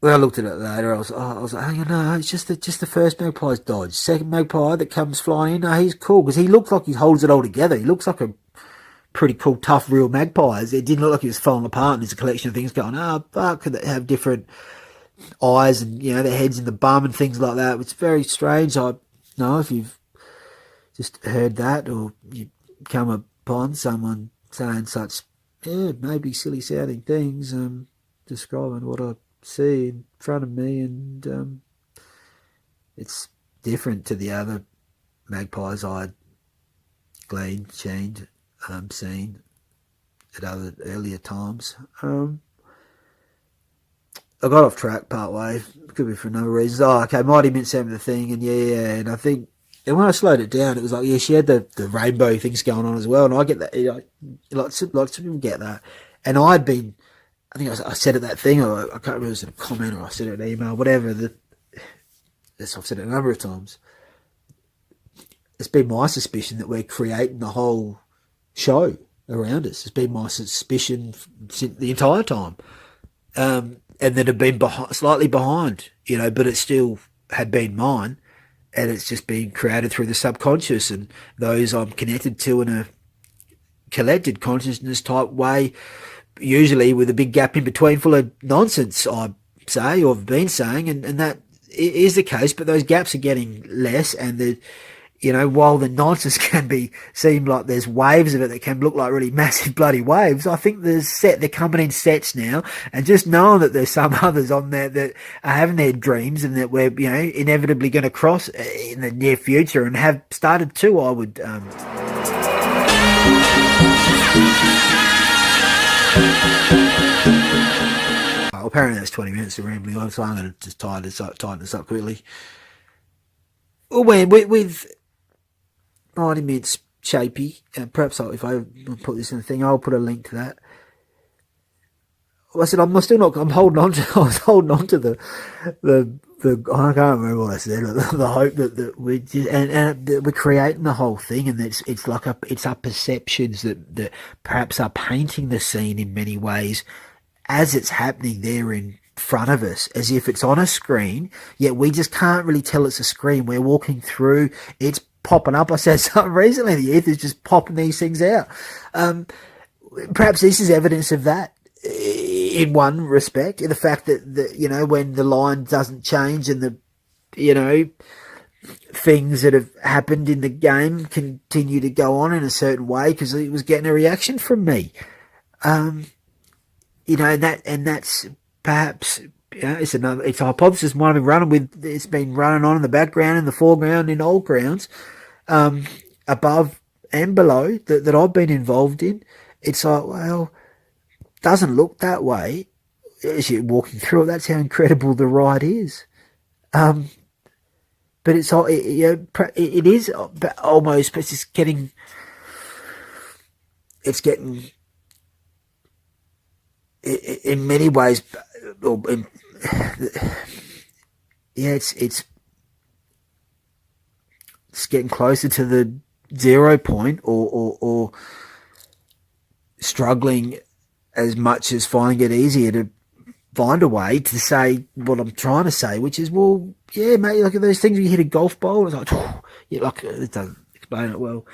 When I looked at it later, I was like, oh, you know, it's just the first magpie's dodge. Second magpie that comes flying in, no, he's cool because he looks like he holds it all together. He looks like a pretty cool, tough, real magpie. It didn't look like he was falling apart and there's a collection of things going, fuck, could they have different eyes and, you know, their heads in the bum and things like that. It's very strange. I know if you've just heard that or you come upon someone saying such, maybe silly sounding things, describing what I see in front of me, and it's different to the other magpies I'd gleaned, seen at other earlier times. I got off track part way. Could be for another reason. Oh, okay, Mighty Mint sent me the thing, and and I think, and when I slowed it down, it was like, she had the rainbow things going on as well, and I get that. Lots of people get that, and I think I said it that thing, or I can't remember if it was in a comment or I said it in an email, whatever. I've said it a number of times. It's been my suspicion that we're creating the whole show around us. It's been my suspicion since the entire time. And that have been slightly behind, but it still had been mine, and it's just been created through the subconscious and those I'm connected to in a collected consciousness type way, usually with a big gap in between full of nonsense, I say, or have been saying, and that is the case, but those gaps are getting less, and while the nonsense can seem like there's waves of it that can look like really massive bloody waves, I think they're coming in sets now, and just knowing that there's some others on there that are having their dreams and that we're, inevitably going to cross in the near future and have started to, I would, apparently that's 20 minutes of rambling on, so I'm going to just tighten this up quickly. Well, with Mighty Mint's Shapey, and perhaps if I put this in the thing, I'll put a link to that. I said I was holding on to the I can't remember what I said, the hope that we just, and we're creating the whole thing, and it's our perceptions that perhaps are painting the scene in many ways as it's happening there in front of us, as if it's on a screen, yet we just can't really tell it's a screen. We're walking through, it's popping up. I said something recently, the earth is just popping these things out. Perhaps this is evidence of that in one respect, in the fact that when the line doesn't change and the things that have happened in the game continue to go on in a certain way because it was getting a reaction from me. That's perhaps, it's a hypothesis one I've been running with. It's been running on in the background, in the foreground, in old grounds, above and below that I've been involved in. It's like, well, doesn't look that way as you're walking through it. That's how incredible the ride is. But it's all, it is almost, it's getting, in many ways, it's getting closer to the 0 point, or struggling as much as finding it easier to find a way to say what I'm trying to say, which is, well, yeah, mate, look at those things when you hit a golf ball. It's like, it doesn't explain it well.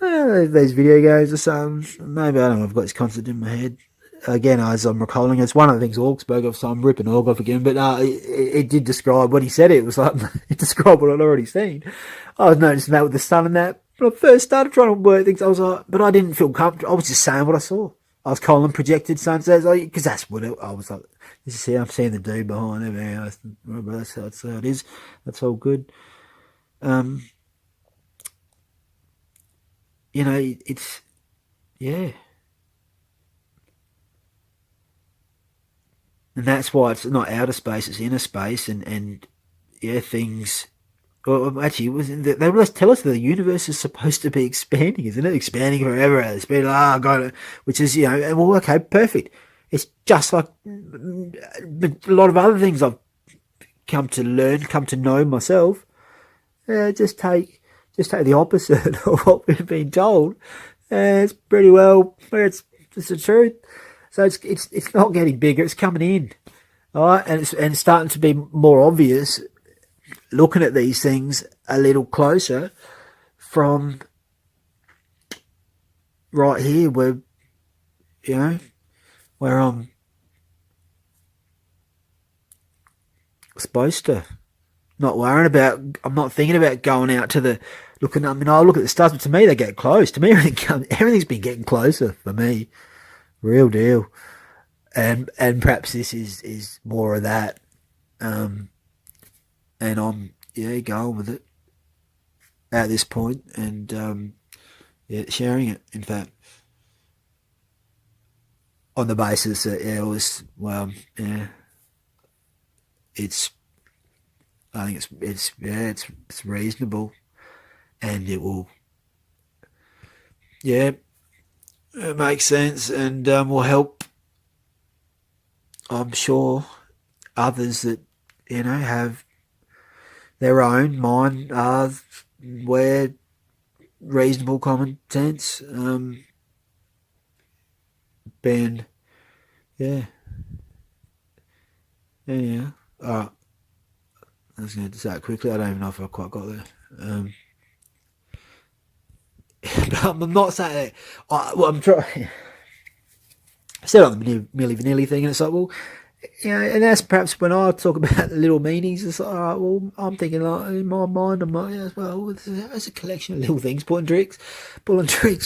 Those video games or something. Maybe, I don't know, I've got this concept in my head. Again, as I'm recalling, it's one of the things Org spoke of, so I'm ripping Org off again, but it did describe, when he said it was like, it described what I'd already seen. I was noticing that with the sun and that. When I first started trying to work things, I was like, but I didn't feel comfortable. I was just saying what I saw. I was calling projected sunsets, because that's what I was like. This is here, I'm seeing the dude behind it, man. That's how it is. That's all good. It's, yeah. And that's why it's not outer space, it's inner space, and things. Well, actually, they must tell us that the universe is supposed to be expanding, isn't it? Expanding forever. It's been, which is, well, okay, perfect. It's just like a lot of other things I've come to know myself. Just take the opposite of what we've been told. It's pretty well. It's the truth. So it's not getting bigger. It's coming in. All right, and it's starting to be more obvious. Looking at these things a little closer from right here, where where I'm supposed to. Not worrying about. I'm not thinking about going out to the looking. I mean, I look at the stars, but to me they get close. To me, everything's been getting closer for me. Real deal. And perhaps this is more of that. And I'm going with it at this point, and sharing it. In fact, on the basis that it's. I think it's reasonable, and it will. Yeah, it makes sense, and will help. I'm sure others that have their own. Mine are where reasonable common sense. Been yeah. All right. I was going to say it quickly. I don't even know if I quite got there. But I'm not saying that. I'm trying. I said on the Milli Vanilli thing, and it's like, well, and that's perhaps when I talk about the little meanings. It's like, all right, well, I'm thinking like in my mind, I'm like, well, it's a collection of little things, pulling tricks,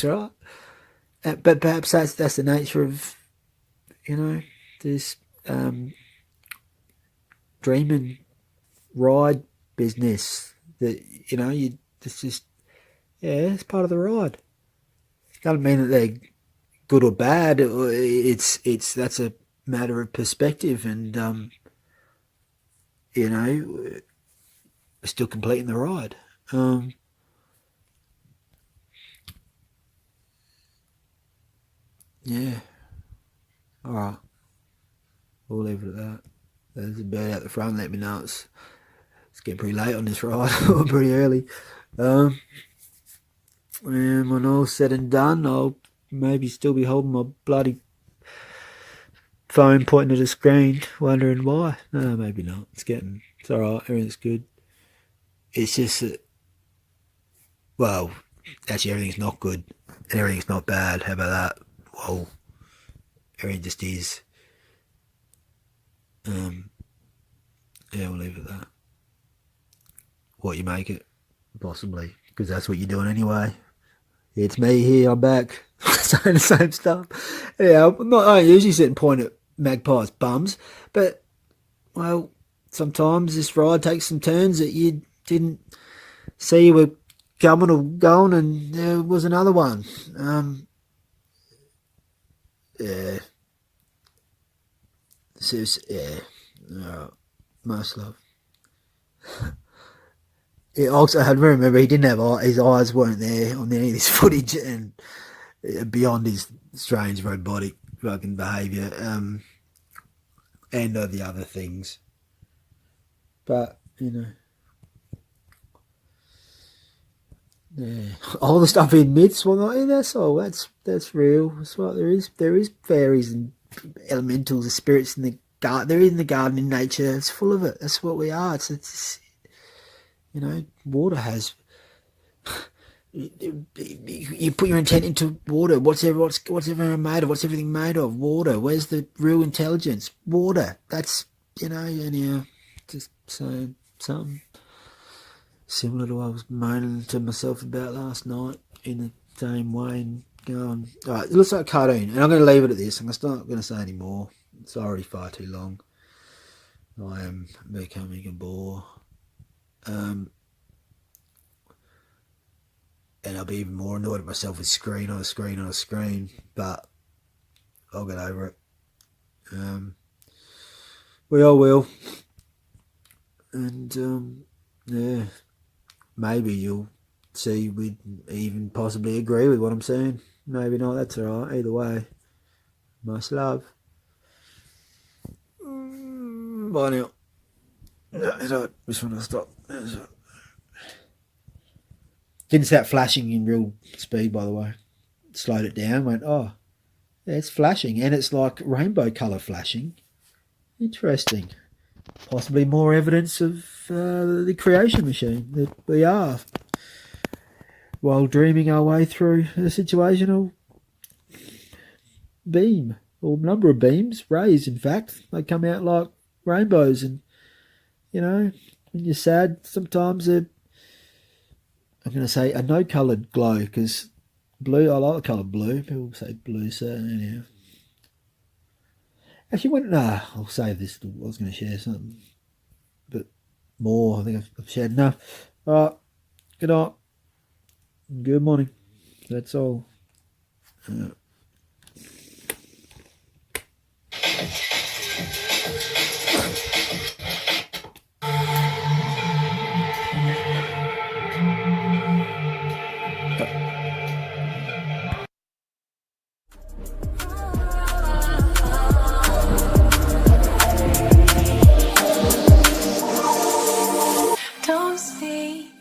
right? But perhaps that's the nature of, this dreaming ride business that it's part of the ride. Doesn't mean that they're good or bad. It's that's a matter of perspective, and we're still completing the ride. All right, we'll leave it at that. There's a bird out the front. Let me know it's getting pretty late on this ride, or pretty early. And when all's said and done, I'll maybe still be holding my bloody phone pointing at a screen, wondering why. No, maybe not. It's alright, everything's good. It's just that, well, actually everything's not good, and everything's not bad. How about that? Well, everything just is. We'll leave it at that. What you make it, possibly, because that's what you're doing anyway. It's me here, I'm back, saying the same stuff. Yeah, I don't usually sit and point at magpies' bums, but, well, sometimes this ride takes some turns that you didn't see you were coming or going, and there was another one. Most love. Also, I remember he didn't have his eyes weren't there on any of this footage, and beyond his strange robotic fucking behaviour, and the other things. But all the stuff he admits, well, that's all. That's real. That's what there is. There is fairies and elementals and spirits in the garden. They're in the garden in nature. It's full of it. That's what we are. It's water has. You put your intent into water. What's everything made of? What's everything made of? Water. Where's the real intelligence? Water. That's just saying something similar to what I was moaning to myself about last night in the same way, and going, all right, it looks like a cartoon, and I'm going to leave it at this. I'm not going to say any more. It's already far too long. I am becoming a bore. And I'll be even more annoyed at myself with screen on a screen on a screen, but I'll get over it. We all will. And maybe you'll see we'd even possibly agree with what I'm saying. Maybe not, that's alright. Either way, much love. Bye now. Just want to stop. Didn't start flashing in real speed, by the way. slowed it down, went, oh, yeah, it's flashing, and it's like rainbow colour flashing. Interesting. Possibly more evidence of the creation machine that we are, while dreaming our way through a situational beam, or number of beams, rays in fact. They come out like rainbows, and, you know, when you're sad, sometimes I'm going to say a no-coloured glow, because blue, I like the colour blue. People say blue, so anyhow. Actually, I'll save this. I was going to share something, but more. I think I've shared enough. All right. Good night. Good morning. That's all. Don't speak.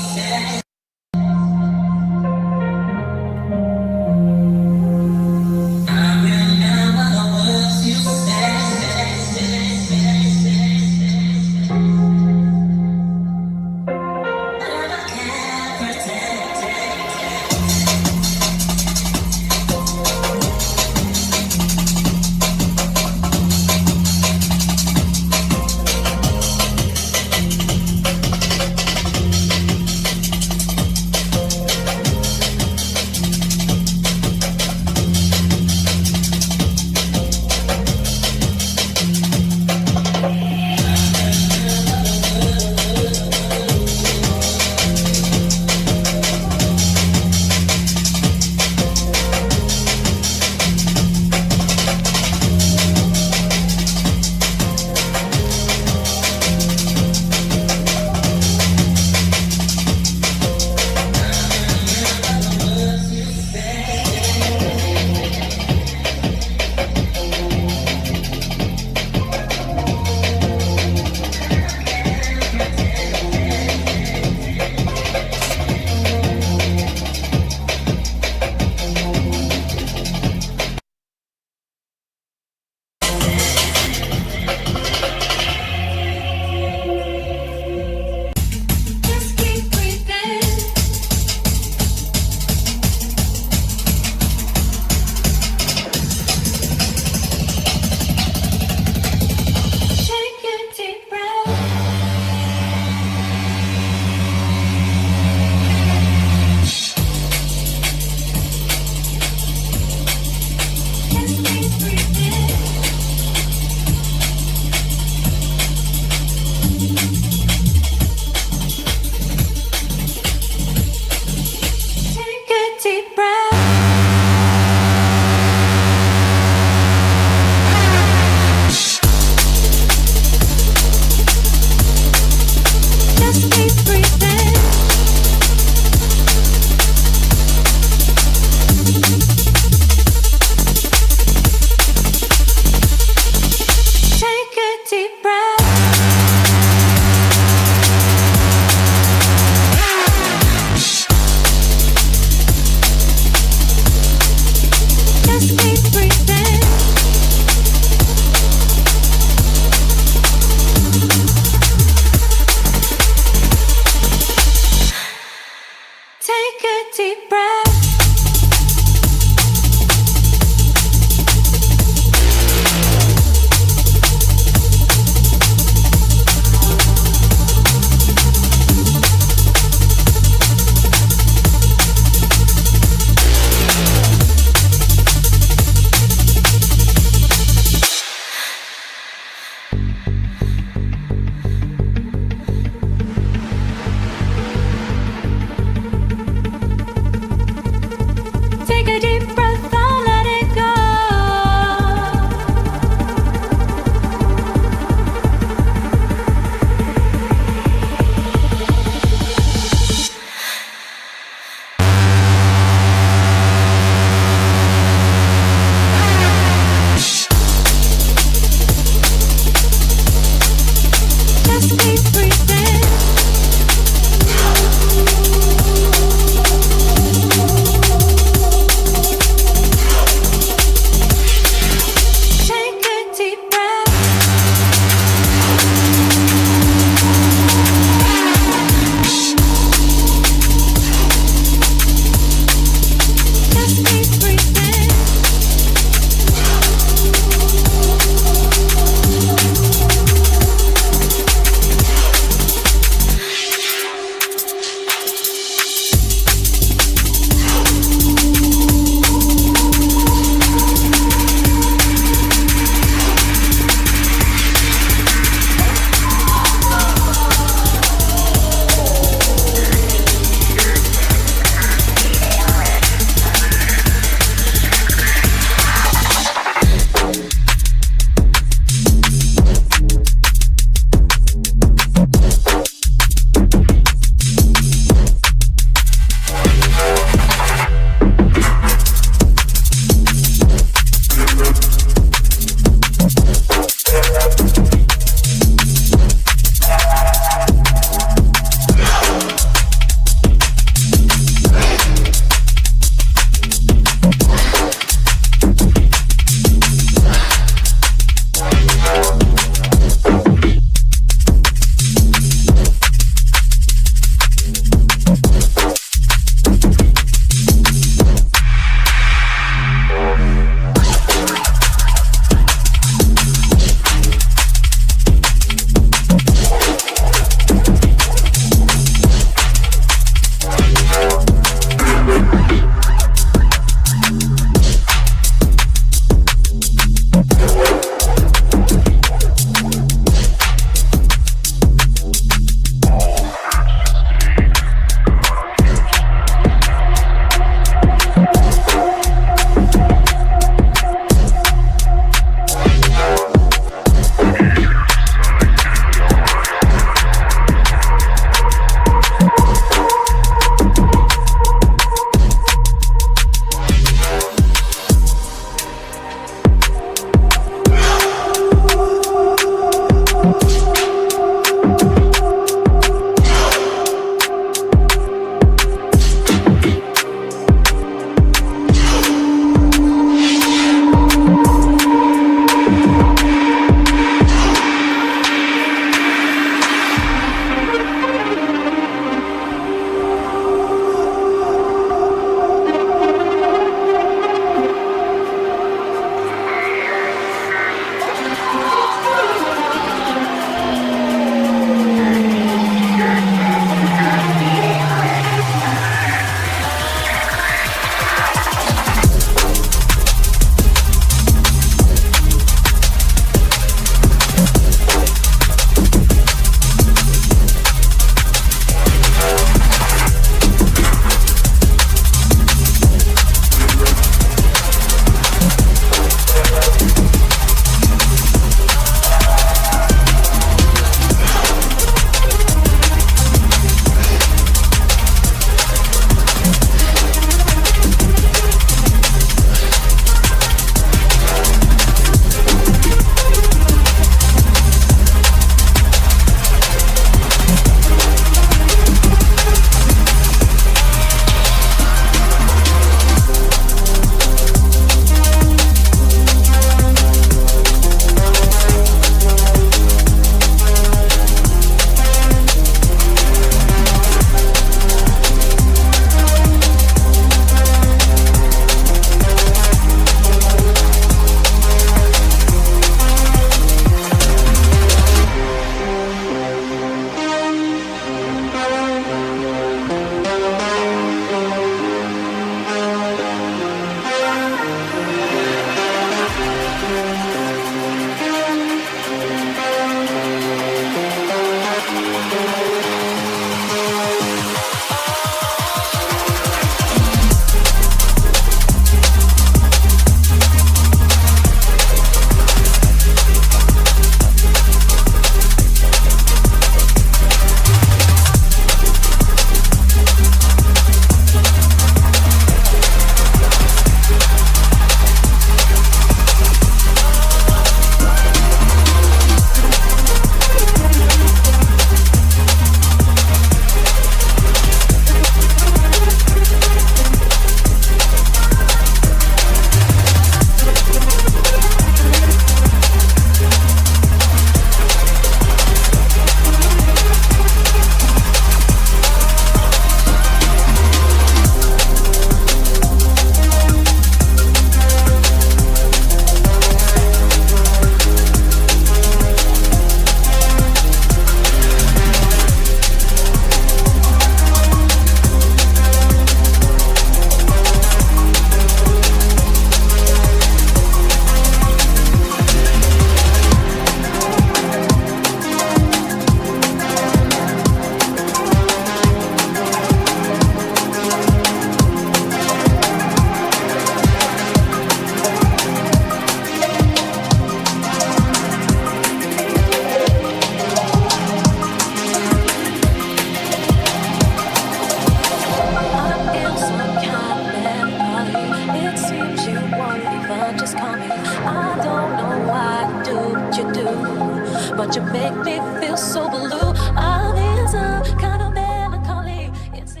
but you make me feel so blue. I'm in some kind of melancholy. It's the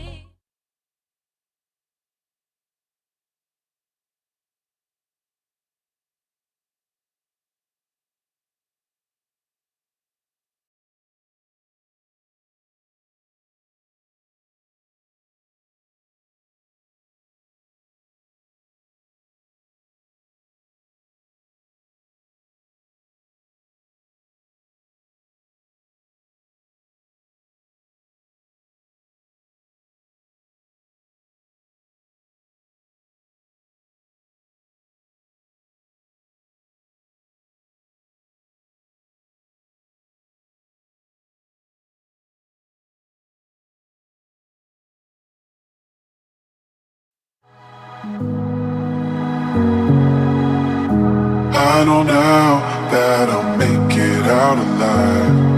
I know now that I'll make it out alive.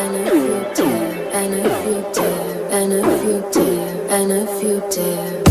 and if you dare, and if you dare, and if you dare, and if you dare.